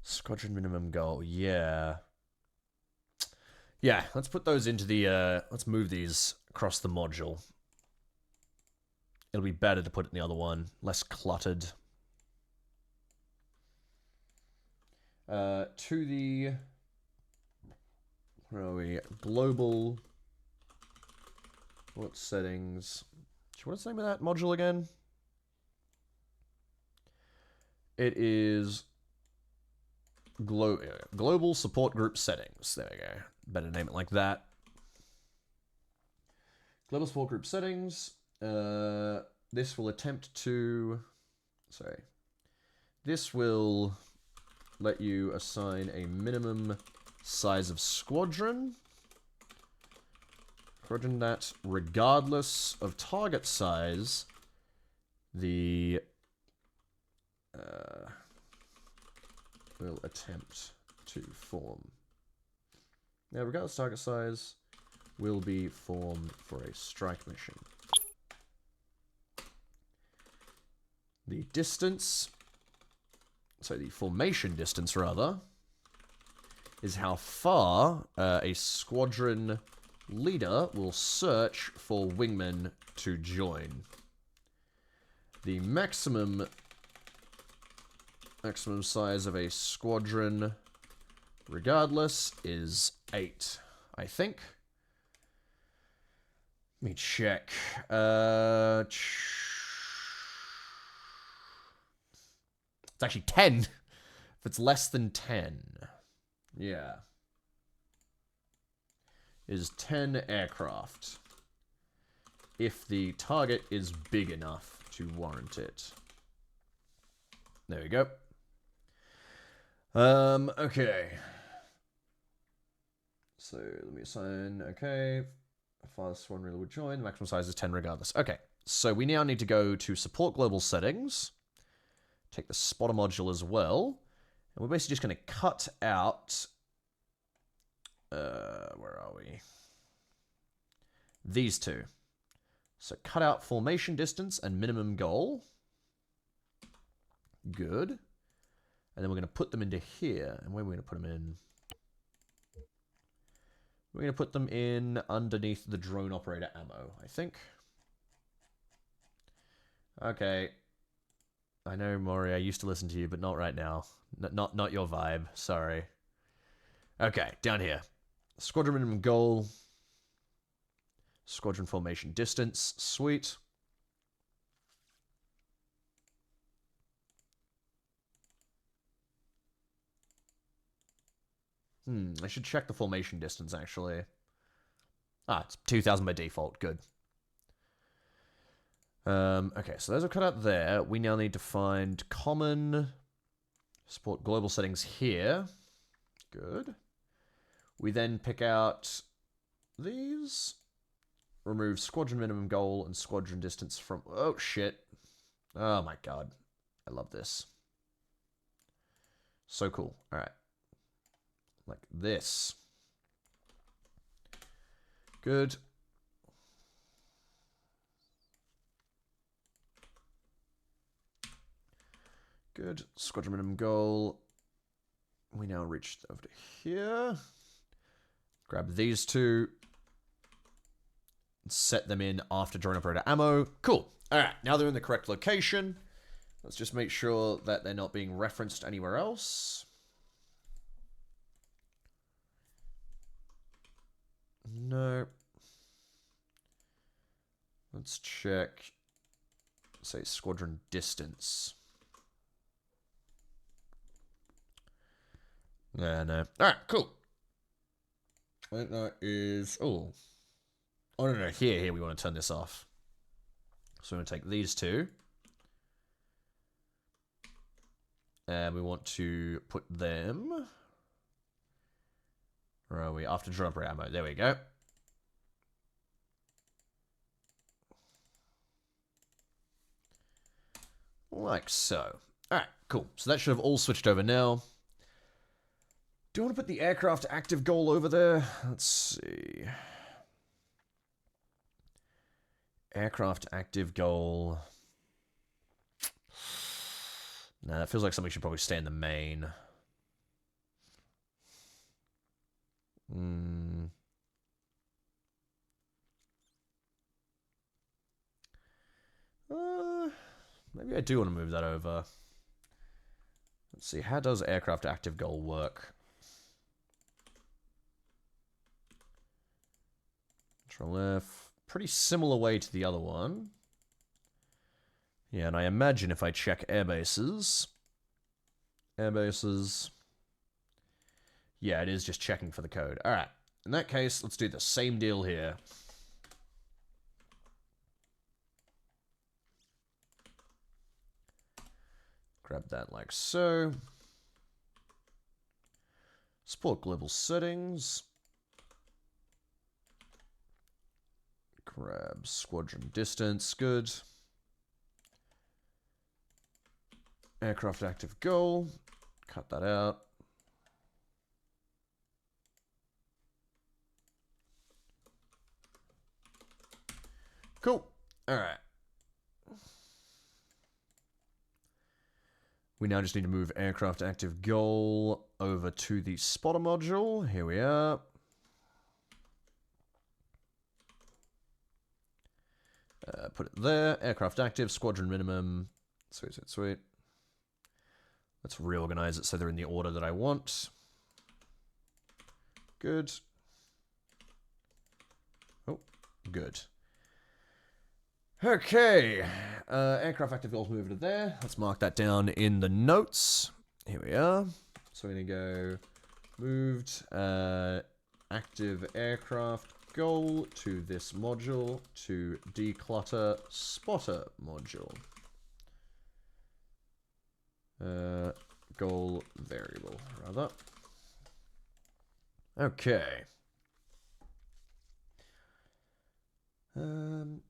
Squadron minimum goal, yeah. Yeah, let's put those into the, let's move these across the module. It'll be better to put it in the other one, less cluttered. To the, where are we? Global, what settings? What's the name of that module again? It is global support group settings. There we go. Better name it like that. Global support group settings. This will attempt to... Sorry. This will let you assign a minimum size of squadron. Squadron that, regardless of target size, the... will attempt to form. Now, regardless of target size, will be formed for a strike mission. The distance, so the formation distance, rather, is how far a squadron leader will search for wingmen to join. The maximum size of a squadron, regardless, is 8, I think. Let me check. It's actually 10. If it's less than 10. Yeah. Is 10 aircraft. If the target is big enough to warrant it. There we go. Okay. So let me assign, okay. farthest one really would join. The maximum size is 10 regardless. Okay, so we now need to go to support global settings. Take the spotter module as well. And we're basically just going to cut out... where are we? These two. So cut out formation distance and minimum goal. Good. And then we're going to put them into here. And where are we going to put them in? We're going to put them in underneath the drone operator ammo, I think. Okay. I know, Maury, I used to listen to you, but not right now. Not your vibe. Sorry. Okay, down here. Squadron minimum goal. Squadron formation distance. Sweet. I should check the formation distance, actually. Ah, it's 2,000 by default. Good. Okay, so those are cut out there. We now need to find common support global settings here. Good. We then pick out these. Remove squadron minimum goal and squadron distance from... Oh, shit. Oh, my God. I love this. So cool. All right. Like this. Good. Good. Squadron minimum goal. We now reach over to here. Grab these two. Set them in after drone operator ammo. Cool. Alright, now they're in the correct location. Let's just make sure that they're not being referenced anywhere else. No. Let's check, say, squadron distance. No. Alright, cool. I think that is... Oh, no. Here, we want to turn this off. So we're going to take these two. And we want to put them... Where are we? After drone operator ammo. There we go. Like so. Alright, cool. So that should have all switched over now. Do you want to put the aircraft active goal over there? Let's see. Aircraft active goal. Nah, that feels like something should probably stay in the main. Maybe I do want to move that over. Let's see, how does aircraft active goal work? Control F. Pretty similar way to the other one. Yeah, and I imagine if I check airbases... Yeah, it is just checking for the code. Alright, in that case, let's do the same deal here. Grab that like so. Support global settings. Grab squadron distance, good. Aircraft active goal. Cut that out. Cool. Alright. We now just need to move aircraft active goal over to the spotter module. Here we are. Put it there. Aircraft active, squadron minimum. Sweet. Let's reorganize it so they're in the order that I want. Good. Oh, good. Okay. Aircraft active goals move to there. Let's mark that down in the notes. Here we are. So we're going to go moved active aircraft goal to this module to declutter spotter module. Goal variable, rather. Okay. Do,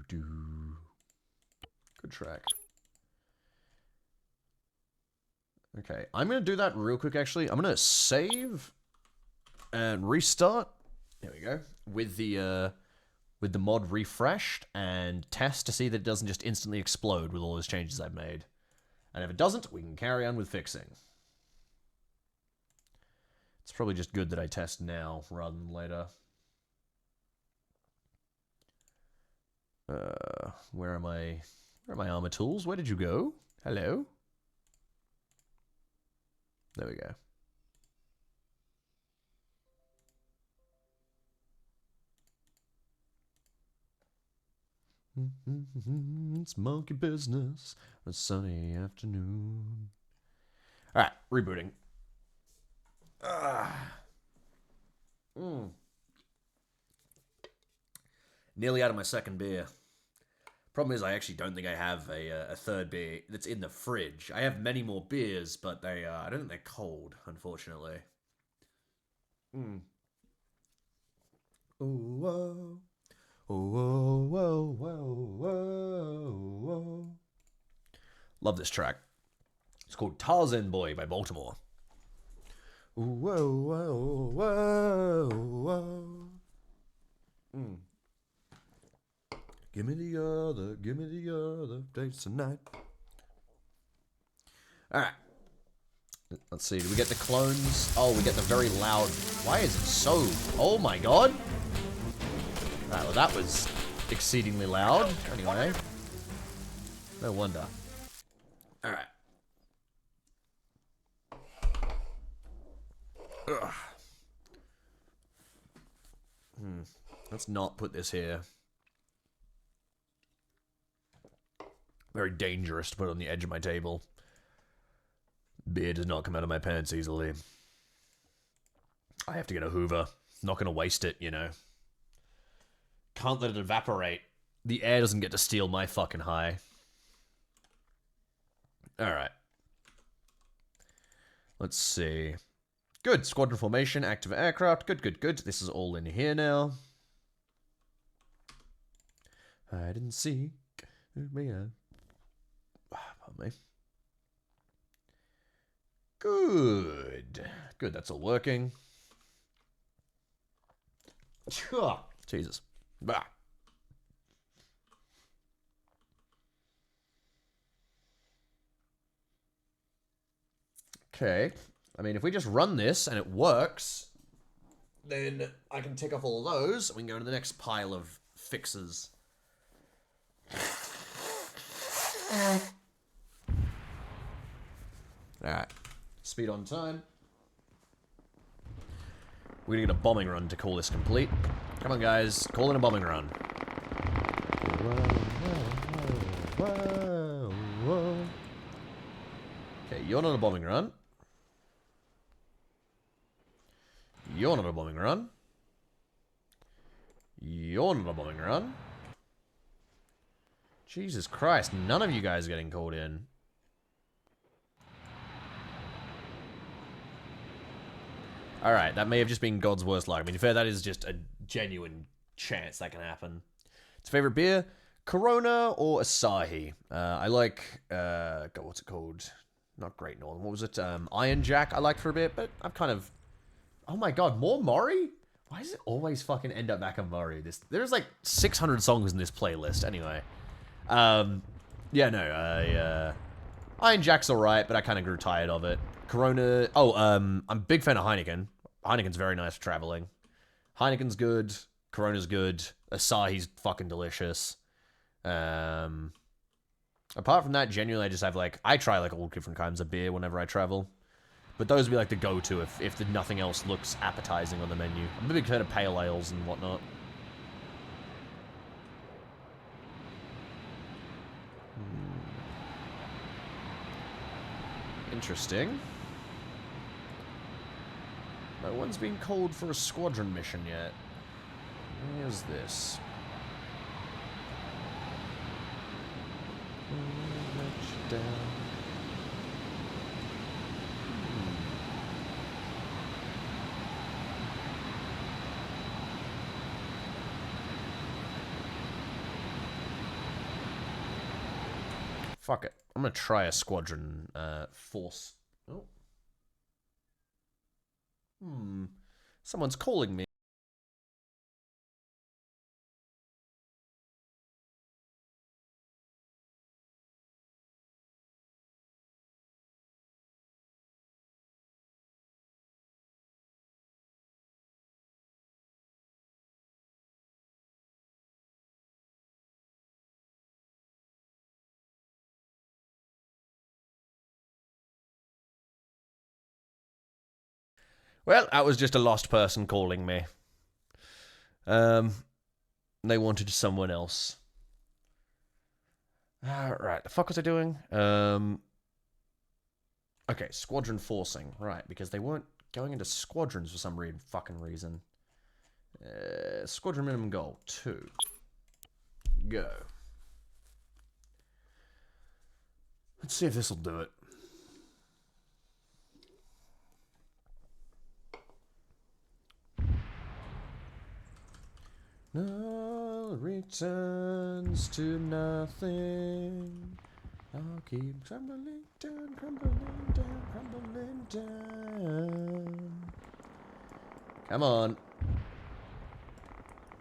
do. Good track. Okay, I'm gonna do that real quick, actually. I'm gonna save and restart. There we go. With the mod refreshed and test to see that it doesn't just instantly explode with all those changes I've made. And if it doesn't, we can carry on with fixing. It's probably just good that I test now rather than later. Where are my armor tools? Where did you go? Hello? There we go. It's monkey business. A sunny afternoon. Alright, rebooting. Nearly out of my second beer. Problem is, I actually don't think I have a third beer that's in the fridge. I have many more beers, but I don't think they're cold, unfortunately. Ooh, whoa. Oh, whoa, whoa, whoa, whoa, whoa. Love this track. It's called Tarzan Boy by Baltimore. Ooh, whoa, whoa, whoa, whoa. Give me the other dates tonight. Alright. Let's see, do we get the clones? Oh, we get the very loud... Why is it so... Oh my god! Alright, well that was exceedingly loud. Anyway. No wonder. Alright. Let's not put this here. Very dangerous to put on the edge of my table. Beer does not come out of my pants easily. I have to get a Hoover. Not gonna waste it, you know. Can't let it evaporate. The air doesn't get to steal my fucking high. Alright. Let's see. Good. Squadron formation, active aircraft. Good, good, good. This is all in here now. I didn't see. Pardon me. Good. Good, that's all working. Jesus. Bah. Okay. I mean, if we just run this and it works, then I can tick off all those and we can go to the next pile of fixes. Alright. Speed on time. We're gonna get a bombing run to call this complete. Come on, guys. Call in a bombing run. Okay, you're not a bombing run. You're not a bombing run. You're not a bombing run. Jesus Christ, none of you guys are getting called in. Alright, that may have just been God's worst luck. I mean, to be fair, that is just a genuine chance that can happen. It's favorite beer? Corona or Asahi? I like, God, what's it called? Not Great Northern. What was it? Iron Jack I liked for a bit, but I've kind of... Oh my god, more Murray? Why does it always fucking end up back on Murray? There's like 600 songs in this playlist, anyway. Yeah, no, Iron Jack's alright, but I kind of grew tired of it. Corona... Oh, I'm a big fan of Heineken. Heineken's very nice for traveling. Heineken's good. Corona's good. Asahi's fucking delicious. Apart from that, genuinely, I just have, like... I try, like, all different kinds of beer whenever I travel. But those would be, like, the go-to if nothing else looks appetizing on the menu. I'm a big fan of pale ales and whatnot. Interesting. No one's been called for a squadron mission yet. Where's this? Let you down. Fuck it. I'm gonna try a squadron force. Oh. Someone's calling me. Well, that was just a lost person calling me. They wanted someone else. Right, the fuck was I doing? Okay, squadron forcing. Right, because they weren't going into squadrons for some fucking reason. Squadron minimum goal, 2. Go. Let's see if this will do it. No returns to nothing. I'll keep crumbling down, crumbling down, crumbling down. Come on.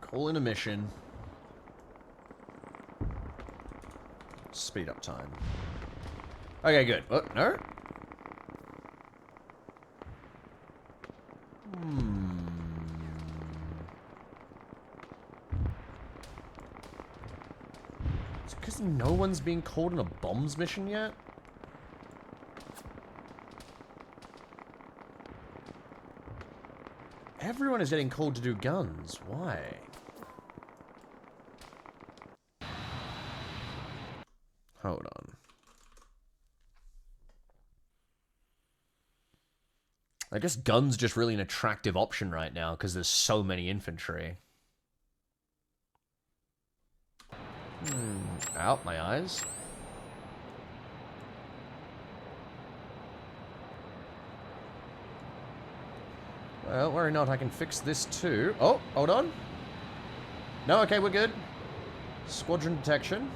Call in a mission. Speed up time. Okay, good. Oh, no? It's because no one's being called on a bombs mission yet? Everyone is getting called to do guns. Why? Hold on. I guess guns just really an attractive option right now because there's so many infantry. Out my eyes. Well, worry not, I can fix this too. Oh, hold on. No, okay, we're good. Squadron detection.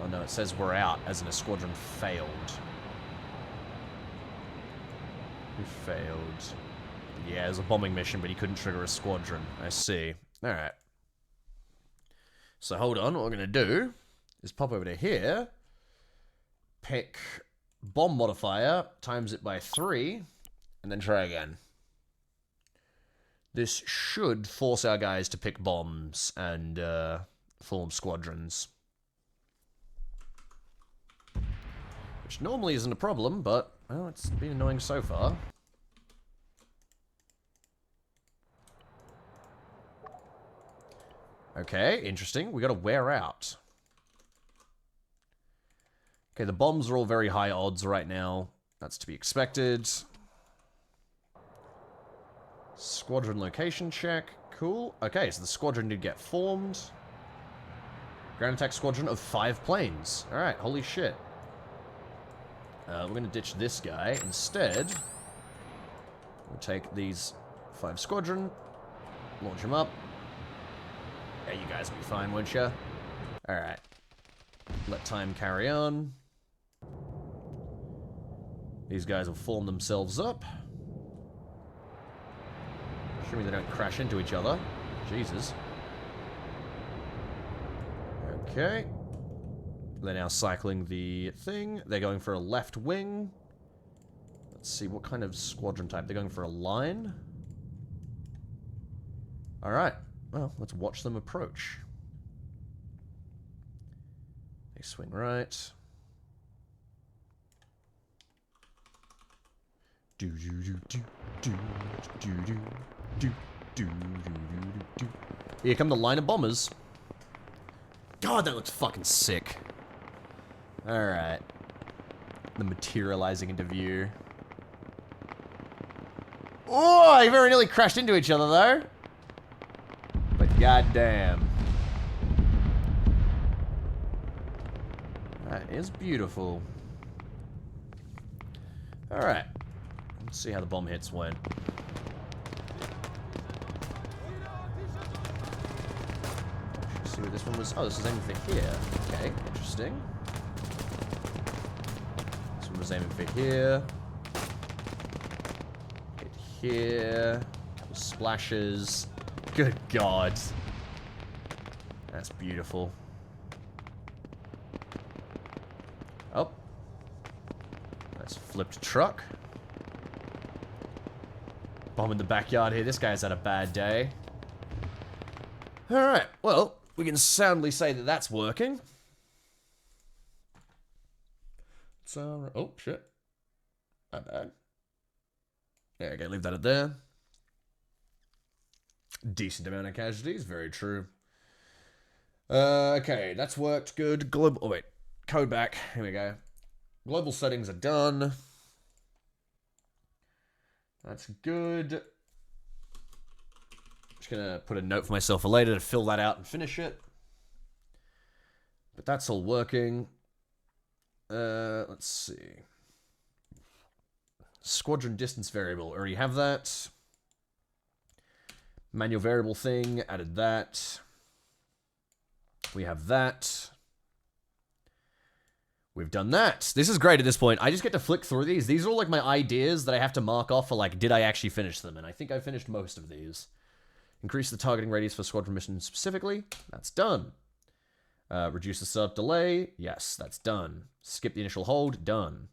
Oh no, it says we're out, as in a squadron failed. Who failed? Yeah, it was a bombing mission, but he couldn't trigger a squadron. I see. Alright. So hold on, what we're going to do is pop over to here, pick bomb modifier, times it by 3, and then try again. This should force our guys to pick bombs and form squadrons. Which normally isn't a problem, but, well, it's been annoying so far. Okay, interesting. We got to wear out. Okay, the bombs are all very high odds right now. That's to be expected. Squadron location check. Cool. Okay, so the squadron did get formed. Ground attack squadron of 5 planes. Alright, holy shit. We're going to ditch this guy. Instead, we'll take these 5 squadron, launch them up. Yeah, you guys will be fine, won't you? Alright. Let time carry on. These guys will form themselves up. Assuming they don't crash into each other. Jesus. Okay. They're now cycling the thing. They're going for a left wing. Let's see, what kind of squadron type? They're going for a line. Alright. Well, let's watch them approach. They swing right. Do do do do do do do do do do do. Here come the line of bombers. God, that looks fucking sick. Alright. The materializing into view. Oh, you very nearly crashed into each other though. But goddamn. That is beautiful. Alright. Let's see how the bomb hits went. See what this one was... Oh, this is aiming for here. Okay, interesting. This one was aiming for here. Hit here. Couple splashes. Good God. That's beautiful. Oh. Nice flipped truck. Bomb in the backyard here. This guy's had a bad day. Alright, well, we can soundly say that that's working. So, oh, shit. My bad. Yeah, okay, leave that at there. Decent amount of casualties, very true. Okay, that's worked good. Global, oh wait, code back, here we go. Global settings are done. That's good. Just gonna put a note for myself for later to fill that out and finish it. But that's all working. Let's see. Squadron distance variable, already have that. Manual variable thing, added that. We have that. We've done that. This is great at this point. I just get to flick through these. These are all like my ideas that I have to mark off for like, did I actually finish them? And I think I finished most of these. Increase the targeting radius for squadron missions specifically. That's done. Reduce the setup delay. Yes, that's done. Skip the initial hold. Done.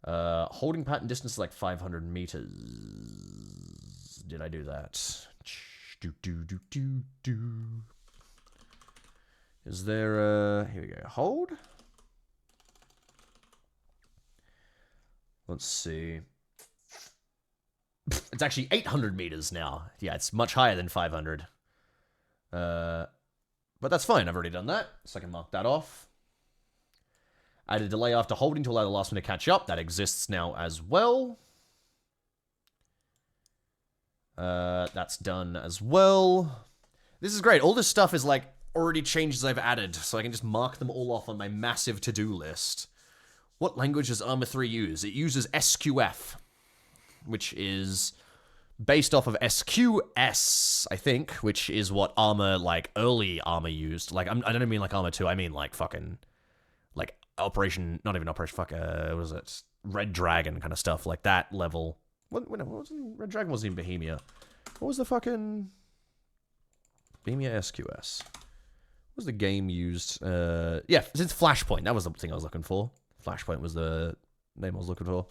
Holding pattern distance is like 500 meters. Did I do that? Is there a... Here we go. Hold. Let's see. It's actually 800 meters now. Yeah, it's much higher than 500. But that's fine. I've already done that, so I can mark that off. Add a delay after holding to allow the last one to catch up. That exists now as well. That's done as well. This is great. All this stuff is like already changes I've added, so I can just mark them all off on my massive to-do list. What language does Arma 3 use? It uses SQF, which is based off of SQS, I think, which is what Arma, like, early Arma used. Like, I don't mean like Arma 2, I mean like fucking, like, Operation, not even Operation, what was it? Red Dragon kind of stuff, like that level. What wasn't, Red Dragon wasn't even Bohemia. What was the fucking... Bohemia SQS. What was the game used? Yeah, since Flashpoint, that was the thing I was looking for. Flashpoint was the name I was looking for.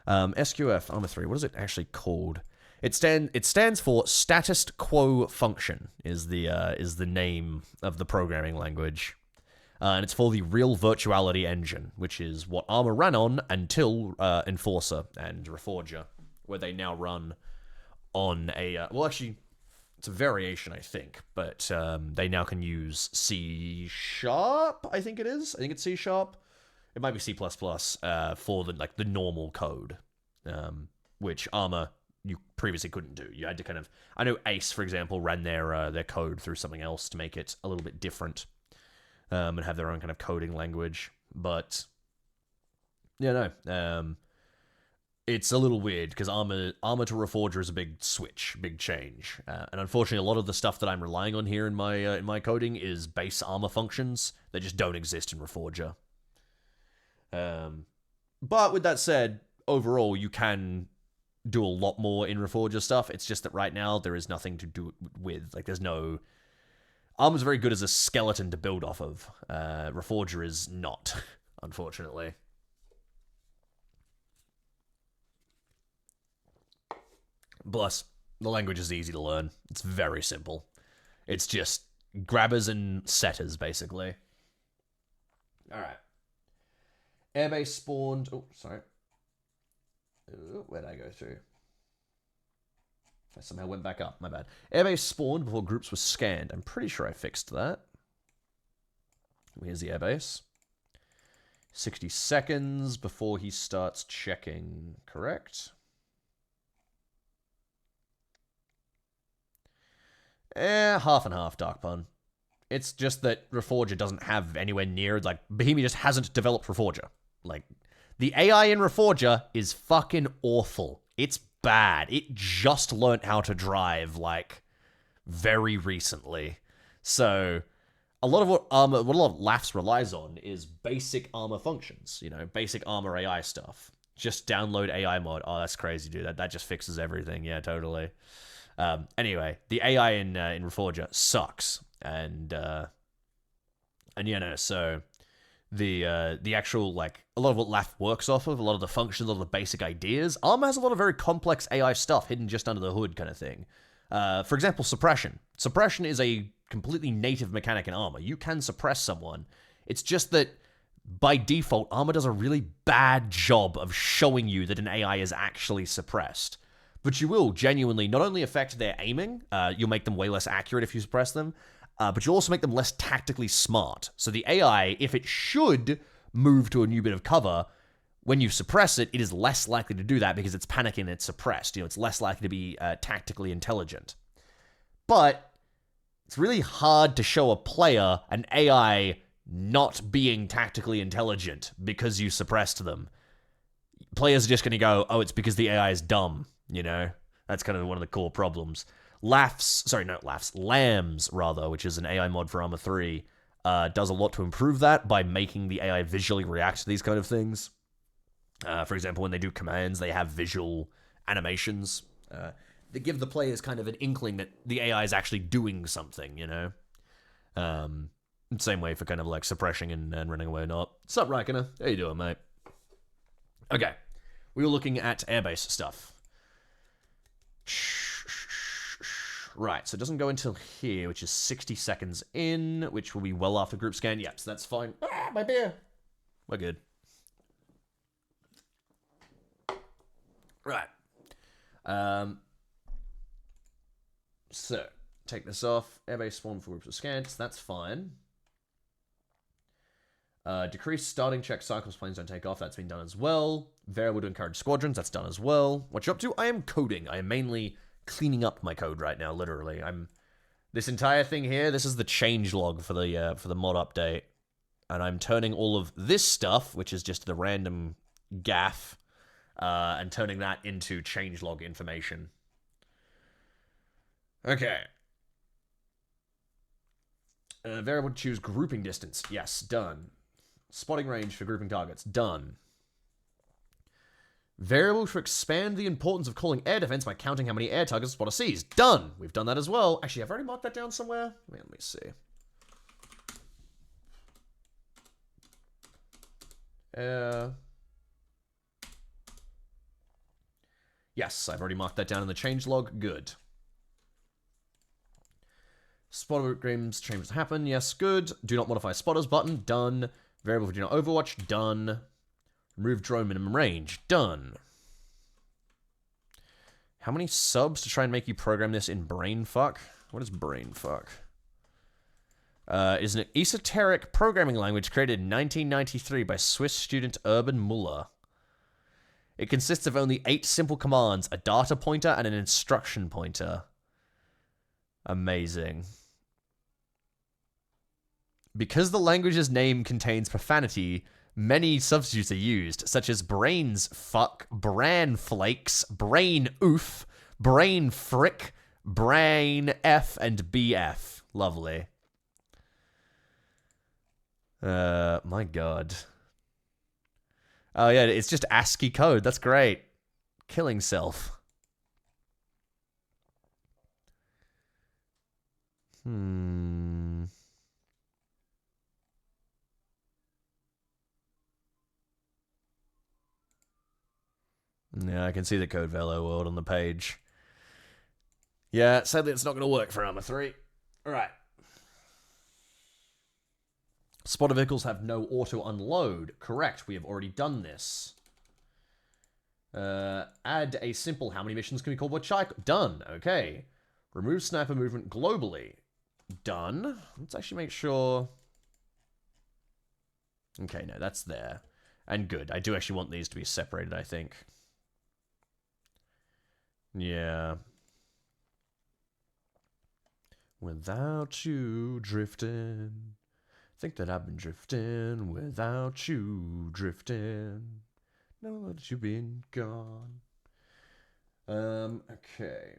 SQF, Arma 3, what is it actually called? It stands for Status Quo Function, is the name of the programming language. And it's for the Real Virtuality Engine, which is what Arma ran on until Enforcer and Reforger, where they now run on a... well, actually, it's a variation, I think, but they now can use C#, I think it is. I think it's C#. It might be C++ for the normal code, which Arma you previously couldn't do. You had to kind of... I know Ace, for example, ran their code through something else to make it a little bit different. And have their own kind of coding language. But, yeah, no. It's a little weird, because Arma to Reforger is a big switch, big change. And unfortunately, a lot of the stuff that I'm relying on here in my coding is base Arma functions that just don't exist in Reforger. But with that said, overall, you can do a lot more in Reforger stuff. It's just that right now, there is nothing to do with. Like, there's no... Arma's very good as a skeleton to build off of. Reforger is not, unfortunately. Plus, the language is easy to learn. It's very simple. It's just grabbers and setters, basically. Alright. Airbase spawned... Oh, sorry. Ooh, where'd I go through? I somehow went back up, my bad. Airbase spawned before groups were scanned. I'm pretty sure I fixed that. Here's the airbase. 60 seconds before he starts checking, correct? Half and half, Dark Pun. It's just that Reforger doesn't have anywhere near, like, Bohemia just hasn't developed Reforger. Like, the AI in Reforger is fucking awful. It's bad. It just learnt how to drive, like, very recently. So a lot of what a lot of LAFs relies on is basic armor functions, you know, basic armor AI stuff. Just download AI mod. Oh, that's crazy, dude. That just fixes everything. Yeah, totally. Anyway, the AI in Reforger sucks, and you know, so the actual, like, a lot of what LAF works off of, a lot of the functions, a lot of the basic ideas. Armor has a lot of very complex AI stuff hidden just under the hood, kind of thing. For example, suppression. Suppression is a completely native mechanic in Armor. You can suppress someone. It's just that, by default, Armor does a really bad job of showing you that an AI is actually suppressed. But you will genuinely not only affect their aiming, you'll make them way less accurate if you suppress them, but you'll also make them less tactically smart. So the AI, if it should move to a new bit of cover, when you suppress it, it is less likely to do that because it's panicking and it's suppressed. You know, it's less likely to be tactically intelligent. But it's really hard to show a player an AI not being tactically intelligent because you suppressed them. Players are just going to go, oh, it's because the AI is dumb, you know? That's kind of one of the core problems. Lambs, rather, which is an AI mod for Armor 3, does a lot to improve that by making the AI visually react to these kind of things. For example, when they do commands, they have visual animations that give the players kind of an inkling that the AI is actually doing something, you know? Same way for kind of like suppressing and running away or not. What's up, Raikkonen? How you doing, mate? Okay. We were looking at airbase stuff. Right, so it doesn't go until here, which is 60 seconds in, which will be well after group scan. Yep, so that's fine. Ah, my beer! We're good. Right. So, take this off. Airbase spawn for groups of scans. That's fine. Decrease starting check cycles, planes don't take off. That's been done as well. Variable to encourage squadrons. That's done as well. What you up to? I am coding. I am mainly cleaning up my code right now, literally. This entire thing here, this is the changelog for the mod update. And I'm turning all of this stuff, which is just the random gaff, and turning that into changelog information. Okay. Variable to choose grouping distance. Yes, done. Spotting range for grouping targets. Done. Variable to expand the importance of calling air defense by counting how many air targets a spotter sees. Done. We've done that as well. Actually, I've already marked that down somewhere. Let me see. Yes, I've already marked that down in the changelog. Good. Spotter games changes happen. Yes, good. Do not modify spotters button. Done. Variable for do not overwatch. Done. Remove drone minimum range. Done. How many subs to try and make you program this in brainfuck? What is brainfuck? Is an esoteric programming language created in 1993 by Swiss student Urban Muller. It consists of only 8 simple commands, a data pointer, and an instruction pointer. Amazing. Because the language's name contains profanity, many substitutes are used, such as brains fuck, bran flakes, brain oof, brain frick, brain f, and bf. Lovely. My god. Oh yeah, it's just ASCII code. That's great. Killing self. Yeah, I can see the code Velo world on the page. Yeah, sadly it's not going to work for Armor 3. Alright. Spotter vehicles have no auto-unload. Correct, we have already done this. Add a simple how many missions can we call what Chai? Done, okay. Remove sniper movement globally. Done. Let's actually make sure... Okay, no, that's there. And good. I do actually want these to be separated, I think. Yeah. Without you drifting. Think that I've been drifting without you drifting. Know that you've been gone. Okay.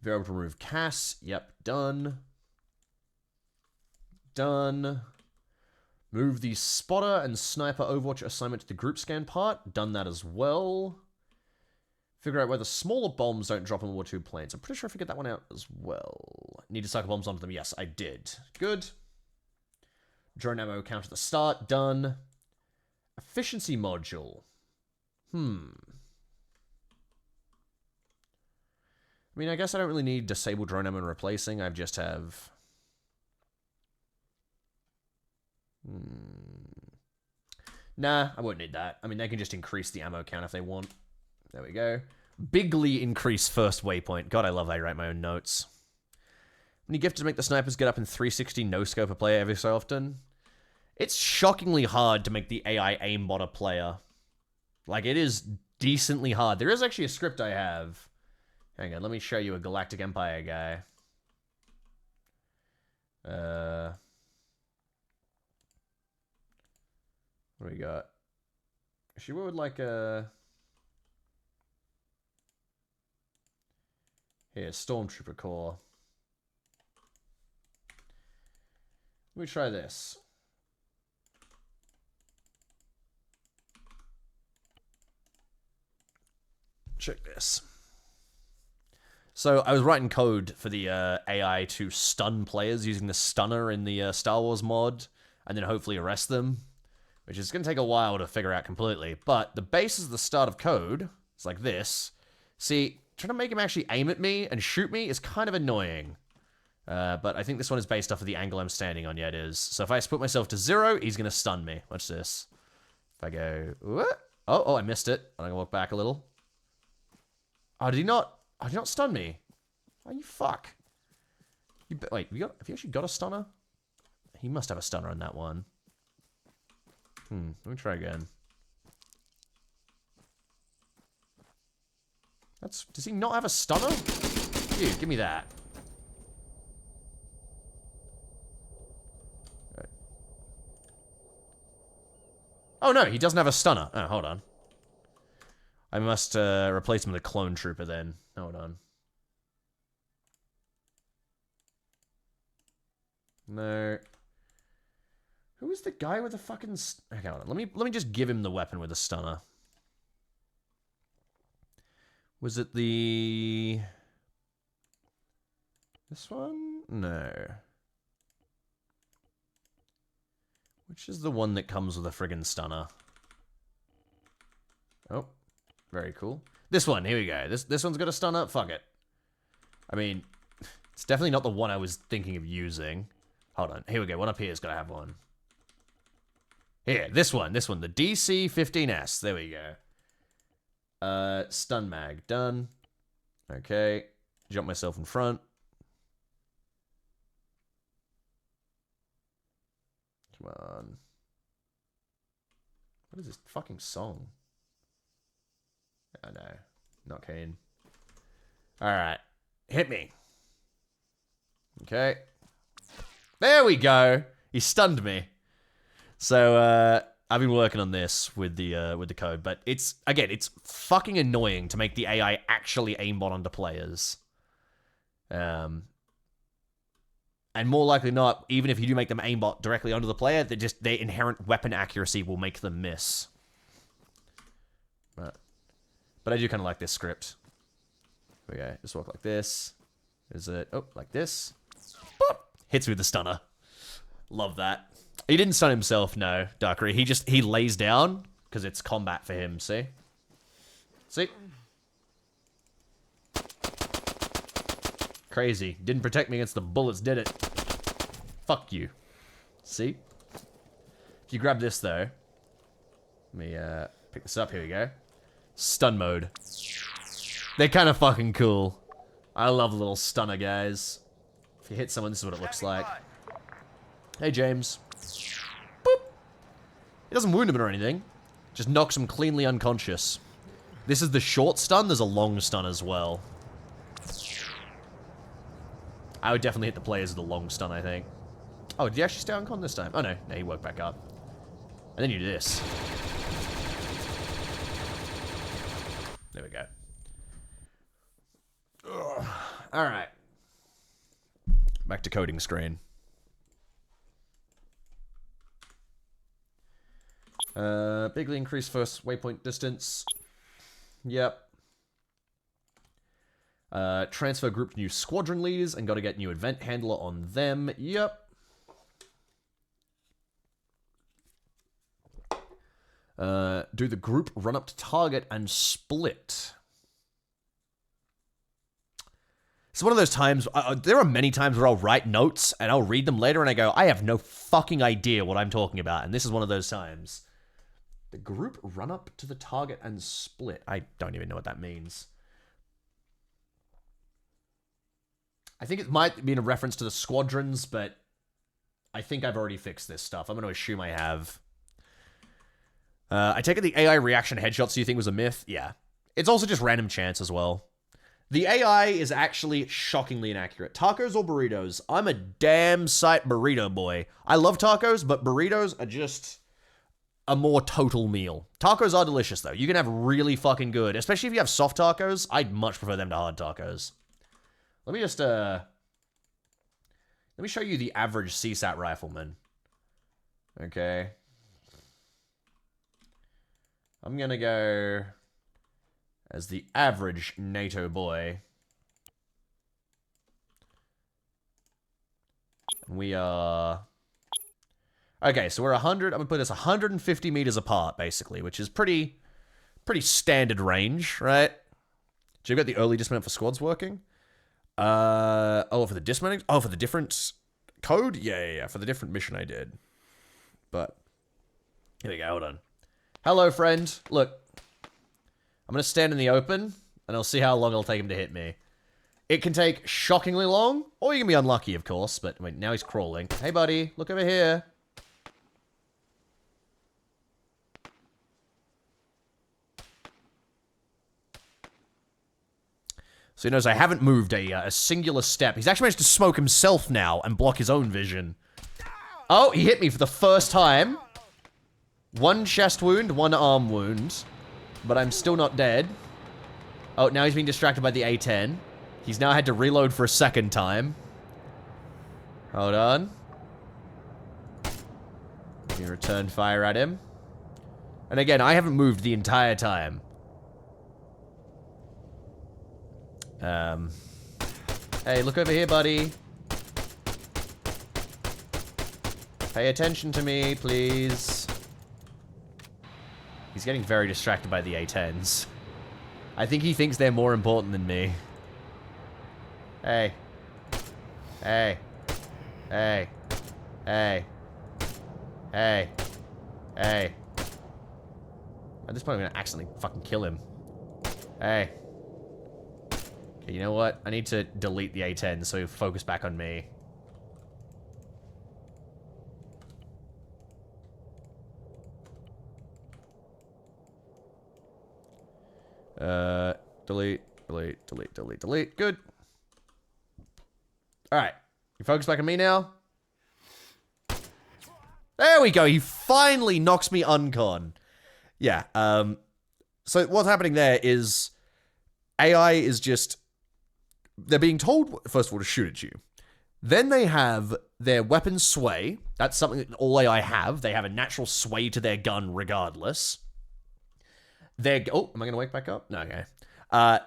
Variable to remove CAS. Yep, done. Done. Move the spotter and sniper overwatch assignment to the group scan part. Done that as well. Figure out whether smaller bombs don't drop on War 2 planes. I'm pretty sure I figured that one out as well. Need to cycle bombs onto them. Yes, I did. Good. Drone ammo count at the start. Done. Efficiency module. I mean, I guess I don't really need disable drone ammo and replacing. I just have... Nah, I won't need that. I mean, they can just increase the ammo count if they want. There we go. Bigly increase first waypoint. God, I love how I write my own notes. When you gifted to make the snipers get up in 360 no-scope a player every so often. It's shockingly hard to make the AI aimbot a player. Like, it is decently hard. There is actually a script I have. Hang on, let me show you a Galactic Empire guy. What do we got? Actually, what would like a... Here, Stormtrooper Corps. Let me try this. Check this. So I was writing code for the AI to stun players using the stunner in the Star Wars mod, and then hopefully arrest them, which is going to take a while to figure out completely. But the basis of the start of code is like this. See, trying to make him actually aim at me and shoot me is kind of annoying. But I think this one is based off of the angle I'm standing on. Yeah, it is. So if I put myself to 0, he's going to stun me. Watch this. If I go... What? Oh, I missed it. I'm going to walk back a little. Oh, did he not? Oh, did he not stun me? Oh, you fuck. Wait, have you actually got a stunner? He must have a stunner on that one. Let me try again. Does he not have a stunner? Dude, give me that. Right. Oh no, he doesn't have a stunner. Oh, hold on. I must replace him with a clone trooper then. Hold on. No. Who is the guy with the fucking... Okay, hold on. Let me just give him the weapon with the stunner. Was it the... This one? No. Which is the one that comes with a friggin' stunner? Oh. Very cool. This one, here we go. This one's got a stunner. Fuck it. I mean, it's definitely not the one I was thinking of using. Hold on. Here we go. One up here is going to have one. Here, this one, the DC-15S. There we go. Stun mag, done. Okay. Jump myself in front. Come on. What is this fucking song? Oh, no. Not keen. Alright. Hit me. Okay. There we go. He stunned me. So, I've been working on this with the code, but it's fucking annoying to make the AI actually aimbot onto players. And more likely not, even if you do make them aimbot directly onto the player, their inherent weapon accuracy will make them miss. But I do kind of like this script. Here we go. Just walk like this. Is it? Oh, like this. Boop! Hits me with the stunner. Love that. He didn't stun himself, no, Darkery. He lays down because it's combat for him. See? See? Crazy. Didn't protect me against the bullets, did it? Fuck you. See? If you grab this though, let me pick this up. Here we go. Stun mode. They're kind of fucking cool. I love little stunner guys. If you hit someone, this is what it looks like. Hey, James. Boop. It doesn't wound him or anything. Just knocks him cleanly unconscious. This is the short stun. There's a long stun as well. I would definitely hit the players with the long stun, I think. Oh, did he actually stay on con this time? Oh, no. No, he woke back up. And then you do this. There we go. Ugh. Alright. Back to coding screen. Bigly increase first waypoint distance. Yep. Transfer group new squadron leaders and gotta get new event handler on them. Yep. Do the group run up to target and split? It's one of those times, there are many times where I'll write notes and I'll read them later and I go, I have no fucking idea what I'm talking about. And this is one of those times. The group run up to the target and split. I don't even know what that means. I think it might be in a reference to the squadrons, but I think I've already fixed this stuff. I'm going to assume I have. I take it the AI reaction headshots you think was a myth? Yeah. It's also just random chance as well. The AI is actually shockingly inaccurate. Tacos or burritos? I'm a damn sight burrito boy. I love tacos, but burritos are just a more total meal. Tacos are delicious, though. You can have really fucking good, especially if you have soft tacos. I'd much prefer them to hard tacos. Let me just, let me show you the average CSAT rifleman. Okay. I'm gonna go as the average NATO boy. We are... Okay, so we're 100... I'm gonna put this 150 meters apart, basically, which is pretty standard range, right? So you've got the early dismount for squads working. Oh, for the dismounting? Oh, for the different code? Yeah, for the different mission I did. But, here we go, hold on. Hello, friend. Look, I'm going to stand in the open, and I'll see how long it'll take him to hit me. It can take shockingly long, or you can be unlucky, of course, but wait, now he's crawling. Hey, buddy, look over here. So he knows I haven't moved a singular step. He's actually managed to smoke himself now and block his own vision. Oh, he hit me for the first time. One chest wound, one arm wound. But I'm still not dead. Oh, now he's being distracted by the A-10. He's now had to reload for a second time. Hold on. You return fire at him. And again, I haven't moved the entire time. Hey, look over here, buddy. Pay attention to me, please. He's getting very distracted by the A-10s. I think he thinks they're more important than me. Hey. Hey. Hey. Hey. Hey. Hey. At this point, I'm gonna accidentally fucking kill him. Hey. Okay, you know what? I need to delete the A-10 so focus back on me. Delete, delete, delete, delete, delete. Good. Alright. You focus back on me now? There we go. He finally knocks me uncon. Yeah, so what's happening there is AI is just... They're being told, first of all, to shoot at you. Then they have their weapon sway. That's something that all AI have. They have a natural sway to their gun regardless. Oh, am I going to wake back up? No, okay.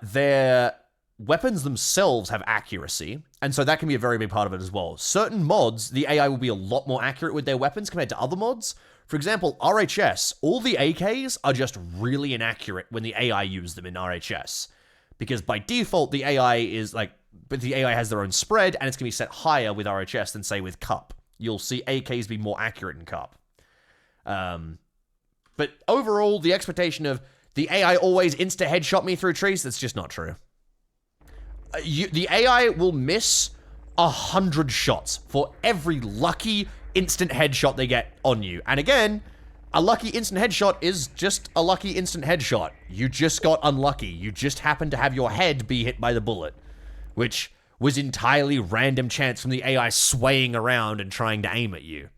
Their weapons themselves have accuracy, and so that can be a very big part of it as well. Certain mods, the AI will be a lot more accurate with their weapons compared to other mods. For example, RHS, all the AKs are just really inaccurate when the AI use them in RHS. Because by default, the AI is like, but the AI has their own spread, and it's going to be set higher with RHS than, say, with Cup. You'll see AKs be more accurate in Cup. But overall, the expectation of the AI always insta-headshot me through trees, that's just not true. The AI will miss 100 shots for every lucky instant headshot they get on you. And again, a lucky instant headshot is just a lucky instant headshot. You just got unlucky. You just happened to have your head be hit by the bullet, which was entirely random chance from the AI swaying around and trying to aim at you.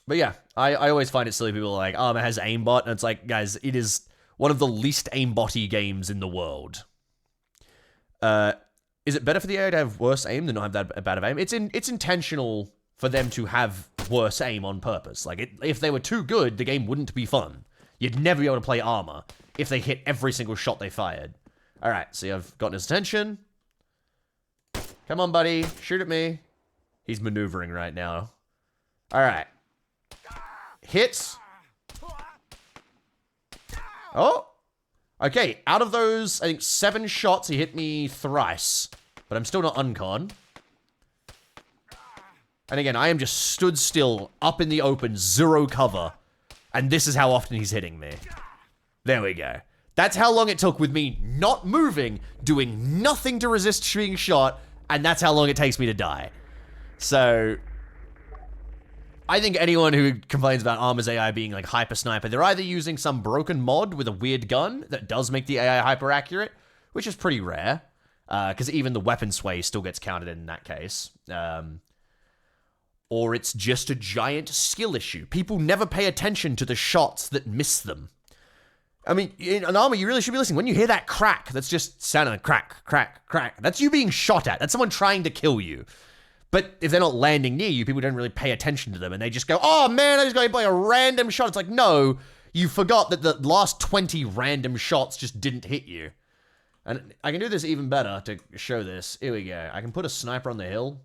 But yeah, I always find it silly. People are like, oh, it has aimbot. And it's like, guys, it is one of the least aimbot-y games in the world. Is it better for the AI to have worse aim than not have that bad of aim? It's intentional for them to have worse aim on purpose. Like, if they were too good, the game wouldn't be fun. You'd never be able to play armor if they hit every single shot they fired. Alright, see, I've gotten his attention. Come on, buddy. Shoot at me. He's maneuvering right now. Alright. Hit. Oh! Okay, out of those, I think, 7 shots, he hit me thrice. But I'm still not uncon. And again, I am just stood still, up in the open, 0 cover. And this is how often he's hitting me. There we go. That's how long it took with me not moving, doing nothing to resist being shot, and that's how long it takes me to die. So, I think anyone who complains about Armor's AI being like hyper sniper, they're either using some broken mod with a weird gun that does make the AI hyper accurate, which is pretty rare, because even the weapon sway still gets counted in that case. Or it's just a giant skill issue. People never pay attention to the shots that miss them. I mean, in an Armor, you really should be listening. When you hear that crack, that's just sounding crack, crack, crack. That's you being shot at. That's someone trying to kill you. But if they're not landing near you, people don't really pay attention to them. And they just go, oh man, I just got hit by a random shot. It's like, no, you forgot that the last 20 random shots just didn't hit you. And I can do this even better to show this. Here we go. I can put a sniper on the hill.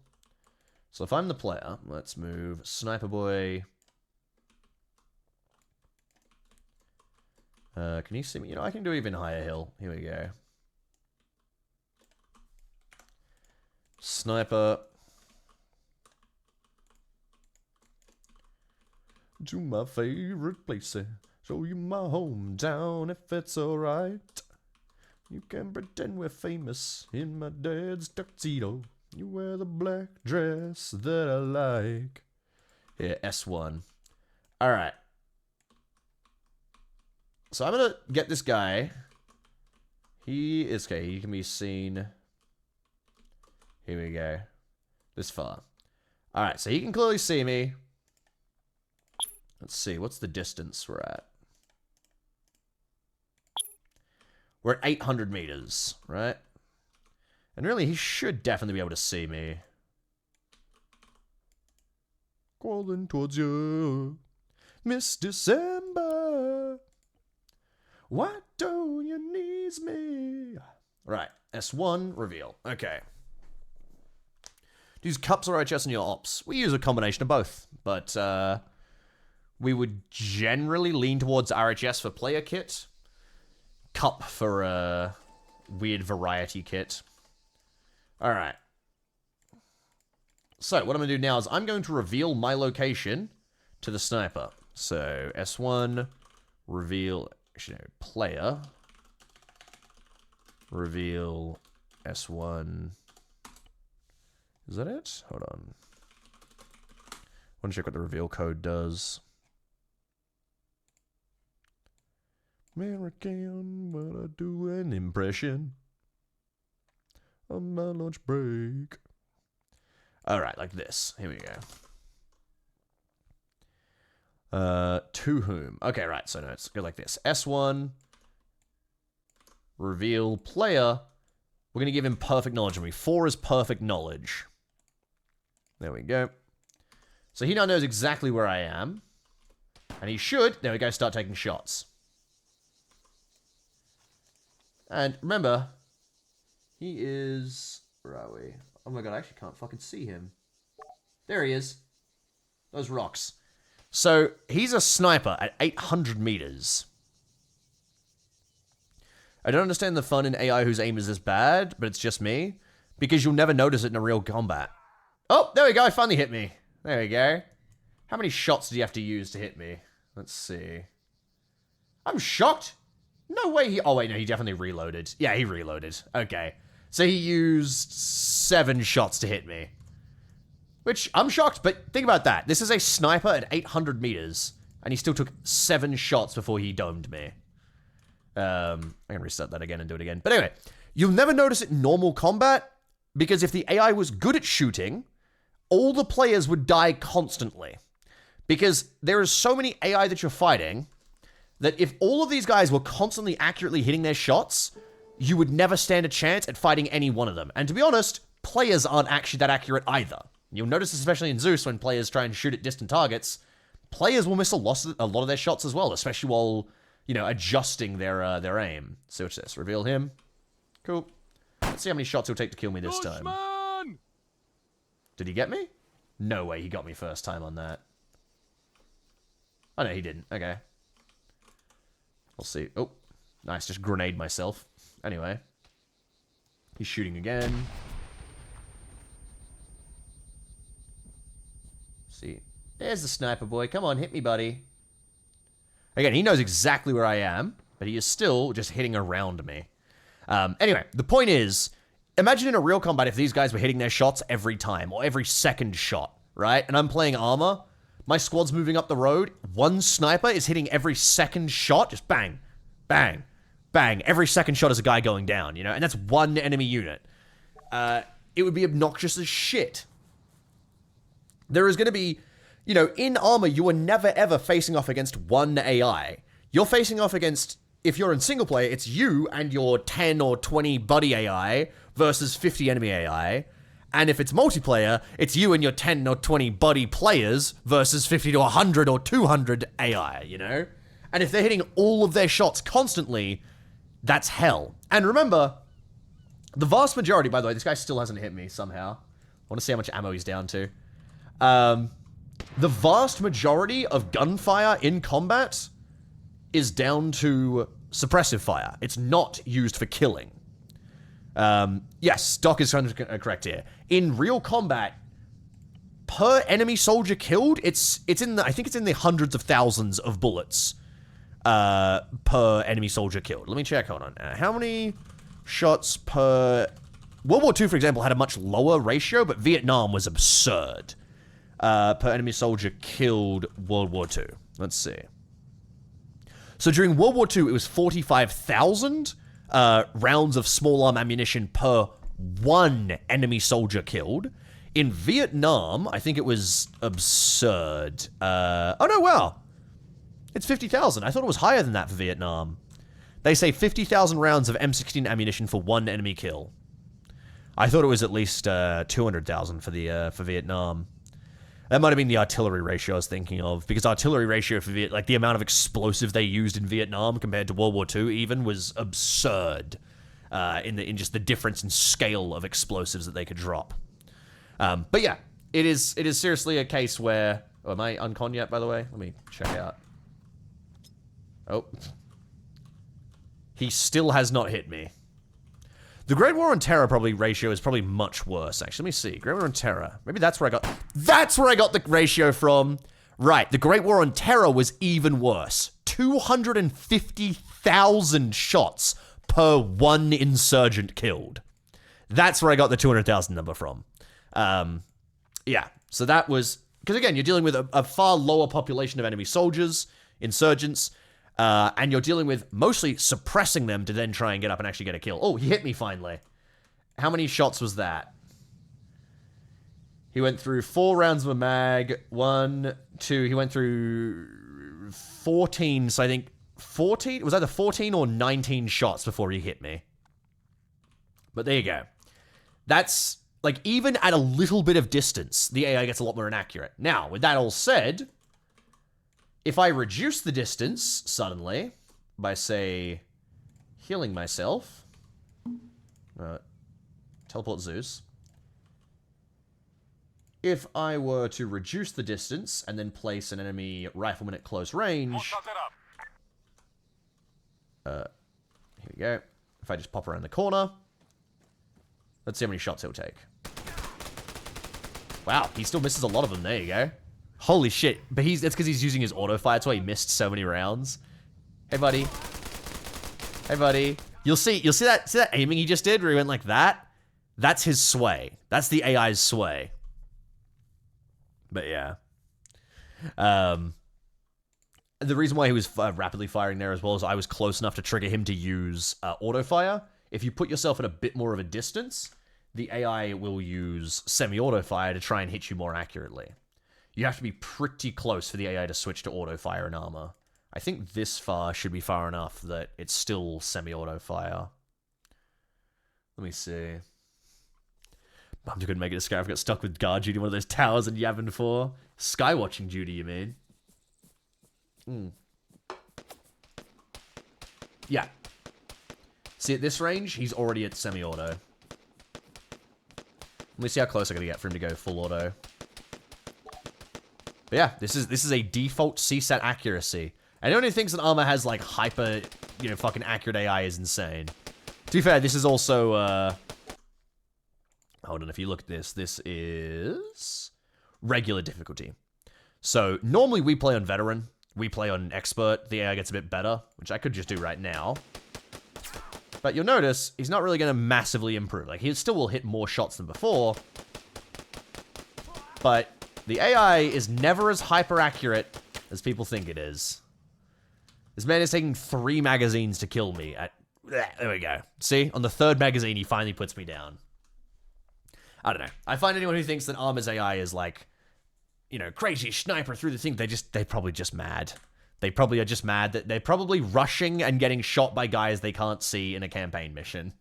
So if I'm the player, let's move Sniper Boy. Can you see me? You know, I can do even higher hill. Here we go. Sniper. To my favorite place. Show you my hometown if it's alright. You can pretend we're famous in my dad's tuxedo. You wear the black dress that I like. Yeah, S1. Alright. So I'm gonna get this guy. He is, okay, he can be seen. Here we go. This far. Alright, so he can clearly see me. Let's see, what's the distance we're at? We're at 800 meters, right? And really, he should definitely be able to see me. Crawling towards you, Miss December. Why don't you need me? Right, S1, reveal. Okay. Do you use cups or RHS in your ops? We use a combination of both, but we would generally lean towards RHS for player kit. Cup for a weird variety kit. Alright. So, what I'm going to do now is I'm going to reveal my location to the sniper. So, S1, reveal, actually no, player, reveal S1. Is that it? Hold on. I want to check what the reveal code does. American, but I do an impression on my lunch break. Alright, like this. Here we go. To whom? Okay, right, so no, it's go like this. S1, reveal player. We're going to give him perfect knowledge of me. 4 is perfect knowledge. There we go. So he now knows exactly where I am. And he should, there we go, start taking shots. And remember, he is... Where are we? Oh my god, I actually can't fucking see him. There he is. Those rocks. So, he's a sniper at 800 meters. I don't understand the fun in AI whose aim is this bad, but it's just me. Because you'll never notice it in a real combat. Oh, there we go, finally hit me. There we go. How many shots do you have to use to hit me? Let's see. I'm shocked. No way he... Oh, wait, no, he definitely reloaded. Yeah, he reloaded. Okay. So he used 7 shots to hit me. Which, I'm shocked, but think about that. This is a sniper at 800 meters, and he still took 7 shots before he domed me. I can reset that again and do it again. But anyway, you'll never notice it in normal combat, because if the AI was good at shooting, all the players would die constantly. Because there is so many AI that you're fighting... that if all of these guys were constantly accurately hitting their shots, you would never stand a chance at fighting any one of them. And to be honest, players aren't actually that accurate either. You'll notice, especially in Zeus, when players try and shoot at distant targets, players will miss a lot of their shots as well, especially while, you know, adjusting their aim. So what's this? Reveal him. Cool. Let's see how many shots he'll take to kill me this time. Did he get me? No way he got me first time on that. Oh, no, he didn't. Okay. We'll see. Oh, nice. Just grenade myself. Anyway. He's shooting again. See. There's the sniper boy. Come on, hit me, buddy. Again, he knows exactly where I am, but he is still just hitting around me. Anyway, the point is, imagine in a real combat if these guys were hitting their shots every time, or every second shot, right? And I'm playing armor. My squad's moving up the road. One sniper is hitting every second shot. Just bang, bang, bang. Every second shot is a guy going down, you know? And that's one enemy unit. It would be obnoxious as shit. There is going to be, you know, in armor, you are never ever facing off against one AI. You're facing off against, if you're in single player, it's you and your 10 or 20 buddy AI versus 50 enemy AI. And if it's multiplayer, it's you and your 10 or 20 buddy players versus 50 to 100 or 200 AI, you know? And if they're hitting all of their shots constantly, that's hell. And remember, the vast majority, by the way, this guy still hasn't hit me somehow. I want to see how much ammo he's down to. The vast majority of gunfire in combat is down to suppressive fire. It's not used for killing. Yes, Doc is correct here. In real combat, per enemy soldier killed, it's in the, I think it's in the hundreds of thousands of bullets per enemy soldier killed. Let me check. Hold on. How many shots per... World War II, for example, had a much lower ratio, but Vietnam was absurd. Per enemy soldier killed World War II. Let's see. So during World War II, it was 45,000 rounds of small arm ammunition per one enemy soldier killed. In Vietnam, I think it was absurd. Oh no, wow. It's 50,000. I thought it was higher than that for Vietnam. They say 50,000 rounds of M16 ammunition for one enemy kill. I thought it was at least 200,000 for Vietnam. That might have been the artillery ratio I was thinking of, because artillery ratio for like the amount of explosive they used in Vietnam compared to World War II even was absurd. In just the difference in scale of explosives that they could drop. But yeah, it is seriously a case where... Oh, am I uncon yet, by the way? Let me check out. Oh. He still has not hit me. The Great War on Terror ratio is probably much worse, actually. Let me see. Great War on Terror. Maybe that's where I got... That's where I got the ratio from. Right, the Great War on Terror was even worse. 250,000 shots per one insurgent killed. That's where I got the 200,000 number from. Yeah, so that was... Because again, you're dealing with a far lower population of enemy soldiers, insurgents, and you're dealing with mostly suppressing them to then try and get up and actually get a kill. Oh, he hit me finally. How many shots was that? He went through 4 rounds of a mag. 1, 2, he went through 14, so I think 14? It was either 14 or 19 shots before he hit me. But there you go. That's, like, even at a little bit of distance, the AI gets a lot more inaccurate. Now, with that all said... If I reduce the distance, suddenly, by, say, healing myself, teleport Zeus. If I were to reduce the distance and then place an enemy rifleman at close range... Here we go. If I just pop around the corner, let's see how many shots he'll take. Wow, he still misses a lot of them. There you go. Holy shit. But that's because he's using his auto fire. That's why he missed so many rounds. Hey, buddy. Hey, buddy. You'll see that aiming he just did where he went like that? That's his sway. That's the AI's sway. But yeah. The reason why he was rapidly firing there as well is I was close enough to trigger him to use auto fire. If you put yourself at a bit more of a distance, the AI will use semi-auto fire to try and hit you more accurately. You have to be pretty close for the AI to switch to auto fire in armor. I think this far should be far enough that it's still semi-auto fire. Let me see. I'm just gonna make it a Sky. I've got stuck with guard duty, one of those towers in Yavin 4. Skywatching duty, you mean? Yeah. See, at this range, he's already at semi-auto. Let me see how close I gotta get for him to go full auto. But yeah, this is a default CSAT accuracy. Anyone who thinks that armor has like hyper, you know, fucking accurate AI is insane. To be fair, this is also hold on, if you look at this, this is regular difficulty. So normally we play on veteran, we play on expert, the AI gets a bit better, which I could just do right now. But you'll notice he's not really going to massively improve. Like, he still will hit more shots than before, but the AI is never as hyper accurate as people think it is. This man is taking 3 magazines to kill me at... There we go. See? On the 3rd magazine, he finally puts me down. I don't know. I find anyone who thinks that Armor's AI is like, you know, crazy sniper through the thing, they're probably just mad. They probably are just mad that they're probably rushing and getting shot by guys they can't see in a campaign mission.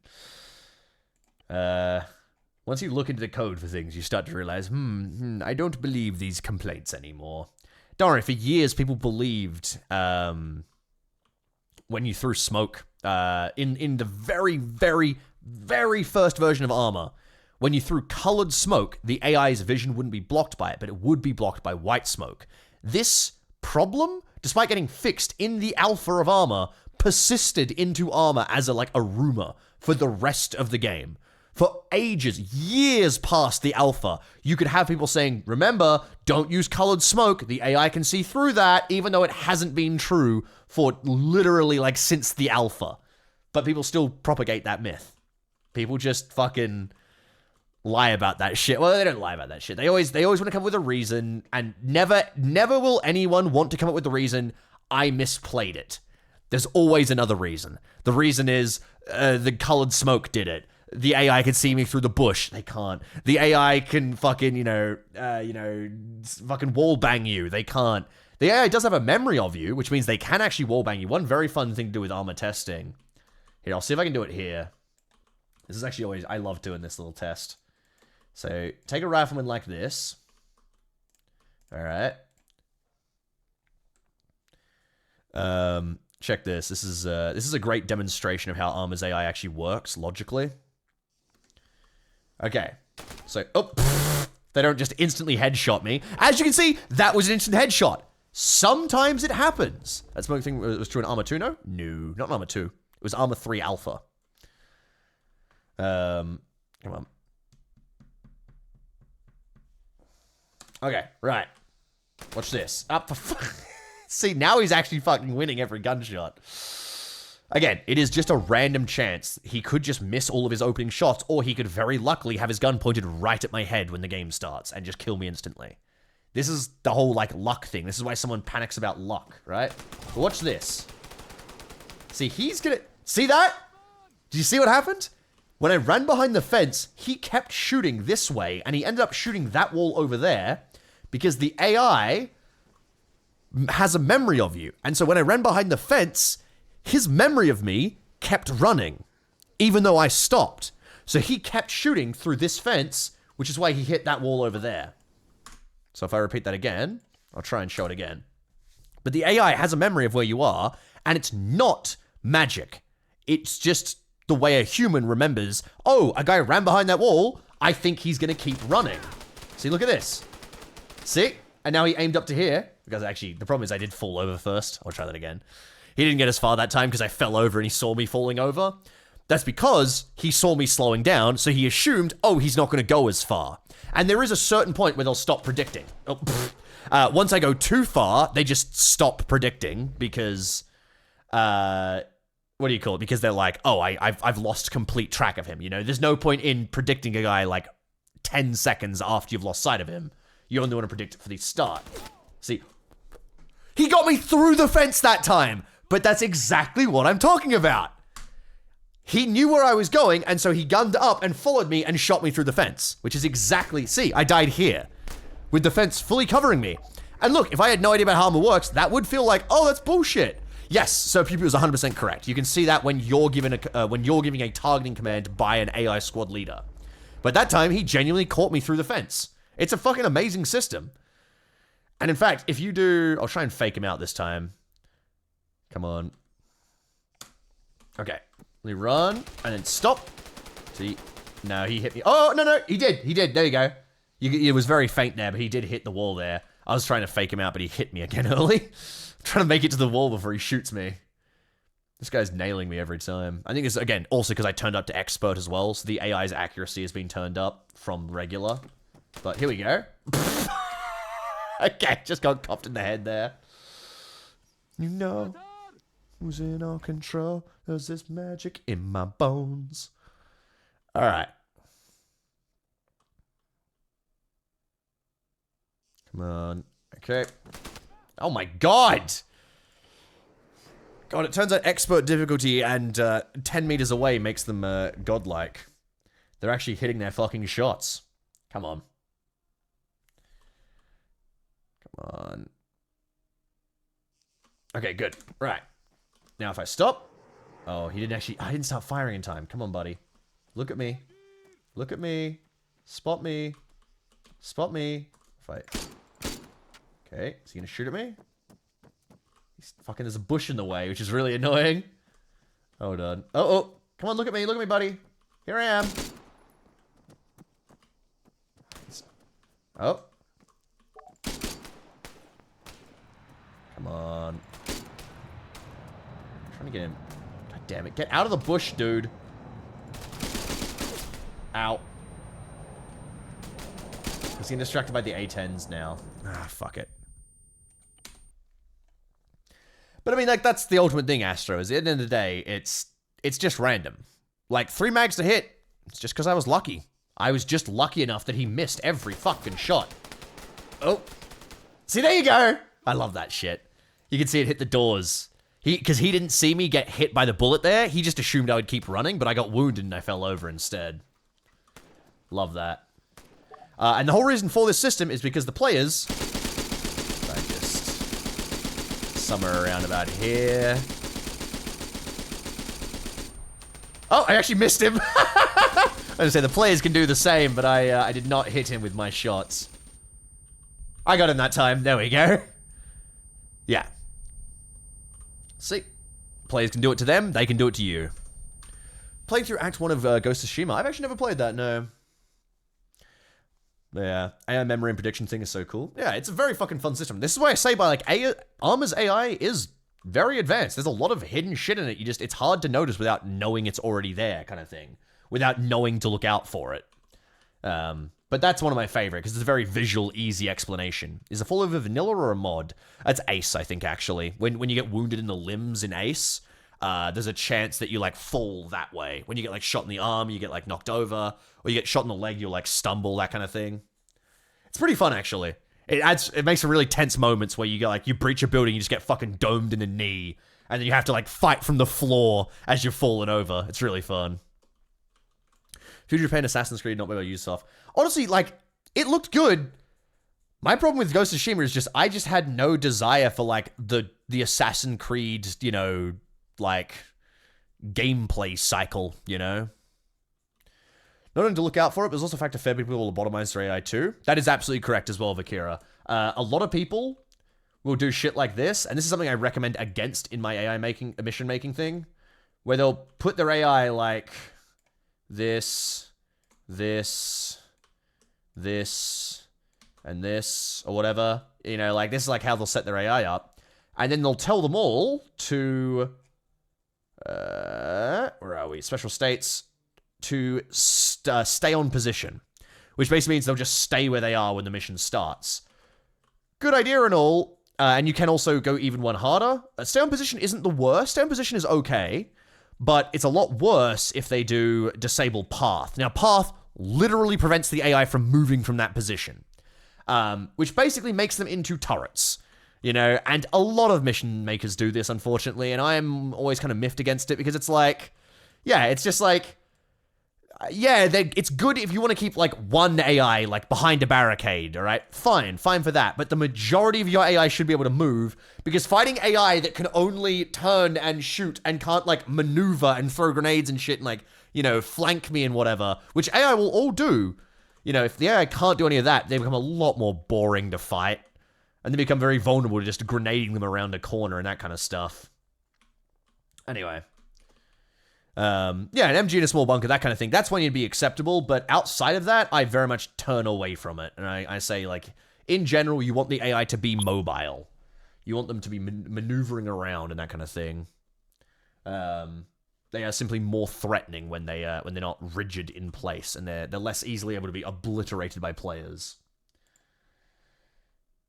Once you look into the code for things, you start to realize, I don't believe these complaints anymore. Don't worry, for years people believed when you threw smoke in the very, very, very first version of Armor, when you threw colored smoke, the AI's vision wouldn't be blocked by it, but it would be blocked by white smoke. This problem, despite getting fixed in the alpha of Armor, persisted into Armor as a rumor for the rest of the game. For ages, years past the alpha, you could have people saying, remember, don't use colored smoke, the AI can see through that, even though it hasn't been true for literally since the alpha. But people still propagate that myth. People just fucking lie about that shit. Well, they don't lie about that shit. They always want to come up with a reason, and never will anyone want to come up with the reason, I misplayed it. There's always another reason. The reason is, the colored smoke did it. The AI can see me through the bush. They can't. The AI can fucking, fucking wall bang you. They can't. The AI does have a memory of you, which means they can actually wall bang you. One very fun thing to do with armor testing. Here, I'll see if I can do it here. This is actually always, I love doing this little test. So, take a rifleman like this. Alright. Check this. This is a great demonstration of how Armor's AI actually works, logically. Okay. So, they don't just instantly headshot me. As you can see, that was an instant headshot. Sometimes it happens. That smoke thing was true in Armor 2, no? No, not in Armor 2. It was Armor 3 Alpha. Come on. Okay, right. Watch this. Up for See, now he's actually fucking winning every gunshot. Again, it is just a random chance. He could just miss all of his opening shots, or he could very luckily have his gun pointed right at my head when the game starts and just kill me instantly. This is the whole, luck thing. This is why someone panics about luck, right? But watch this. See, he's gonna... See that? Did you see what happened? When I ran behind the fence, he kept shooting this way, and he ended up shooting that wall over there, because the AI has a memory of you. And so when I ran behind the fence, his memory of me kept running, even though I stopped. So he kept shooting through this fence, which is why he hit that wall over there. So if I repeat that again, I'll try and show it again. But the AI has a memory of where you are, and it's not magic. It's just the way a human remembers, oh, a guy ran behind that wall, I think he's gonna keep running. See, look at this. See? And now he aimed up to here, because actually, the problem is I did fall over first. I'll try that again. He didn't get as far that time because I fell over and he saw me falling over. That's because he saw me slowing down, so he assumed, oh, he's not going to go as far. And there is a certain point where they'll stop predicting. Once I go too far, they just stop predicting because, what do you call it? Because they're like, oh, I've lost complete track of him. You know, there's no point in predicting a guy 10 seconds after you've lost sight of him. You only want to predict it for the start. See, he got me through the fence that time, but that's exactly what I'm talking about. He knew where I was going, and so he gunned up and followed me and shot me through the fence, which is exactly, see, I died here with the fence fully covering me. And look, if I had no idea about how armor works, that would feel like, oh, that's bullshit. Yes, so Pew Pew is 100% correct. You can see that when you're giving a targeting command by an AI squad leader. But that time, he genuinely caught me through the fence. It's a fucking amazing system. And in fact, if you do... I'll try and fake him out this time. Come on. Okay. Let me run, and then stop. See? No, he hit me. Oh, no, he did. He did. There you go. It was very faint there, but he did hit the wall there. I was trying to fake him out, but he hit me again early. I'm trying to make it to the wall before he shoots me. This guy's nailing me every time. I think it's, again, also because I turned up to expert as well, so the AI's accuracy has been turned up from regular. But here we go. Okay, just got copped in the head there. You know who's in our control? There's this magic in my bones. Alright. Come on. Okay. Oh my god! God, it turns out expert difficulty and 10 meters away makes them godlike. They're actually hitting their fucking shots. Come on. Come on. Okay, good. Right. Now if I stop... Oh, he didn't actually... I didn't start firing in time. Come on, buddy. Look at me. Look at me. Spot me. Spot me. If I... Okay, is he gonna shoot at me? He's fucking... There's a bush in the way, which is really annoying. Hold on. Oh. Come on, look at me. Look at me, buddy. Here I am. Oh. Come on. I'm trying to get him. God damn it. Get out of the bush, dude. Ow. He's getting distracted by the A-10s now. Ah, fuck it. But I mean, like, that's the ultimate thing, Astro, is at the end of the day, it's just random. Like, 3 mags to hit, it's just because I was lucky. I was just lucky enough that he missed every fucking shot. Oh. See, there you go. I love that shit. You can see it hit the doors. Because he didn't see me get hit by the bullet there. He just assumed I would keep running, but I got wounded and I fell over instead. Love that. And the whole reason for this system is because the players... I just... somewhere around about here... Oh, I actually missed him! I was gonna say, the players can do the same, but I did not hit him with my shots. I got him that time. There we go. Yeah. See? Players can do it to them, they can do it to you. Playing through Act 1 of Ghost of Tsushima. I've actually never played that, no. Yeah, AI memory and prediction thing is so cool. Yeah, it's a very fucking fun system. This is why I say, by like, Arma's AI is very advanced. There's a lot of hidden shit in it. It's hard to notice without knowing it's already there, kind of thing. Without knowing to look out for it. But that's one of my favorite, because it's a very visual, easy explanation. Is it full of a vanilla or a mod? That's Ace, I think, actually. When you get wounded in the limbs in Ace, there's a chance that you, like, fall that way. When you get, like, shot in the arm, you get, like, knocked over. Or you get shot in the leg, you'll, like, stumble, that kind of thing. It's pretty fun, actually. It makes for really tense moments where you get, like, you breach a building, you just get fucking domed in the knee. And then you have to, like, fight from the floor as you're falling over. It's really fun. Future Japan Assassin's Creed, not by Ubisoft. Honestly, like, it looked good. My problem with Ghost of Tsushima is just, I just had no desire for, like, the Assassin's Creed, you know, like, gameplay cycle, you know? Not only to look out for it, but there's also a fact a fair people will lobotomize their AI too. That is absolutely correct as well, Vakira. A lot of people will do shit like this, and this is something I recommend against in my AI mission making thing, where they'll put their AI like this, and this, or whatever. You know, like, this is like how they'll set their AI up. And then they'll tell them all to, where are we? Special states, to stay on position. Which basically means they'll just stay where they are when the mission starts. Good idea and all, and you can also go even one harder. Stay on position isn't the worst. Stay on position is okay, but it's a lot worse if they do disable path. Now, path literally prevents the AI from moving from that position, which basically makes them into turrets, you know, and a lot of mission makers do this, unfortunately, and I am always kind of miffed against it, because it's like, yeah, it's just like, Yeah, it's good if you want to keep, like, one AI, like, behind a barricade, all right? Fine for that. But the majority of your AI should be able to move, because fighting AI that can only turn and shoot and can't, like, maneuver and throw grenades and shit and, like, you know, flank me and whatever, which AI will all do. You know, if the AI can't do any of that, they become a lot more boring to fight. And they become very vulnerable to just grenading them around a corner and that kind of stuff. Anyway. Yeah, an MG in a small bunker, that kind of thing. That's when you'd be acceptable, but outside of that, I very much turn away from it. And I say, like, in general, you want the AI to be mobile. You want them to be maneuvering around and that kind of thing. They are simply more threatening when they're not rigid in place, and they're less easily able to be obliterated by players.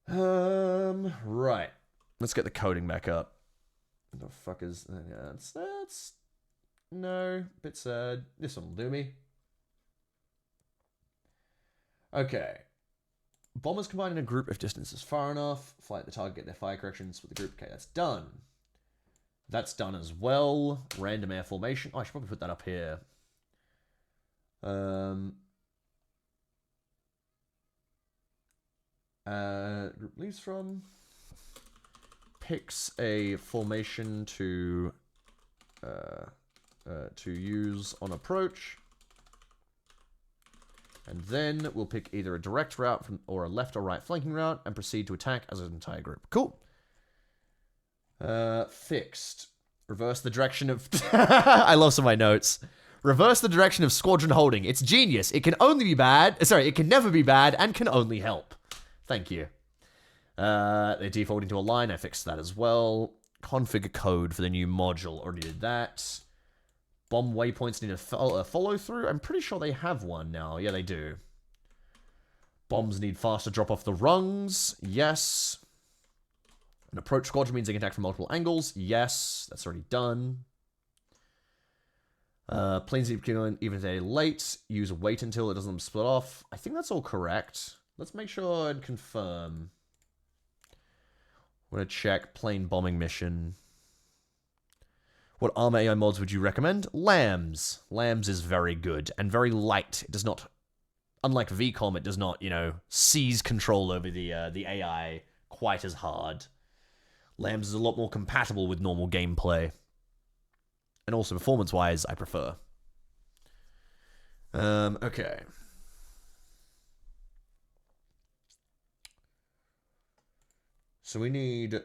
Right. Let's get the coding back up. What the fuck is that's no, bit sad. This one will do me. Okay. Bombers combine in a group if distance is far enough. Fly at the target, get their fire corrections with the group. Okay, that's done. That's done as well. Random air formation. Oh, I should probably put that up here. Group leaves from. Picks a formation to use on approach. And then we'll pick either a direct route or a left or right flanking route and proceed to attack as an entire group. Cool. Fixed. Reverse the direction of... I love some of my notes. Reverse the direction of squadron holding. It's genius. It can only be bad. Sorry, it can never be bad and can only help. Thank you. They're defaulting to a line. I fixed that as well. Configure code for the new module. Already did that. Bomb waypoints need a follow through. I'm pretty sure they have one now. Yeah, they do. Bombs need faster drop off the rungs. Yes. An approach squadron means they can attack from multiple angles. Yes, that's already done. Planes need to kill even if they're late. Use wait until it doesn't split off. I think that's all correct. Let's make sure and confirm. I'm going to check plane bombing mission. What armor AI mods would you recommend? Lambs. Lambs is very good and very light. It does not, unlike VCOM, it does not, you know, seize control over the AI quite as hard. Lambs is a lot more compatible with normal gameplay. And also performance-wise, I prefer. Okay. So we need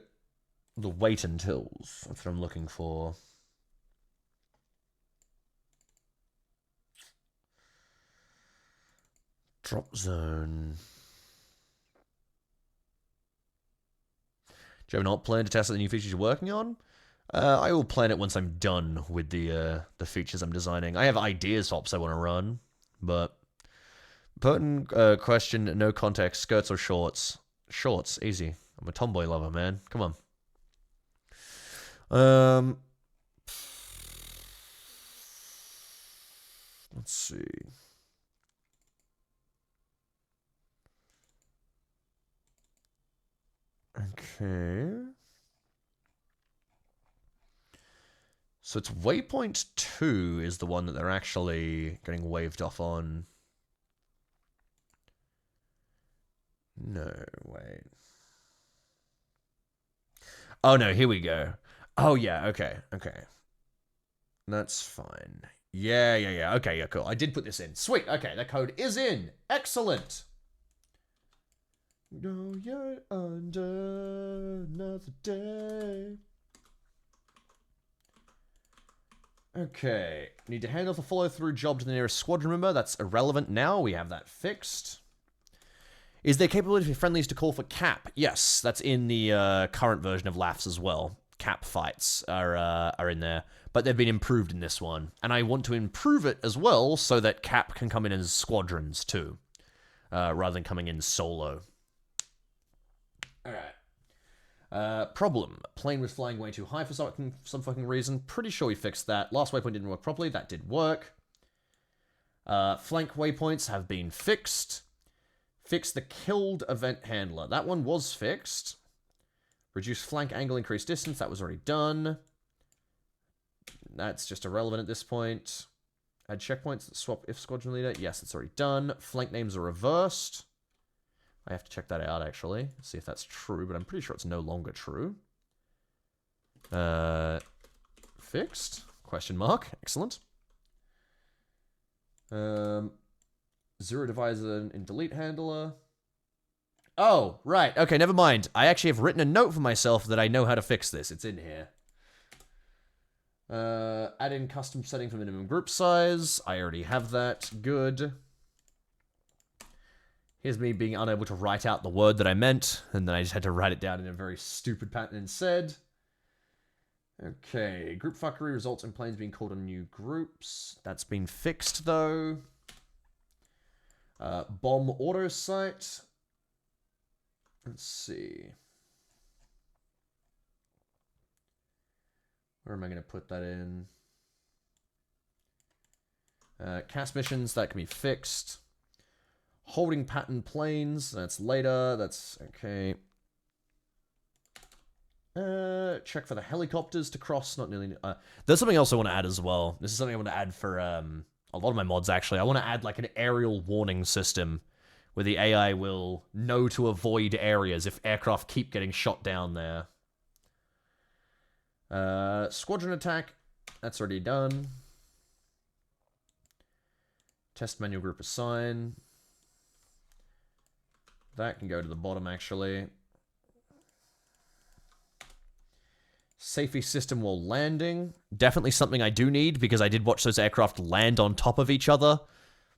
the wait untils. That's what I'm looking for. Drop zone. Do you have not planned to test out the new features you're working on? I will plan it once I'm done with the features I'm designing. I have ideas for ops I want to run, but pertinent question, no context, skirts or shorts? Shorts, easy. I'm a tomboy lover, man. Come on. Let's see. Okay. So it's Waypoint 2 is the one that they're actually getting waved off on. No, wait. Oh, no, here we go. Oh, yeah, okay. That's fine. Yeah. Okay, yeah, cool. I did put this in. Sweet, okay, the code is in. Excellent. No, you're under another day. Okay. Need to hand off a follow-through job to the nearest squadron member. That's irrelevant now. We have that fixed. Is there capability for friendlies to call for cap? Yes, that's in the current version of LAFs as well. Cap fights are in there, but they've been improved in this one. And I want to improve it as well so that cap can come in as squadrons too, rather than coming in solo. Alright. Problem. Plane was flying way too high for some fucking reason. Pretty sure we fixed that. Last waypoint didn't work properly. That did work. Flank waypoints have been fixed. Fix the killed event handler. That one was fixed. Reduce flank angle, increase distance. That was already done. That's just irrelevant at this point. Add checkpoints that swap if squadron leader. Yes, it's already done. Flank names are reversed. I have to check that out, actually. See if that's true, but I'm pretty sure it's no longer true. Fixed? Question mark. Excellent. Zero divisor in delete handler. Oh, right. Okay, never mind. I actually have written a note for myself that I know how to fix this. It's in here. Add in custom setting for minimum group size. I already have that. Good. Here's me being unable to write out the word that I meant, and then I just had to write it down in a very stupid pattern instead. Okay, group fuckery results in planes being called on new groups. That's been fixed, though. Bomb auto site. Let's see. Where am I going to put that in? Cast missions, that can be fixed. Holding pattern planes, that's later. That's okay. Check for the helicopters to cross. Not nearly. There's something else I want to add as well. This is something I want to add for a lot of my mods, actually. I want to add like an aerial warning system where the AI will know to avoid areas if aircraft keep getting shot down there. Squadron attack, that's already done. Test manual group assign. That can go to the bottom, actually. Safety system while landing. Definitely something I do need, because I did watch those aircraft land on top of each other.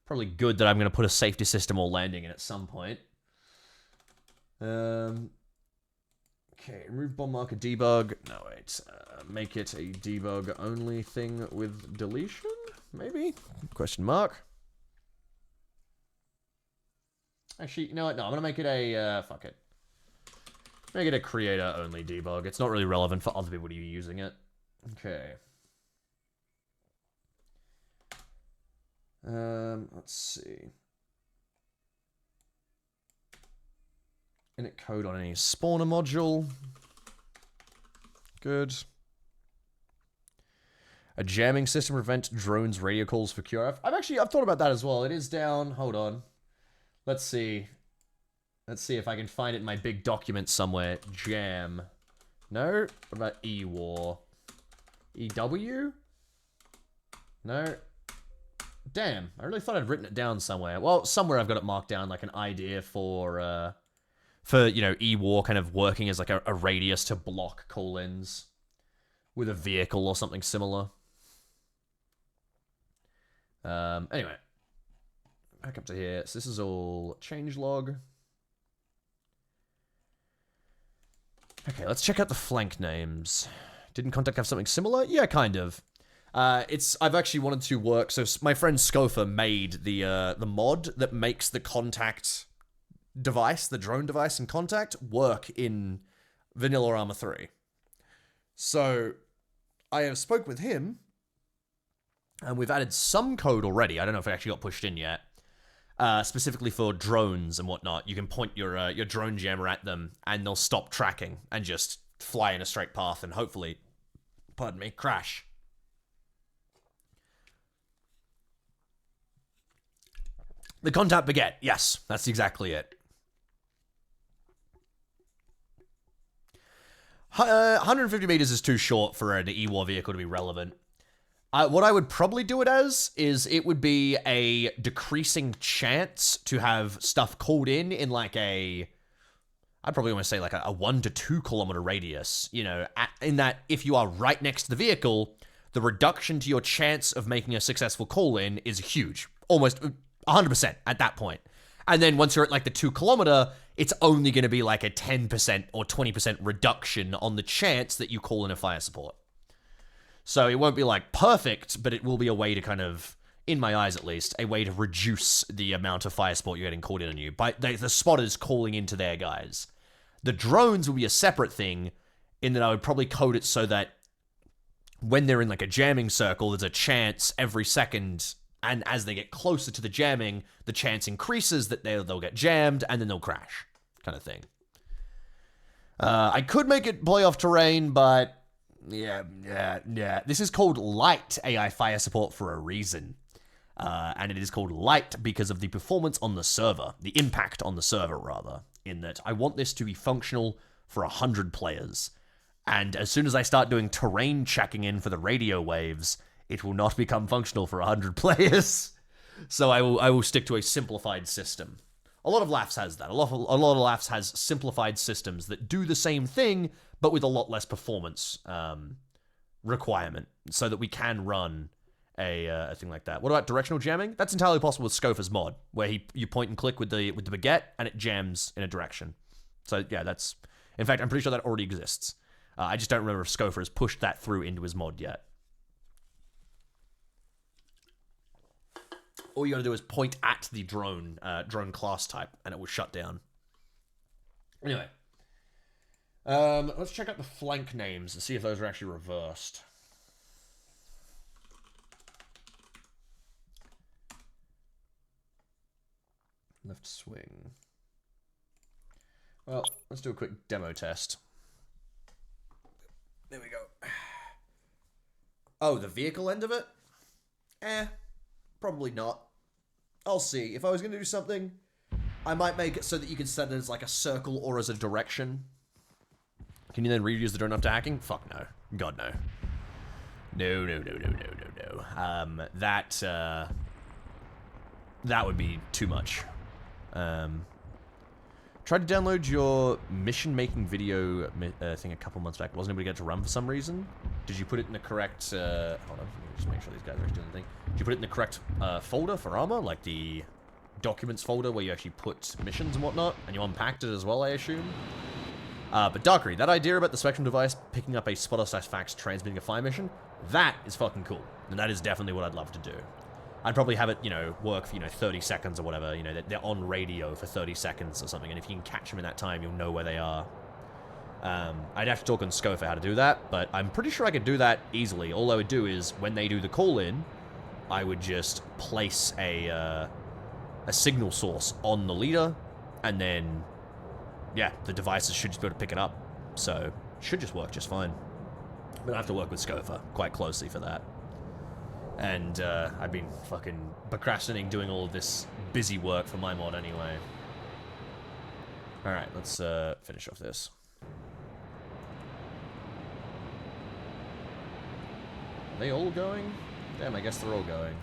Probably good that I'm going to put a safety system while landing in at some point. Okay, remove bomb marker debug. No, wait. Make it a debug only thing with deletion? Maybe? Question mark. Actually, you know what? No, I'm going to make it a, fuck it. Make it a creator only debug. It's not really relevant for other people to be using it. Okay. Let's see. Init code on any spawner module. Good. A jamming system prevent drones radio calls for QRF. I've thought about that as well. It is down. Hold on. Let's see. Let's see if I can find it in my big document somewhere. Jam. No? What about EWAR? EW? No? Damn. I really thought I'd written it down somewhere. Well, somewhere I've got it marked down like an idea for you know, EWAR kind of working as like a radius to block call-ins with a vehicle or something similar. Anyway. Back up to here. So this is all changelog. Okay, let's check out the flank names. Didn't Contact have something similar? Yeah, kind of. I've actually wanted to work. So my friend Scofa made the mod that makes the Contact device, the drone device in Contact, work in Vanilla Armor 3. So I have spoke with him, and we've added some code already. I don't know if it actually got pushed in yet. Specifically for drones and whatnot. You can point your drone jammer at them, and they'll stop tracking and just fly in a straight path and hopefully, pardon me, crash. The Contact Baguette. Yes, that's exactly it. 150 meters is too short for an EWAR vehicle to be relevant. What I would probably do it as is it would be a decreasing chance to have stuff called in like a... I'd probably want to say like a 1 to 2 kilometer radius, you know, in that if you are right next to the vehicle, the reduction to your chance of making a successful call-in is huge. Almost 100% at that point. And then once you're at like the 2 kilometer, it's only going to be like a 10% or 20% reduction on the chance that you call in a fire support. So it won't be like perfect, but it will be a way to kind of, in my eyes at least, a way to reduce the amount of fire support you're getting called in on you. By the spotters calling into their guys. The drones will be a separate thing, in that I would probably code it so that when they're in like a jamming circle, there's a chance every second, and as they get closer to the jamming, the chance increases that they'll get jammed, and then they'll crash, kind of thing. I could make it play off terrain, but... Yeah. This is called light AI fire support for a reason. And it is called light because of the performance on the server, the impact on the server, rather, in that I want this to be functional for 100 players. And as soon as I start doing terrain checking in for the radio waves, it will not become functional for 100 players. So I will stick to a simplified system. A lot of Laughs has that. A lot of Laughs has simplified systems that do the same thing, but with a lot less performance requirement, so that we can run a thing like that. What about directional jamming? That's entirely possible with Scofer's mod, where you point and click with the baguette, and it jams in a direction. So yeah, that's... In fact, I'm pretty sure that already exists. I just don't remember if Scofer has pushed that through into his mod yet. All you gotta do is point at the drone class type, and it will shut down. Anyway. Let's check out the flank names and see if those are actually reversed. Left swing. Well, let's do a quick demo test. There we go. Oh, the vehicle end of it? Probably not. I'll see. If I was going to do something, I might make it so that you can set it as like a circle or as a direction. Can you then reuse the drone after hacking? Fuck no. God, no. No. That would be too much. Tried to download your mission-making video thing a couple months back. Wasn't able to get it to run for some reason. Did you put it in the correct... hold on, let me just make sure these guys are actually doing the thing. Did you put it in the correct folder for Armor? Like the documents folder where you actually put missions and whatnot? And you unpacked it as well, I assume? But Darkery, that idea about the Spectrum device picking up a spotter/fax transmitting a fire mission, that is fucking cool. And that is definitely what I'd love to do. I'd probably have it, work for, 30 seconds or whatever. They're on radio for 30 seconds or something, and if you can catch them in that time, you'll know where they are. I'd have to talk on Sco for how to do that, but I'm pretty sure I could do that easily. All I would do is, when they do the call-in, I would just place a signal source on the leader, and then, yeah, the devices should just be able to pick it up. So, it should just work just fine. But I have to work with Scofa quite closely for that. And I've been fucking procrastinating doing all of this busy work for my mod anyway. Alright, let's finish off this. Are they all going? Damn, I guess they're all going.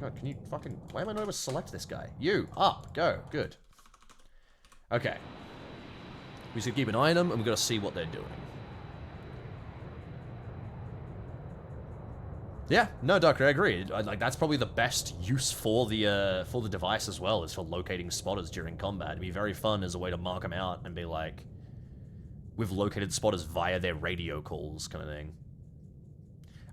God, can you fucking... Why am I not able to select this guy? You! Up! Go! Good. Okay. We just gotta keep an eye on them, and we've got to see what they're doing. Yeah, no, Doctor, I agree. Like, that's probably the best use for the device as well, is for locating spotters during combat. It'd be very fun as a way to mark them out and be like, we've located spotters via their radio calls, kind of thing.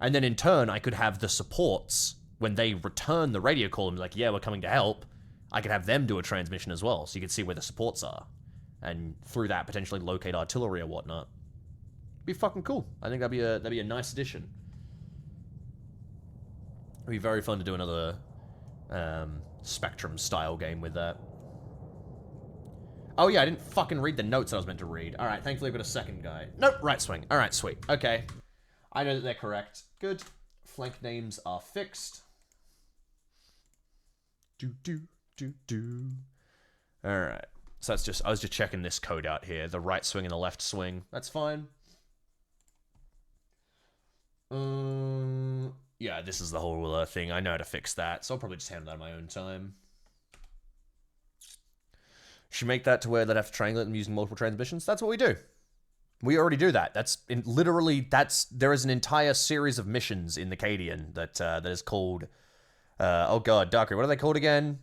And then in turn, I could have the supports... When they return the radio call and be like, yeah, we're coming to help, I could have them do a transmission as well, so you can see where the supports are. And through that, potentially locate artillery or whatnot. Be fucking cool. I think that'd be a nice addition. It'd be very fun to do another Spectrum-style game with that. Oh yeah, I didn't fucking read the notes I was meant to read. Alright, thankfully I've got a second guy. Nope, right swing. Alright, sweet. Okay. I know that they're correct. Good. Flank names are fixed. Alright. So that's just... I was just checking this code out here. The right swing and the left swing. That's fine. Yeah, this is the whole thing. I know how to fix that, so I'll probably just handle that on my own time. Should make that to where they'd have to triangulate them using multiple transmissions. That's what we do. We already do that. That's literally... There is an entire series of missions in the Cadian that is called... oh god, Darker, what are they called again?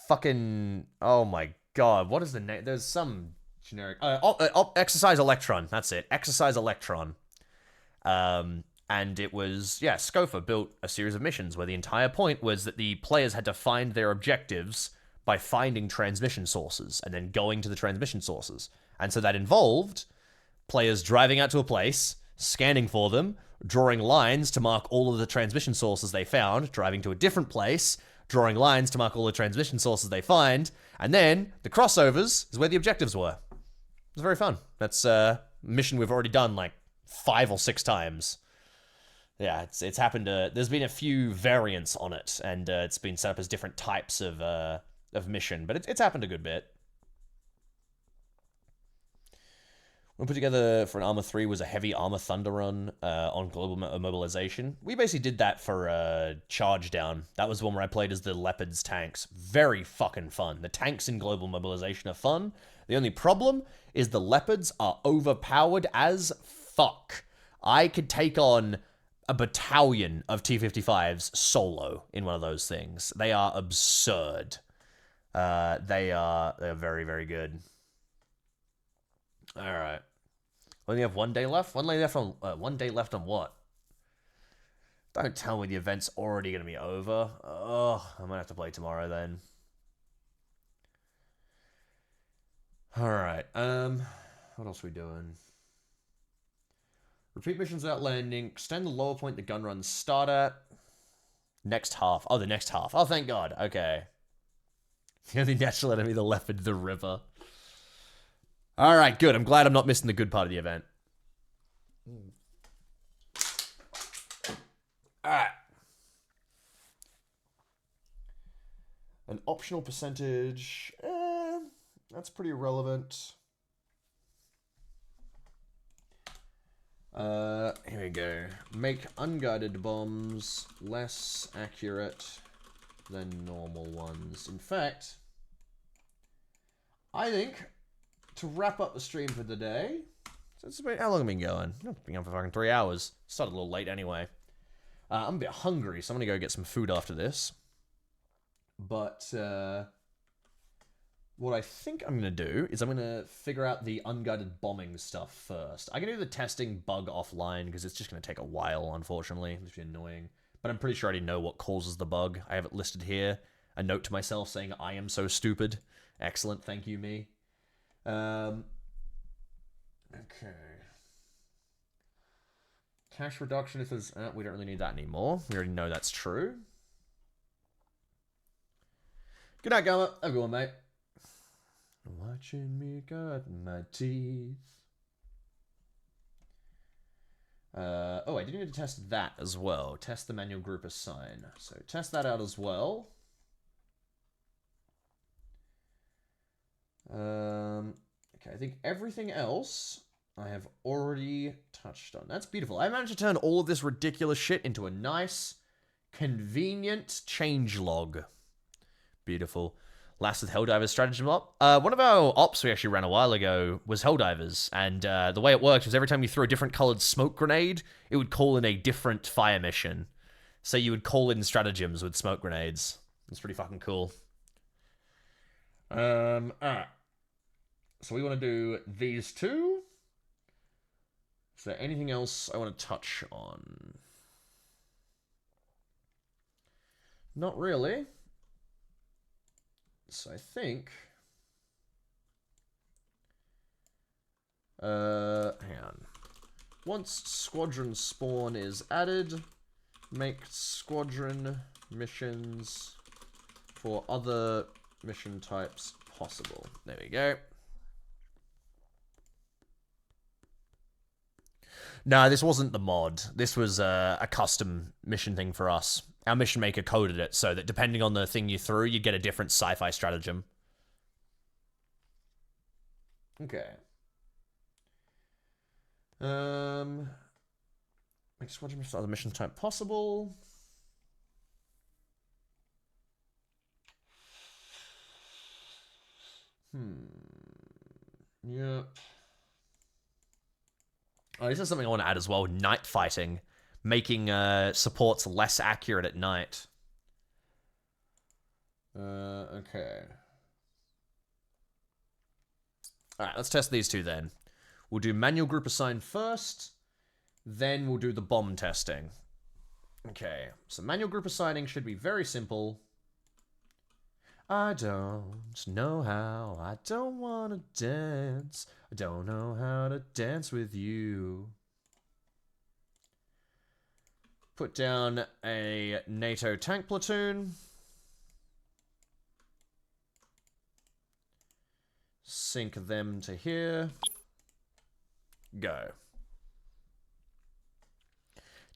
Fucking... Oh my god, what is the name? There's some generic... Exercise Electron, that's it. Exercise Electron. And it was... Yeah, Scofa built a series of missions where the entire point was that the players had to find their objectives by finding transmission sources and then going to the transmission sources. And so that involved players driving out to a place, scanning for them, drawing lines to mark all of the transmission sources they found, driving to a different place, drawing lines to mark all the transmission sources they find, and then the crossovers is where the objectives were. It was very fun. That's a mission we've already done like 5 or 6 times. Yeah, it's happened. There's been a few variants on it, and it's been set up as different types of mission, but it's happened a good bit. What we put together for an Arma 3 was a heavy Arma Thunder run on global mobilization. We basically did that for Charge Down. That was the one where I played as the Leopards tanks. Very fucking fun. The tanks in global mobilization are fun. The only problem is the Leopards are overpowered as fuck. I could take on a battalion of T-55s solo in one of those things. They are absurd. They're very, very good. All right. Only have 1 day left. 1 day left on 1 day left on what? Don't tell me the event's already gonna be over. Oh, I might have to play tomorrow then. All right. What else are we doing? Repeat missions without landing. Extend the lower point the gun runs start at. Next half. Oh, the next half. Oh, thank God. Okay. The only natural enemy, the leopard, the river. Alright, good. I'm glad I'm not missing the good part of the event. Alright. An optional percentage. That's pretty irrelevant. Here we go. Make unguided bombs less accurate than normal ones. In fact, I think to wrap up the stream for the day, so it's about, how long have I been going? I've been going for fucking 3 hours. Started a little late anyway. I'm a bit hungry, so I'm gonna go get some food after this. But what I think I'm gonna do is I'm gonna figure out the unguided bombing stuff first. I can do the testing bug offline because it's just gonna take a while, unfortunately. It's annoying. But I'm pretty sure I already know what causes the bug. I have it listed here. A note to myself saying I am so stupid. Excellent, thank you, me. Okay. Cash reduction if there's... we don't really need that anymore. We already know that's true. Good night, Gamma. Have a good one, mate. Watching me cut my teeth. Oh, I didn't need to test that as well. Test the manual group assign. So test that out as well. Okay, I think everything else I have already touched on. That's beautiful. I managed to turn all of this ridiculous shit into a nice, convenient changelog. Beautiful. Last with Helldivers stratagem op. One of our ops we actually ran a while ago was Helldivers, and the way it worked was every time you threw a different colored smoke grenade, it would call in a different fire mission. So you would call in stratagems with smoke grenades. It's pretty fucking cool. Alright. So we want to do these two. Is there anything else I want to touch on? Not really. So I think... hang on. Once Squadron spawn is added, make Squadron missions for other mission types possible. There we go. No, this wasn't the mod. This was a custom mission thing for us. Our mission maker coded it so that depending on the thing you threw, you get a different sci-fi stratagem. Okay. Make Squadron for other mission type possible. Yep. Oh, this is something I want to add as well. Night fighting. Making supports less accurate at night. Okay. Alright, let's test these two then. We'll do manual group assign first. Then we'll do the bomb testing. Okay, so manual group assigning should be very simple. I don't know how, I don't want to dance. I don't know how to dance with you. Put down a NATO tank platoon. sync them to here. Go.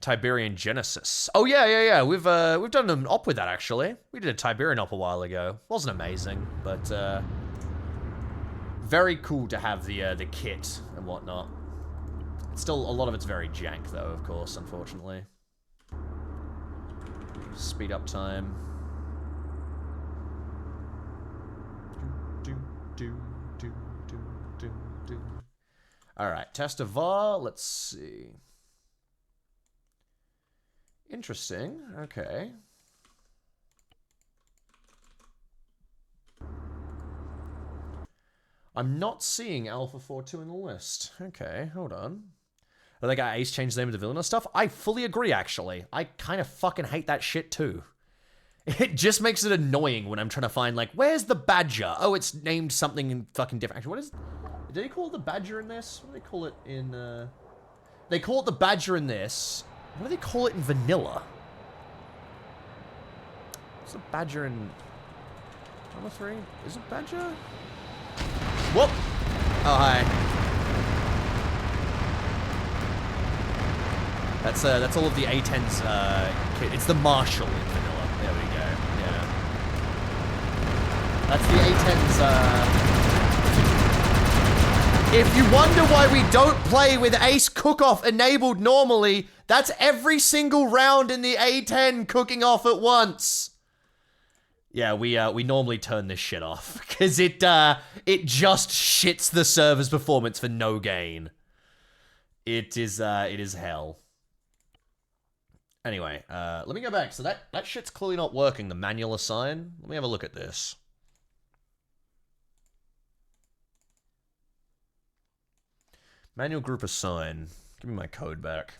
Tiberian Genesis. Oh yeah. We've done an op with that actually. We did a Tiberian op a while ago. Wasn't amazing, but very cool to have the kit and whatnot. Still, a lot of it's very jank though, of course, unfortunately. Speed up time. Alright, test of VAR, let's see. Interesting, okay. I'm not seeing Alpha 4-2 in the list. Okay, hold on. Oh, they got Ace change the name of the villain and stuff? I fully agree, actually. I kind of fucking hate that shit, too. It just makes it annoying when I'm trying to find, like, where's the Badger? Oh, it's named something fucking different. Actually, what is... Did they call it the Badger in this? What do they call it in, They call it the Badger in this. What do they call it in vanilla? What's the Badger in... Number 3? Is it Badger? Whoop! Oh, hi. That's all of the A10's, kit. It's the Marshall in vanilla. There we go. Yeah. That's the A10's, If you wonder why we don't play with Ace Cook-Off enabled normally, that's every single round in the A10 cooking off at once. Yeah, we normally turn this shit off because it just shits the server's performance for no gain. It is hell. Anyway, let me go back. So that shit's clearly not working, the manual assign. Let me have a look at this. Manual group assign. Give me my code back.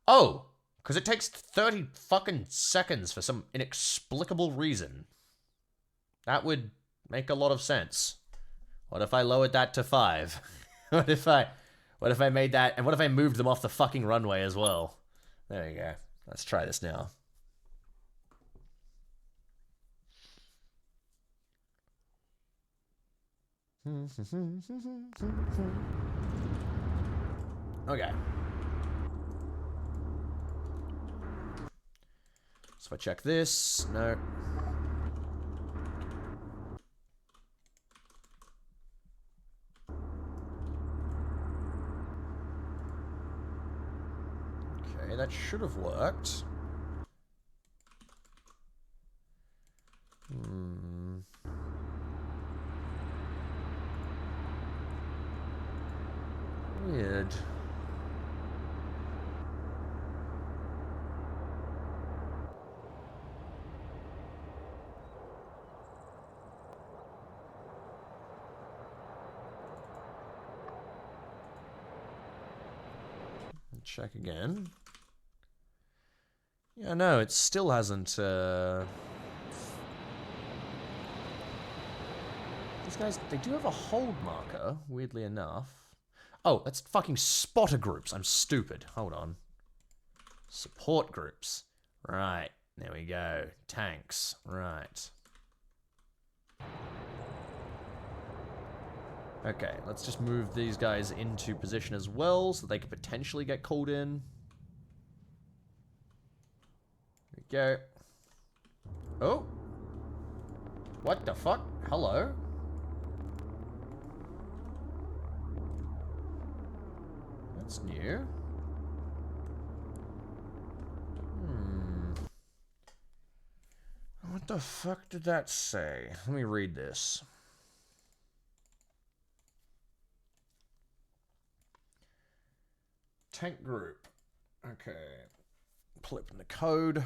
Oh, because it takes 30 fucking seconds for some inexplicable reason. That would make a lot of sense. What if I lowered that to 5? What if I made that, and what if I moved them off the fucking runway as well? There you go. Let's try this now. Okay. So if I check this, no. Okay, that should have worked. Weird. Check again. Yeah, no, it still hasn't, These guys, they do have a hold marker, weirdly enough. Oh, that's fucking spotter groups. I'm stupid. Hold on. Support groups. Right, there we go. Tanks. Right. Okay, let's just move these guys into position as well so they could potentially get called in. There we go. Oh! What the fuck? Hello? That's new. What the fuck did that say? Let me read this. Tank group. Okay. Pull up in the code.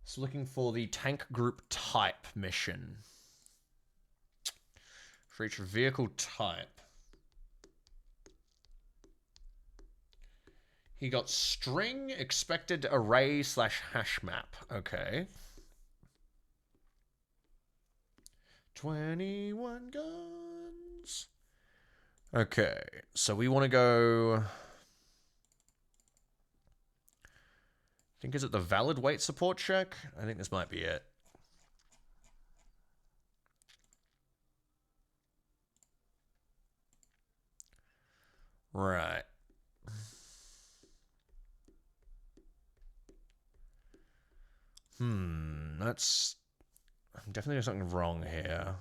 It's looking for the tank group type mission. For each vehicle type. He got string expected array / hash map. Okay. 21 guns. Okay, so we want to go... I think, is it the valid weight support check? I think this might be it. Right. That's... I'm definitely doing something wrong here.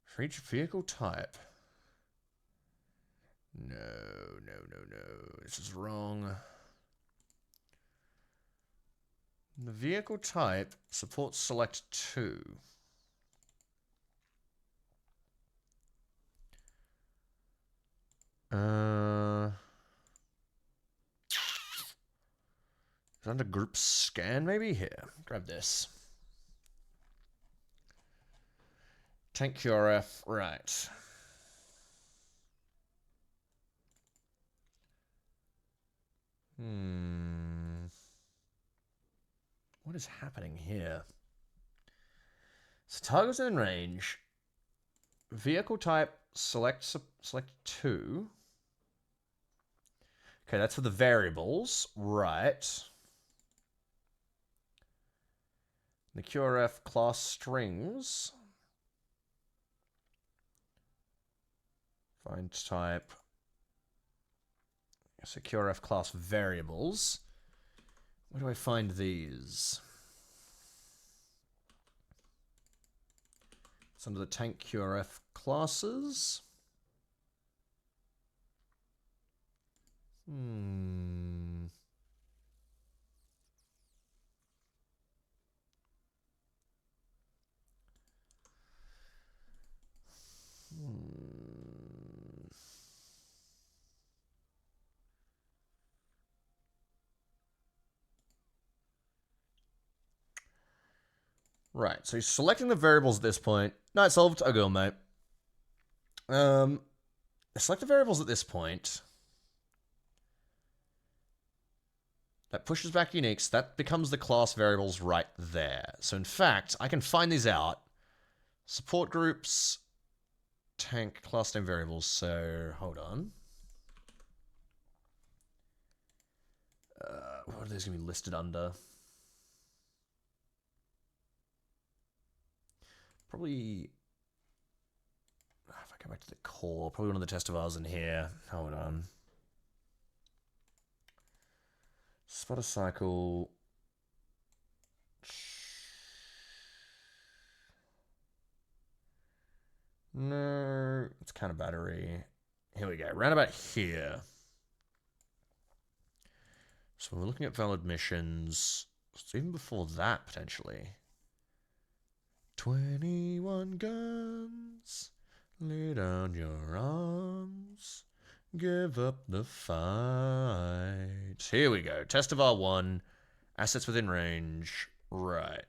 For each vehicle type. No. This is wrong. The vehicle type supports select 2. Is it under group scan, maybe? Here, grab this. Tank QRF, right. What is happening here? So targets in range. Vehicle type, select 2. Okay, that's for the variables. Right. The QRF class strings. Find type. So QRF class variables. Where do I find these? It's under the tank QRF classes. Right, so he's selecting the variables at this point. Night solved. I'll go, mate. Select the variables at this point. That pushes back uniques. That becomes the class variables right there. So in fact, I can find these out. Support groups, tank, class name variables. So hold on. What are these going to be listed under? Probably, if I go back to the core, probably one of the test files in here. Hold on. Spotter cycle. No, it's kind of battery. Here we go, round about here. So we're looking at valid missions. It's even before that, potentially. 21 guns, lay down your arms, give up the fight. Here we go. Test of R1, assets within range. Right.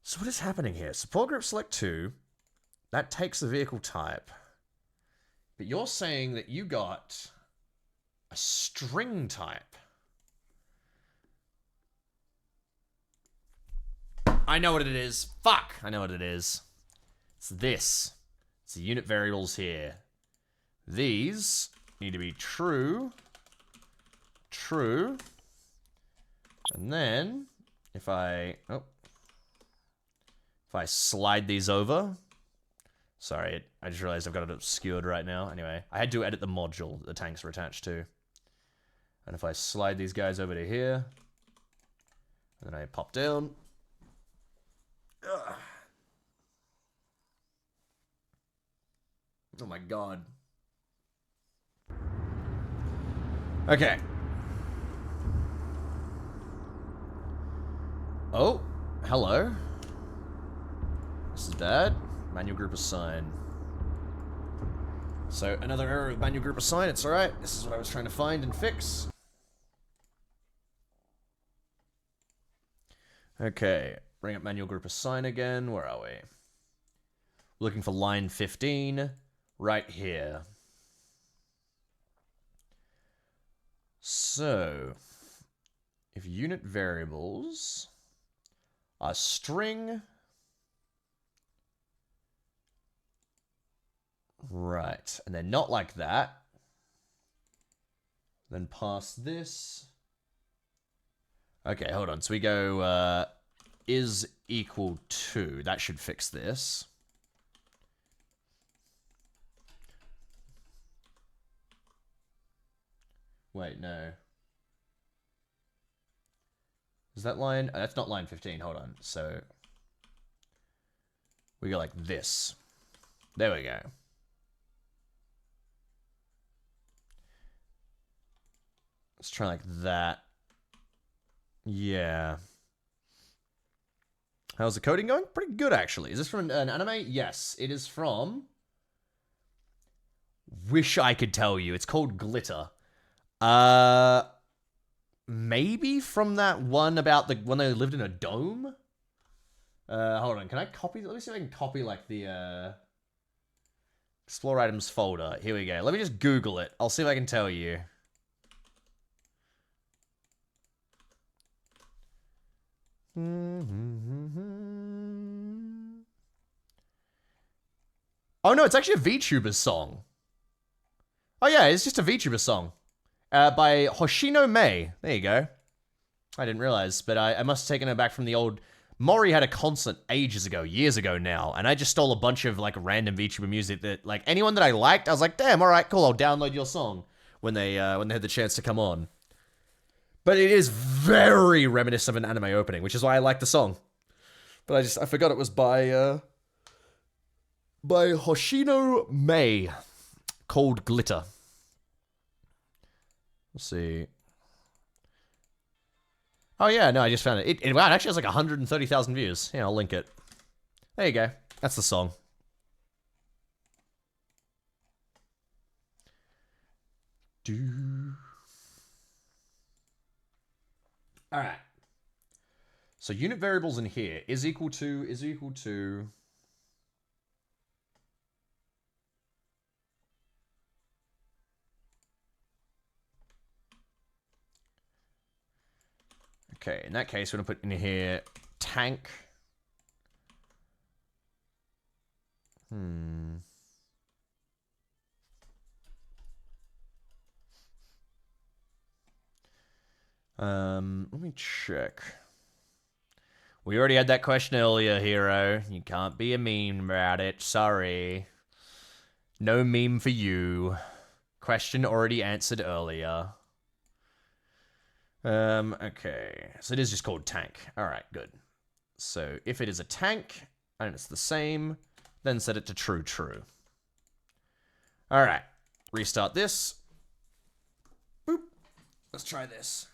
So what is happening here? Support group select 2. That takes the vehicle type. But you're saying that you got a string type. I know what it is. Fuck! I know what it is. It's this. It's the unit variables here. These need to be true. True. And then, if I slide these over. Sorry, I just realized I've got it obscured right now. Anyway, I had to edit the module that the tanks were attached to. And if I slide these guys over to here, and then I pop down. Ugh. Oh my god. Okay. Oh, hello. This is bad. Manual group assign. So, another error with manual group assign. It's alright. This is what I was trying to find and fix. Okay. Bring up manual group assign again. Where are we? Looking for line 15. Right here. So, if unit variables a string. Right, and then not like that. Then past this. Okay, hold on. So we go is equal to. That should fix this. Wait, no. Is that line? Oh, that's not line 15. Hold on. So we go like this. There we go. Let's try like that. Yeah. How's the coding going? Pretty good, actually. Is this from an anime? Yes, it is from... Wish I could tell you. It's called Glitter. Maybe from that one about the when they lived in a dome? Hold on. Can I copy... Let me see if I can copy, like, the, Explore items folder. Here we go. Let me just Google it. I'll see if I can tell you. Oh no, it's actually a VTuber song. Oh yeah, it's just a VTuber song. By Hoshino Mei. There you go. I didn't realize, but I must have taken it back from the old... Mori had a concert ages ago, years ago now, and I just stole a bunch of, like, random VTuber music that, like, anyone that I liked, I was like, damn, alright, cool, I'll download your song when they had the chance to come on. But it is very reminiscent of an anime opening, which is why I like the song. But I forgot it was by Hoshino Mei, called Glitter. Let's see. Oh yeah, no, I just found it. Wow, it actually has like 130,000 views. Yeah, I'll link it. There you go. That's the song. Alright. So unit variables in here is equal to... Okay, in that case, we're going to put in here tank. Let me check. We already had that question earlier, Hero. You can't be a meme about it. Sorry. No meme for you. Question already answered earlier. Okay. So it is just called tank. Alright, good. So if it is a tank, and it's the same, then set it to true, true. Alright. Restart this. Boop. Let's try this.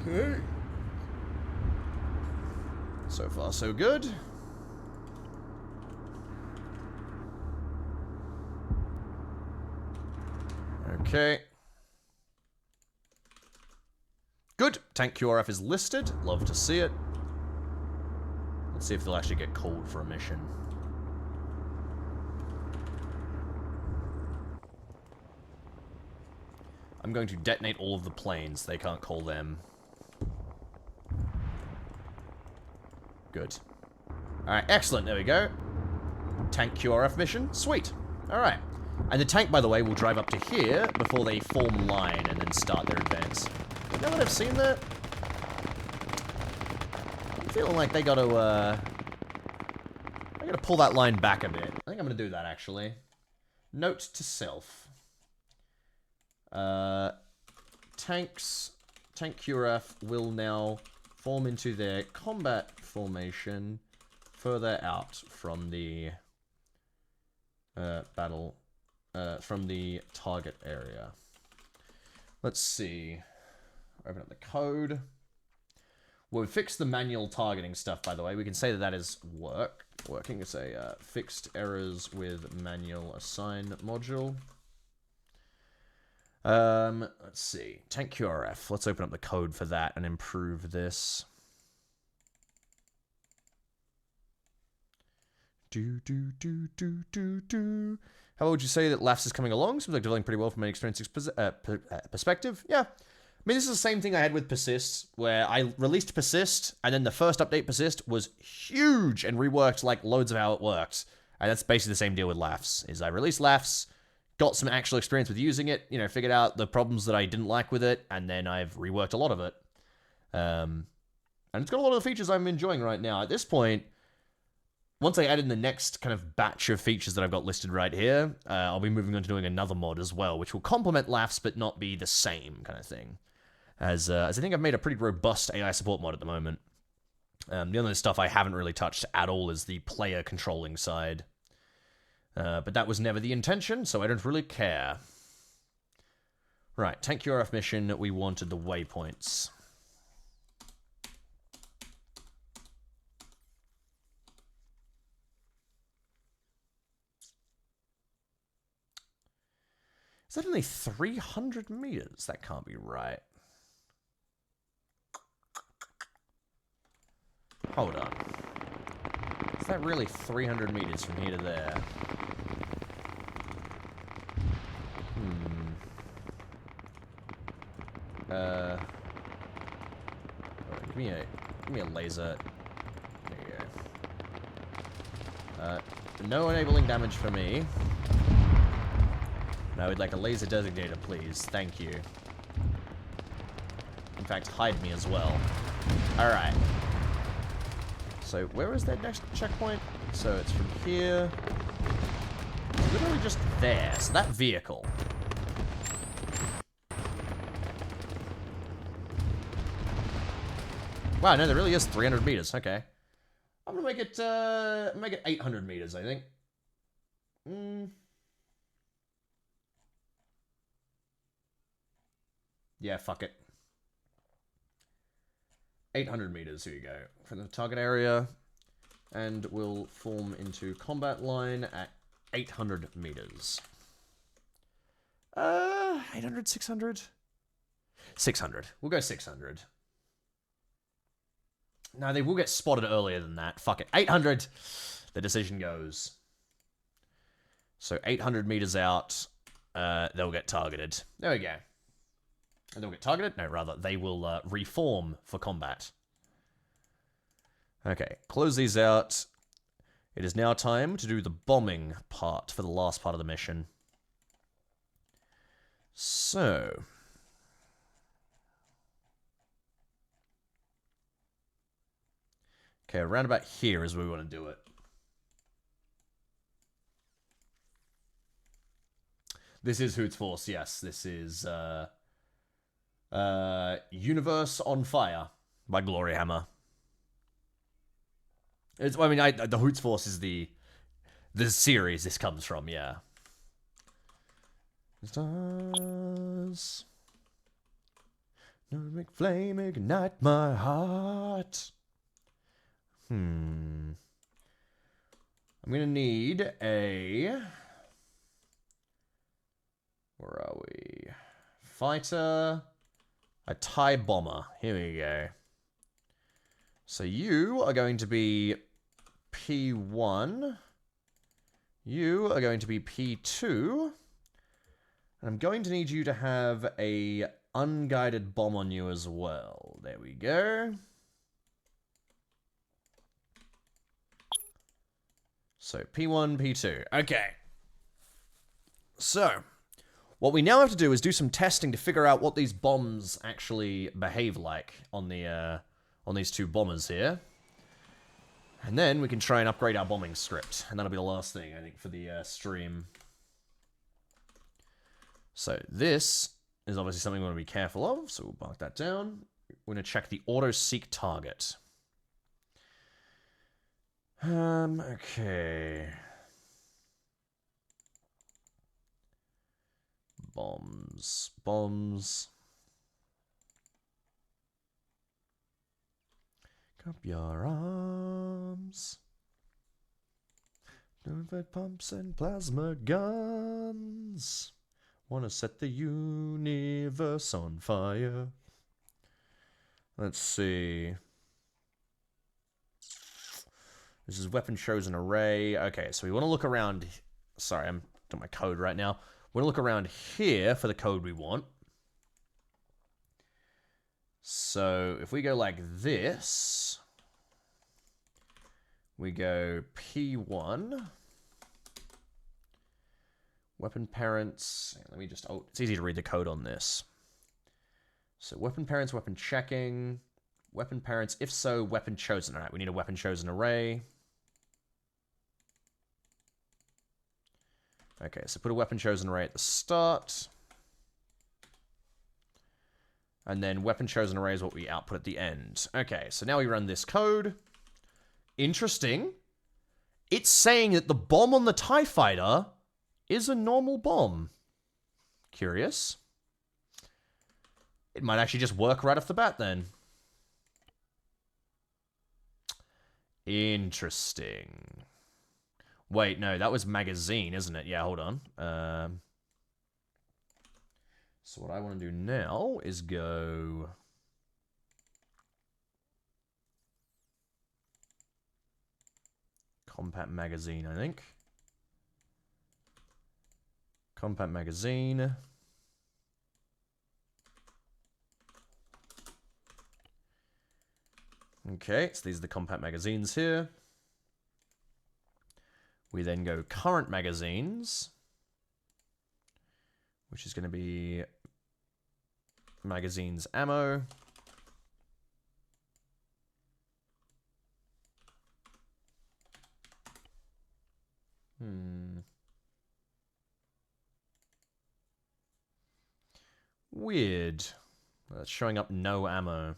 Okay. So far, so good. Okay. Good. Tank QRF is listed. Love to see it. Let's see if they'll actually get called for a mission. I'm going to detonate all of the planes. They can't call them. Good. Alright, excellent. There we go. Tank QRF mission. Sweet. Alright. And the tank, by the way, will drive up to here before they form line and then start their advance. Now that I've seen that, I'm feeling like they gotta, I gotta pull that line back a bit. I think I'm gonna do that, actually. Note to self. Tank QRF will now form into their combat formation further out from the from the target area. Let's see. Open up the code. Well, we fixed the manual targeting stuff, by the way. We can say that that is working. It's a fixed errors with manual assign module. Let's see. Tank QRF. Let's open up the code for that and improve this. How would you say that LAFS is coming along? Seems like developing pretty well from an experience perspective. Yeah. I mean, this is the same thing I had with Persist, where I released Persist, and then the first update, Persist, was huge and reworked like loads of how it worked. And that's basically the same deal with LAFS, is I released LAFS, got some actual experience with using it, you know, figured out the problems that I didn't like with it, and then I've reworked a lot of it. And it's got a lot of the features I'm enjoying right now. At this point, once I add in the next kind of batch of features that I've got listed right here, I'll be moving on to doing another mod as well, which will complement LAFS but not be the same kind of thing. As I think I've made a pretty robust AI support mod at the moment. The only stuff I haven't really touched at all is the player controlling side. But that was never the intention, so I don't really care. Right, tank QRF mission, we wanted the waypoints. Is that only 300 meters? That can't be right. Hold on. Is that really 300 meters from here to there? Give me a laser. There you go. No enabling damage for me. No, I would like a laser designator, please. Thank you. In fact, hide me as well. Alright. So, where is that next checkpoint? So, it's from here. It's literally just there. So, that vehicle. Wow, no, there really is 300 meters. Okay. I'm gonna make it 800 meters, I think. Yeah, fuck it. 800 meters, here you go. From the target area. And we'll form into combat line at 800 meters. 800, 600? 600. We'll go 600. No, they will get spotted earlier than that. Fuck it. 800! The decision goes. So 800 meters out, they'll get targeted. There we go. And they'll get targeted? No, rather, they will reform for combat. Okay, close these out. It is now time to do the bombing part for the last part of the mission. So... okay, around about here is where we want to do it. This is Hoot's Force, yes. This is Universe on Fire by Gloryhammer. It's, I mean, the Hoot's Force is the series this comes from, yeah. Stars, no make flame ignite my heart. I'm gonna need a... where are we? Fighter, a TIE bomber. Here we go. So you are going to be P1. You are going to be P2. And I'm going to need you to have a unguided bomb on you as well. There we go. So, P1, P2. Okay. So, what we now have to do is do some testing to figure out what these bombs actually behave like on the on these two bombers here. And then we can try and upgrade our bombing script. And that'll be the last thing, I think, for the stream. So, this is obviously something we want to be careful of. So, we'll mark that down. We're going to check the auto-seek target. Okay. Bombs. Cup your arms. Downward pumps and plasma guns. Wanna set the universe on fire. Let's see. This is weapon chosen array. Okay, so we want to look around. Sorry, I'm doing my code right now. We want to look around here for the code we want. So if we go like this, we go P1, weapon parents. Let me just, oh, it's easy to read the code on this. So weapon parents, weapon checking, weapon parents, if so, weapon chosen. All right, we need a weapon chosen array. Okay, so put a weapon chosen array at the start. And then weapon chosen array is what we output at the end. Okay, so now we run this code. Interesting. It's saying that the bomb on the TIE fighter is a normal bomb. Curious. It might actually just work right off the bat then. Interesting. Wait, no, that was magazine, isn't it? Yeah, hold on. So what I want to do now is go... Compact magazine, I think. Compact magazine. Okay, so these are the compact magazines here. We then go current magazines, which is going to be magazines ammo. Weird. That's showing up no ammo.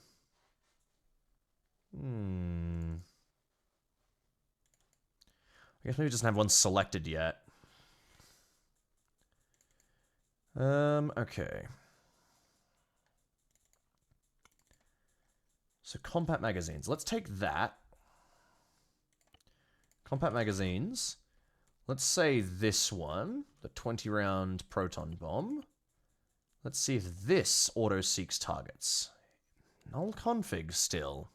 I guess maybe it doesn't have one selected yet. Okay. So compact magazines. Let's take that. Compact magazines. Let's say this one, the 20-round proton bomb. Let's see if this auto-seeks targets. Null config still.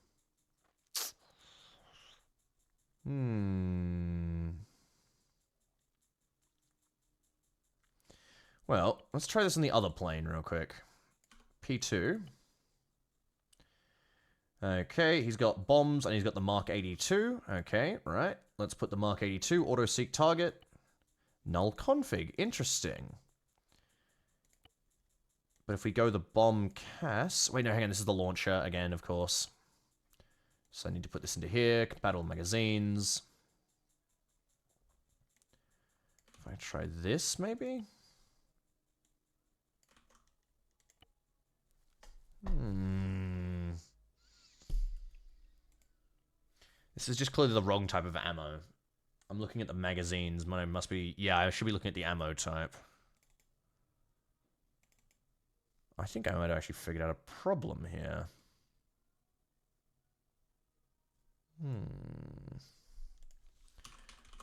Well, let's try this on the other plane real quick. P2. Okay, he's got bombs and he's got the Mark 82. Okay, right. Let's put the Mark 82 auto-seek target. Null config. Interesting. But if we go the bomb CAS... Wait, no, hang on. This is the launcher again, of course. So I need to put this into here. Compatible magazines. If I try this, maybe? This is just clearly the wrong type of ammo. I'm looking at the magazines. Mine must be... Yeah, I should be looking at the ammo type. I think I might have actually figured out a problem here.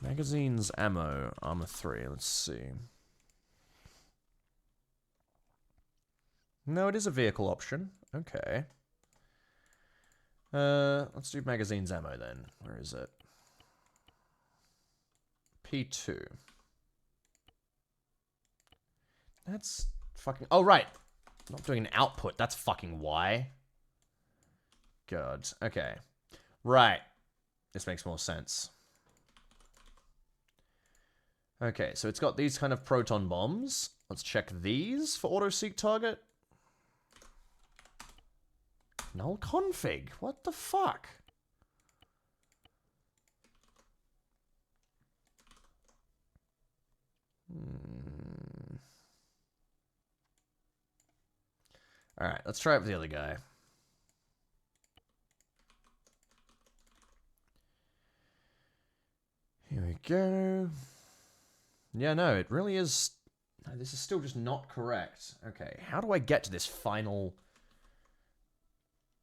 Magazines, ammo, armor 3. Let's see. No, it is a vehicle option. Okay. Let's do magazines, ammo then. Where is it? P2. That's fucking... Oh, right. I'm not doing an output. That's fucking why. God. Okay. Right. This makes more sense. Okay, so it's got these kind of proton bombs. Let's check these for auto-seek target. Null config. What the fuck? Alright, let's try it with the other guy. Here we go. Yeah, no, it really is... No, this is still just not correct. Okay, how do I get to this final...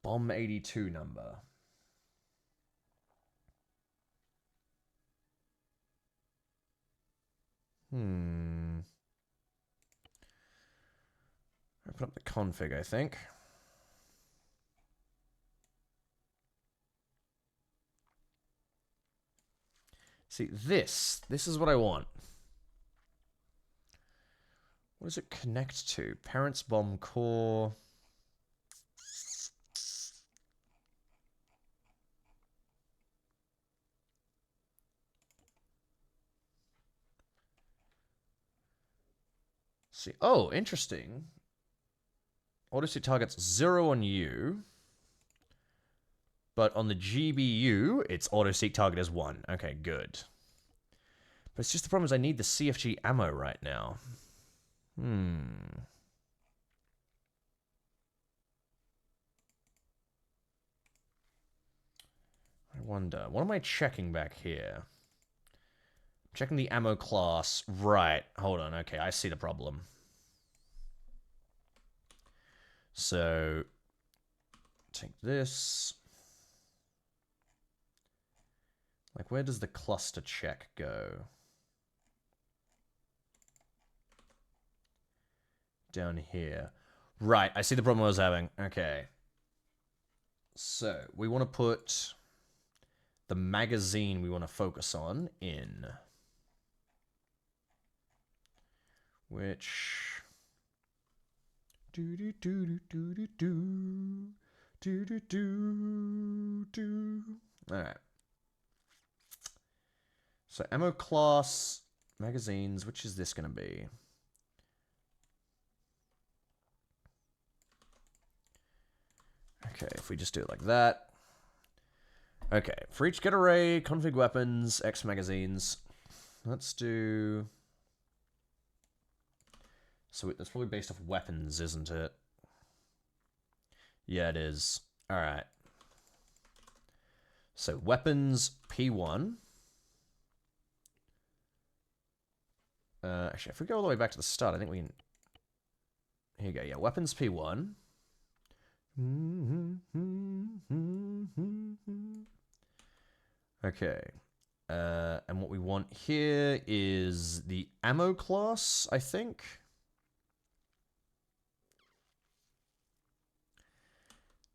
Bomb 82 number? Open up the config, I think. See, this is what I want. What does it connect to? Parents bomb core. See, oh, interesting. Auto-seat target's 0 on you. But on the GBU, its auto-seek target is 1. Okay, good. But it's just the problem is I need the CFG ammo right now. I wonder. What am I checking back here? Checking the ammo class. Right. Hold on. Okay, I see the problem. So, take this. Like, where does the cluster check go? Down here. Right, I see the problem I was having. Okay. So, we want to put the magazine we want to focus on in. Which... Alright. So, ammo class, magazines, which is this going to be? Okay, if we just do it like that. Okay, for each get array, config weapons, X magazines. Let's do... So that's probably based off weapons, isn't it? Yeah, it is. Alright. So, weapons, P1. Actually, if we go all the way back to the start, I think we can... Here you go, yeah. Weapons, P1. Okay. And what we want here is the ammo class, I think.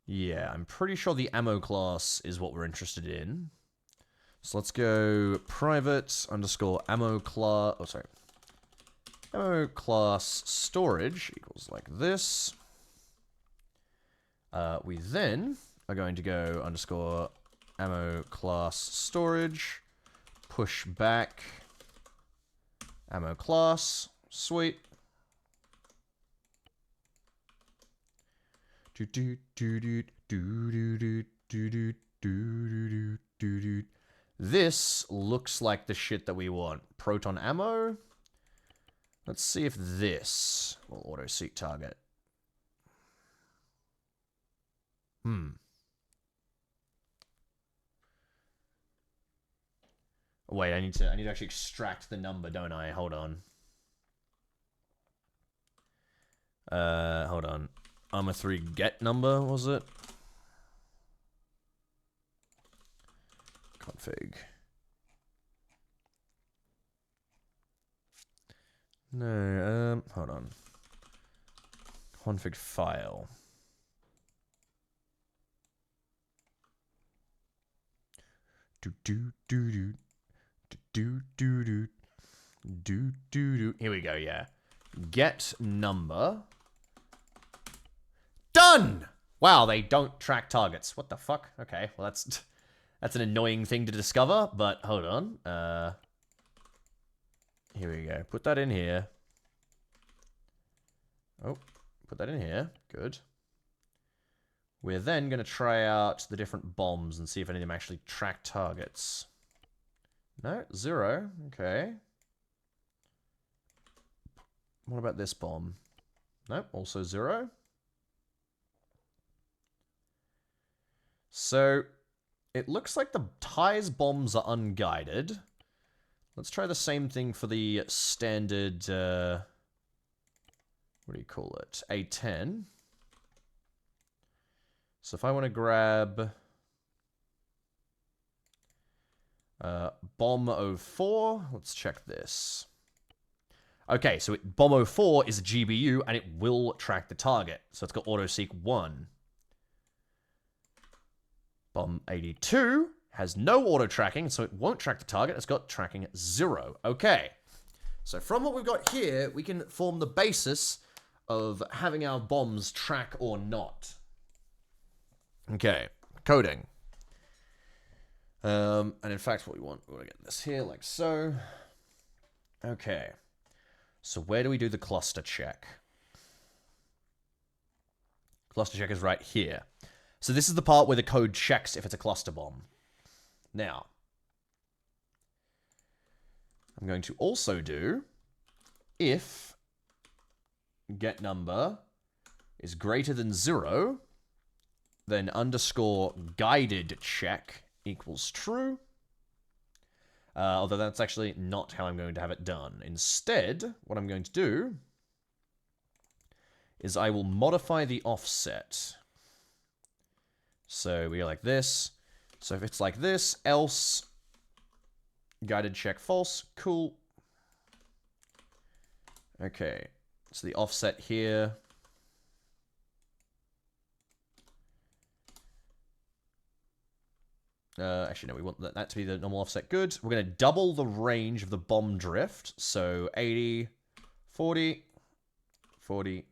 Yeah, I'm pretty sure the ammo class is what we're interested in. So let's go private underscore ammo class. Oh, sorry. Ammo class storage equals like this. We then are going to go underscore ammo class storage, push back ammo class. Sweet. This looks like the shit that we want. Proton ammo. Let's see if this will auto-seek target. Wait, I need to actually extract the number, don't I? Hold on. Hold on. Armor 3 get number, was it? Config. No, hold on. Config file. Here we go, yeah. Get number. Done! Wow, they don't track targets. What the fuck? Okay, well that's an annoying thing to discover, but hold on. Here we go. Put that in here. Oh, put that in here. Good. We're then going to try out the different bombs and see if any of them actually track targets. No, 0. Okay. What about this bomb? Nope, also 0. So, it looks like the TIE's bombs are unguided. Let's try the same thing for the standard, what do you call it? A10. So if I want to grab Bomb 04, let's check this. Okay, so Bomb 04 is a GBU, and it will track the target. So it's got auto-seek 1. Bomb 82 has no auto tracking, so it won't track the target. It's got tracking 0. Okay. So from what we've got here, we can form the basis of having our bombs track or not. Okay, coding. And in fact, what we want to get this here like so. Okay. So where do we do the cluster check? Cluster check is right here. So this is the part where the code checks if it's a cluster bomb. Now, I'm going to also do if get number is greater than 0, then underscore guided check equals true. Although that's actually not how I'm going to have it done. Instead, what I'm going to do is I will modify the offset. So we go like this. So if it's like this, else guided check false. Cool. Okay. So the offset here. Actually, no, we want that to be the normal offset. Good. We're going to double the range of the bomb drift. So 80, 40, 40,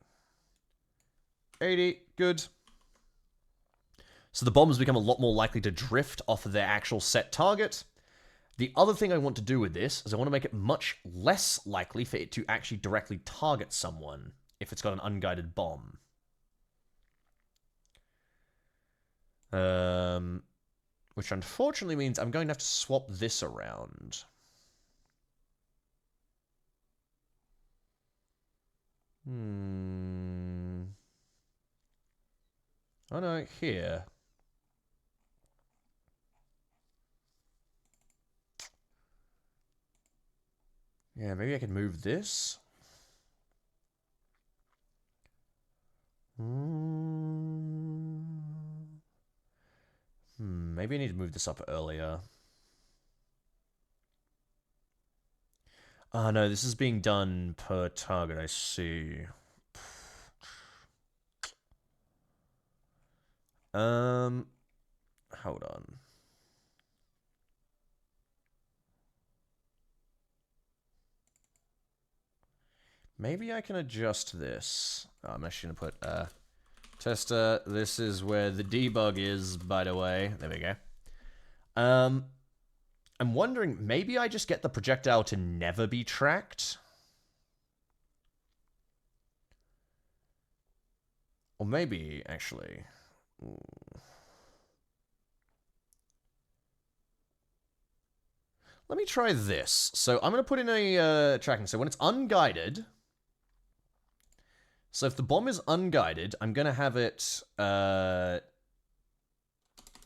80. Good. So the bombs become a lot more likely to drift off of their actual set target. The other thing I want to do with this is I want to make it much less likely for it to actually directly target someone if it's got an unguided bomb. Which unfortunately means I'm going to have to swap this around. Oh no, here. Yeah, maybe I can move this. Maybe I need to move this up earlier. Oh no, this is being done per target, I see. Hold on. Maybe I can adjust this. Oh, I'm actually going to put tester. This is where the debug is, by the way. There we go. I'm wondering, maybe I just get the projectile to never be tracked? Or maybe, actually... Let me try this. So I'm going to put in a tracking. So when it's unguided... So if the bomb is unguided, I'm going to have it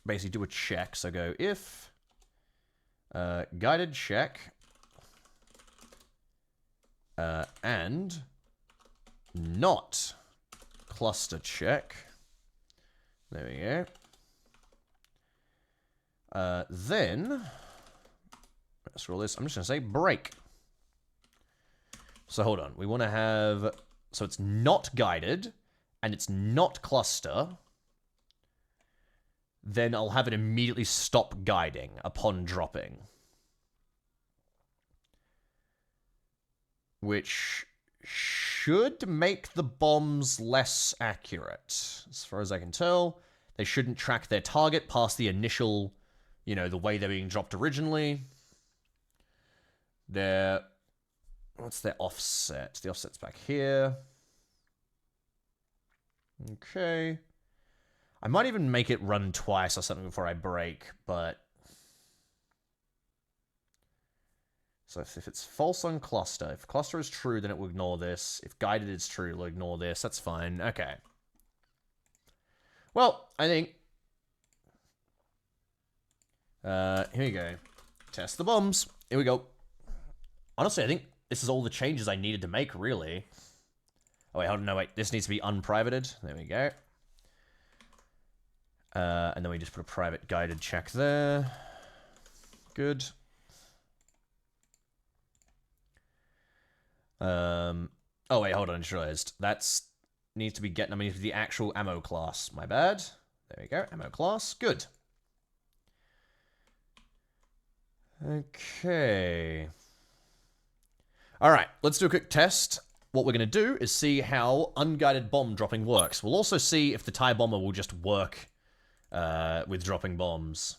basically do a check. So go if guided check and not cluster check. There we go. Then, let's roll this. I'm just going to say break. So hold on. We want to have... So it's not guided, and it's not cluster. Then I'll have it immediately stop guiding upon dropping. Which should make the bombs less accurate. As far as I can tell, they shouldn't track their target past the initial, you know, the way they're being dropped originally. They're... What's their offset? The offset's back here. Okay. I might even make it run twice or something before I break, but... So if it's false on cluster, if cluster is true, then it will ignore this. If guided is true, it'll ignore this. That's fine. Okay. Well, I think... here we go. Test the bombs. Here we go. Honestly, I think this is all the changes I needed to make, really. Oh, wait, hold on. No, wait. This needs to be unprivated. There we go. And then we just put a private guided check there. Good. Oh, wait, hold on. I just realized. That's needs to be get number, needs to be the actual ammo class. My bad. There we go. Ammo class. Good. Okay. Alright, let's do a quick test. What we're going to do is see how unguided bomb dropping works. We'll also see if the TIE bomber will just work with dropping bombs.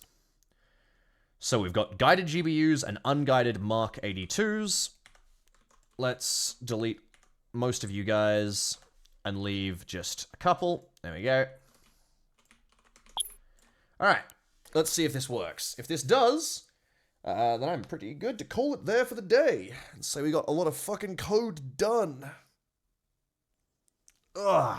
So we've got guided GBUs and unguided Mark 82s. Let's delete most of you guys and leave just a couple. There we go. Alright, let's see if this works. If this does, then I'm pretty good to call it there for the day. And say we got a lot of fucking code done. Ugh.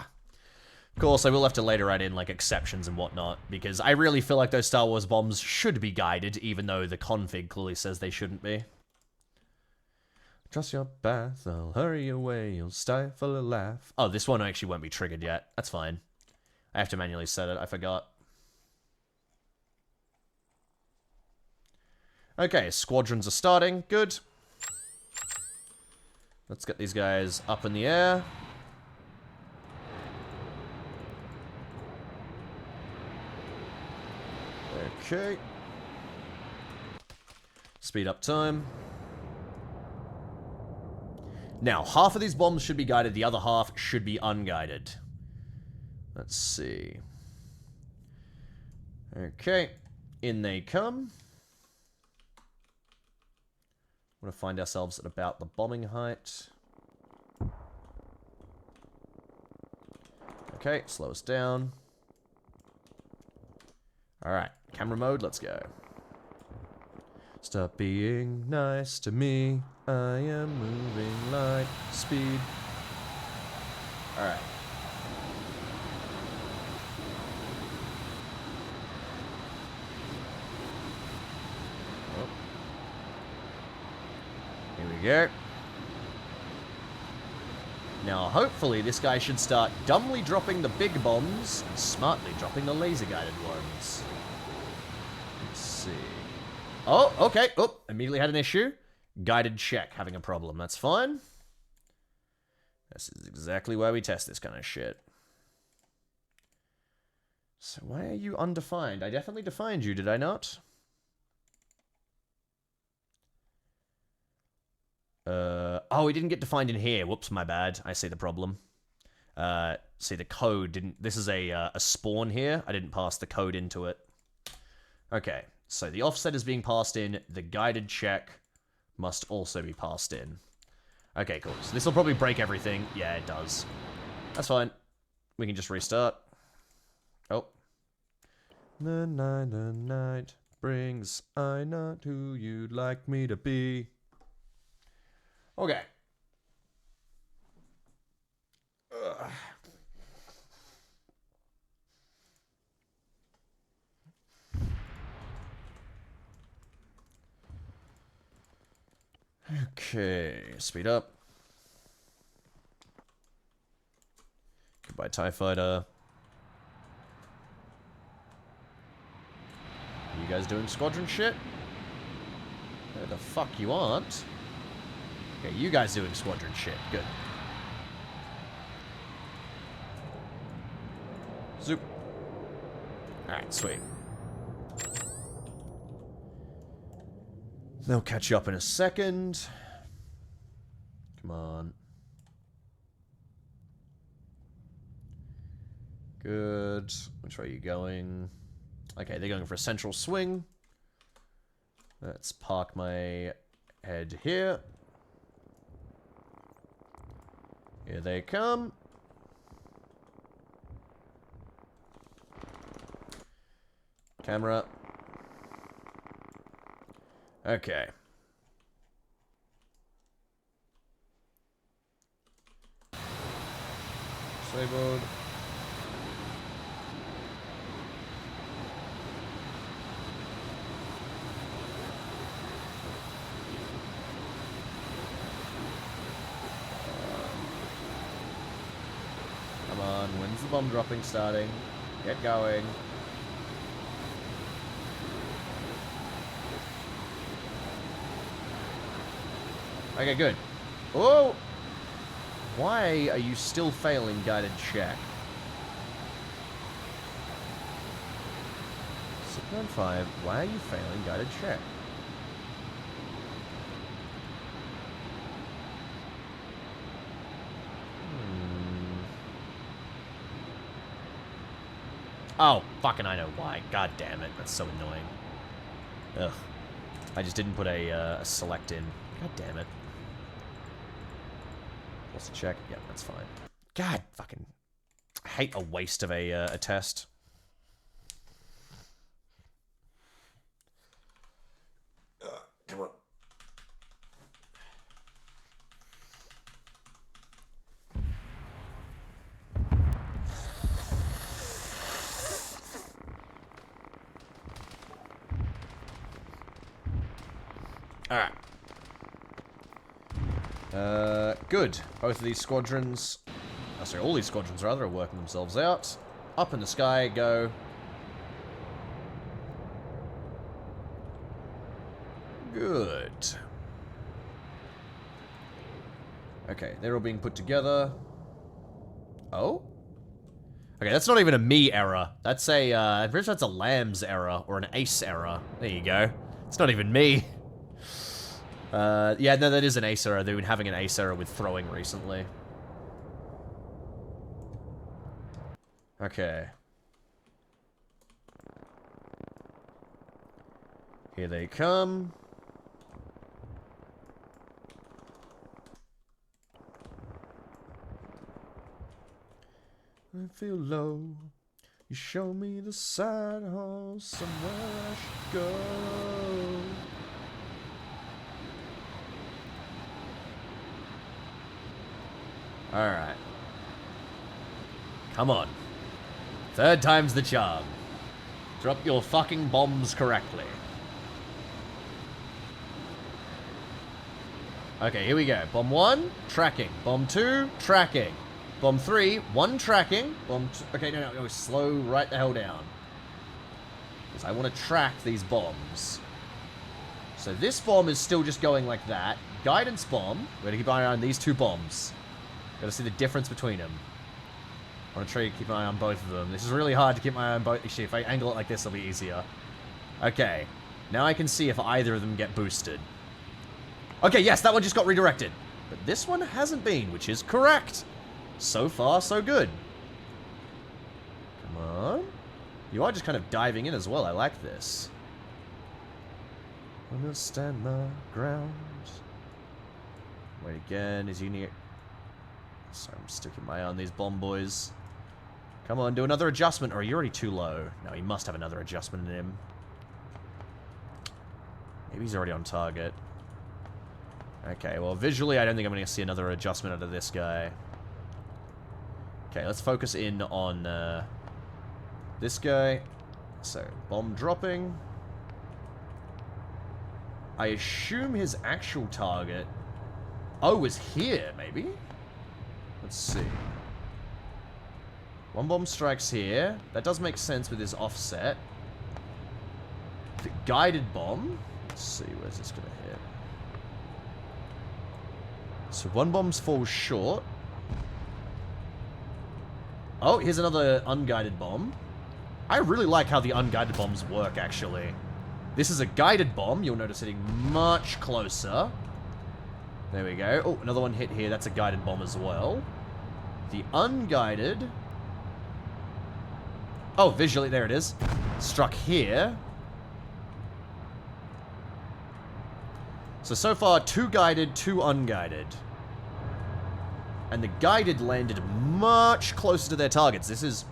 Of course, I will have to later add in, like, exceptions and whatnot, because I really feel like those Star Wars bombs should be guided, even though the config clearly says they shouldn't be. Trust your path, I'll hurry away, you'll stifle a laugh. Oh, this one actually won't be triggered yet. That's fine. I have to manually set it, I forgot. Okay, squadrons are starting. Good. Let's get these guys up in the air. Okay. Speed up time. Now, half of these bombs should be guided, the other half should be unguided. Let's see. Okay. In they come. Want to find ourselves at about the bombing height. Okay, slow us down. Alright, camera mode, let's go. Stop being nice to me. I am moving light speed. Alright. Here we go. Now, hopefully, this guy should start dumbly dropping the big bombs and smartly dropping the laser-guided ones. Let's see. Oh, okay. Oh, immediately had an issue. Guided check having a problem. That's fine. This is exactly why we test this kind of shit. So why are you undefined? I definitely defined you, did I not? Oh, it didn't get defined in here. Whoops, my bad. I see the problem. See, the code didn't... This is a spawn here. I didn't pass the code into it. Okay, so the offset is being passed in. The guided check must also be passed in. Okay, cool. So this will probably break everything. Yeah, it does. That's fine. We can just restart. Oh. The night brings I not who you'd like me to be. Okay. Ugh. Okay, speed up. Goodbye, TIE Fighter. You guys doing squadron shit? Where the fuck you aren't? Okay, you guys doing squadron shit. Good. Zoop. Alright, sweet. They'll catch you up in a second. Come on. Good. Which way are you going? Okay, they're going for a central swing. Let's park my head here. Here they come. Camera. Okay. Disabled. Come on, when's the bomb dropping starting? Get going. Okay, good. Oh! Why are you still failing guided check? 695, why are you failing guided check? Oh, fucking I know why. God damn it. That's so annoying. Ugh. I just didn't put a select in. God damn it. Let's check. Yep, that's fine. God, fucking... I hate a waste of a test. Come on. Alright. Good. Both of these squadrons... Oh, sorry, all these squadrons, rather, are working themselves out. Up in the sky, go. Good. Okay, they're all being put together. Oh? Okay, that's not even a me error. That's a, I'm pretty sure that's a lambs error, or an ace error. There you go. It's not even me. Yeah, no, that is an ace error. They've been having an ace error with throwing recently. Okay. Here they come. I feel low. You show me the side hall, somewhere I should go. Alright. Come on. Third time's the charm. Drop your fucking bombs correctly. Okay, here we go. Bomb 1, tracking. Bomb 2, tracking. Bomb 3, 1 tracking. Bomb 2, okay, no, slow right the hell down. Because I want to track these bombs. So this bomb is still just going like that. Guidance bomb, we're going to keep an eye on these 2 bombs. Got to see the difference between them. I want to try to keep an eye on both of them. This is really hard to keep my eye on both. Actually, if I angle it like this, it'll be easier. Okay. Now I can see if either of them get boosted. Okay, yes, that one just got redirected. But this one hasn't been, which is correct. So far, so good. Come on. You are just kind of diving in as well. I like this. I'm gonna stand my ground. Wait again. Is he near... Sorry, I'm sticking my eye on these bomb boys. Come on, do another adjustment, or are you already too low? No, he must have another adjustment in him. Maybe he's already on target. Okay, well, visually, I don't think I'm going to see another adjustment out of this guy. Okay, let's focus in on this guy. So, bomb dropping. I assume his actual target... Oh, was here, maybe? Let's see. 1 bomb strikes here. That does make sense with his offset. The guided bomb. Let's see, where's this going to hit? So 1 bomb falls short. Oh, here's another unguided bomb. I really like how the unguided bombs work, actually. This is a guided bomb. You'll notice hitting much closer. There we go. Oh, another one hit here. That's a guided bomb as well. The unguided... Oh, visually, there it is. Struck here. So far, 2 guided, 2 unguided. And the guided landed much closer to their targets. This is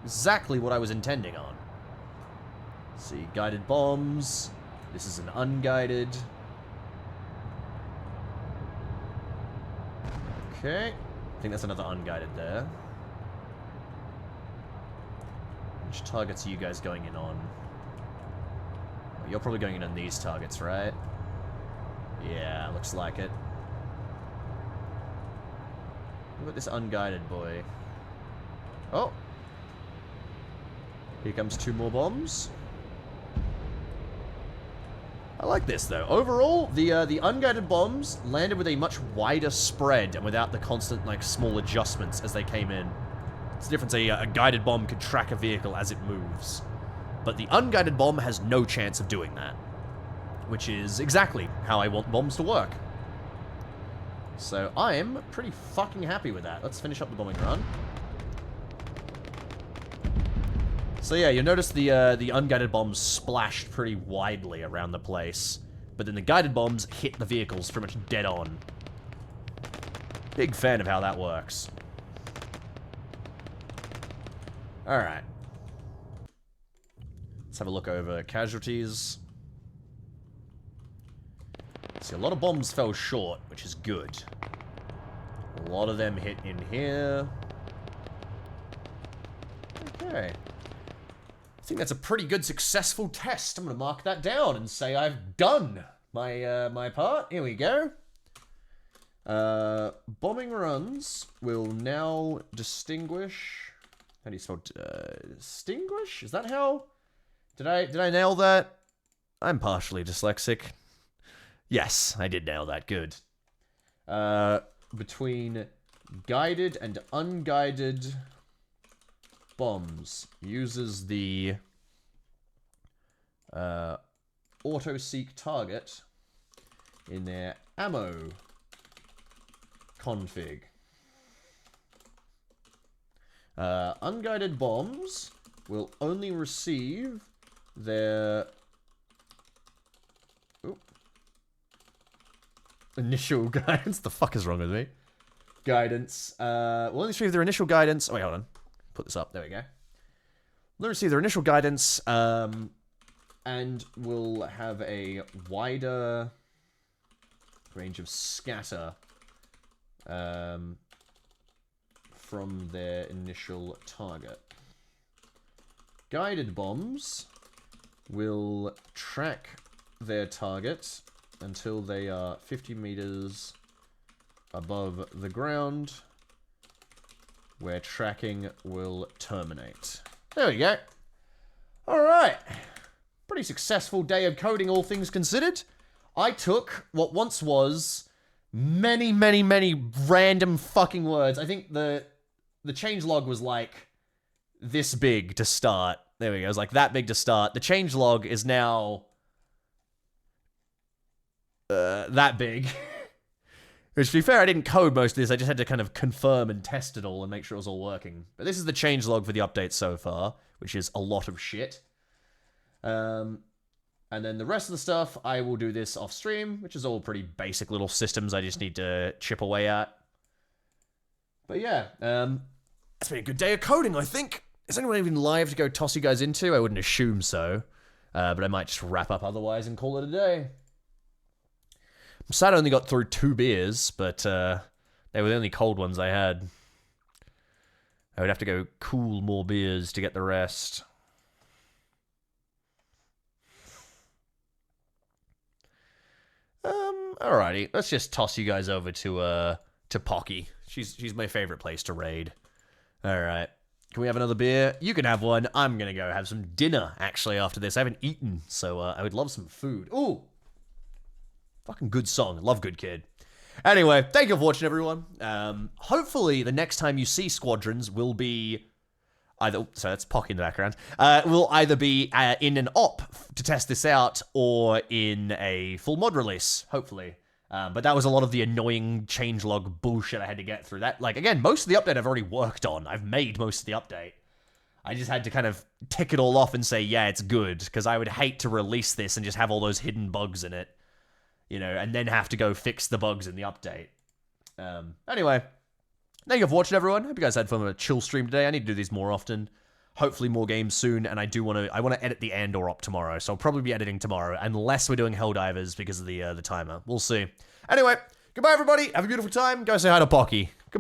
exactly what I was intending on. See, guided bombs. This is an unguided. Okay. I think that's another unguided there. Which targets are you guys going in on? Well, you're probably going in on these targets, right? Yeah, looks like it. Look at this unguided boy. Oh! Here comes 2 more bombs. I like this, though. Overall, the unguided bombs landed with a much wider spread and without the constant, like, small adjustments as they came in. It's the difference. A guided bomb could track a vehicle as it moves. But the unguided bomb has no chance of doing that. Which is exactly how I want bombs to work. So I'm pretty fucking happy with that. Let's finish up the bombing run. So yeah, you'll notice the unguided bombs splashed pretty widely around the place. But then the guided bombs hit the vehicles pretty much dead on. Big fan of how that works. Alright. Let's have a look over casualties. See, a lot of bombs fell short, which is good. A lot of them hit in here. Okay. I think that's a pretty good successful test. I'm going to mark that down and say I've done my my part. Here we go. Bombing runs will now distinguish. How do you spell distinguish? Is that how? Did I nail that? I'm partially dyslexic. Yes, I did nail that. Good. Between guided and unguided bombs uses the auto seek target in their ammo config. Unguided bombs will only receive their initial guidance. The fuck is wrong with me? Guidance. Will only receive their initial guidance. Oh, wait, hold on. Put this up. There we go. Will receive their initial guidance, and will have a wider range of scatter from their initial target. Guided bombs will track their target until they are 50 meters above the ground, where tracking will terminate. There we go. Alright. Pretty successful day of coding, all things considered. I took what once was many, many, many random fucking words. I think the changelog was like this big to start. There we go. It was like that big to start. The changelog is now that big. Which, to be fair, I didn't code most of this. I just had to kind of confirm and test it all and make sure it was all working. But this is the changelog for the update so far, which is a lot of shit. And then the rest of the stuff, I will do this off stream, which is all pretty basic little systems I just need to chip away at. But yeah, it's been a good day of coding, I think. Is anyone even live to go toss you guys into? I wouldn't assume so. But I might just wrap up otherwise and call it a day. I'm sad I only got through 2 beers, but they were the only cold ones I had. I would have to go cool more beers to get the rest. Alrighty, let's just toss you guys over to Pocky. She's my favorite place to raid. Alright. Can we have another beer? You can have one. I'm gonna go have some dinner, actually, after this. I haven't eaten, so I would love some food. Ooh! Fucking good song. Love Good Kid. Anyway, thank you for watching, everyone. Hopefully, the next time you see Squadrons will be either... Sorry, that's Pocky in the background. Will either be in an op to test this out or in a full mod release, hopefully. But that was a lot of the annoying changelog bullshit I had to get through. That, like, again, most of the update I've already worked on. I've made most of the update. I just had to kind of tick it all off and say, yeah, it's good, because I would hate to release this and just have all those hidden bugs in it. You know, and then have to go fix the bugs in the update. Anyway, thank you for watching, everyone. Hope you guys had fun with a chill stream today. I need to do these more often. Hopefully more games soon, and I want to edit the Andor op tomorrow, so I'll probably be editing tomorrow, unless we're doing Helldivers because of the timer. We'll see. Anyway, goodbye, everybody. Have a beautiful time. Go say hi to Pocky.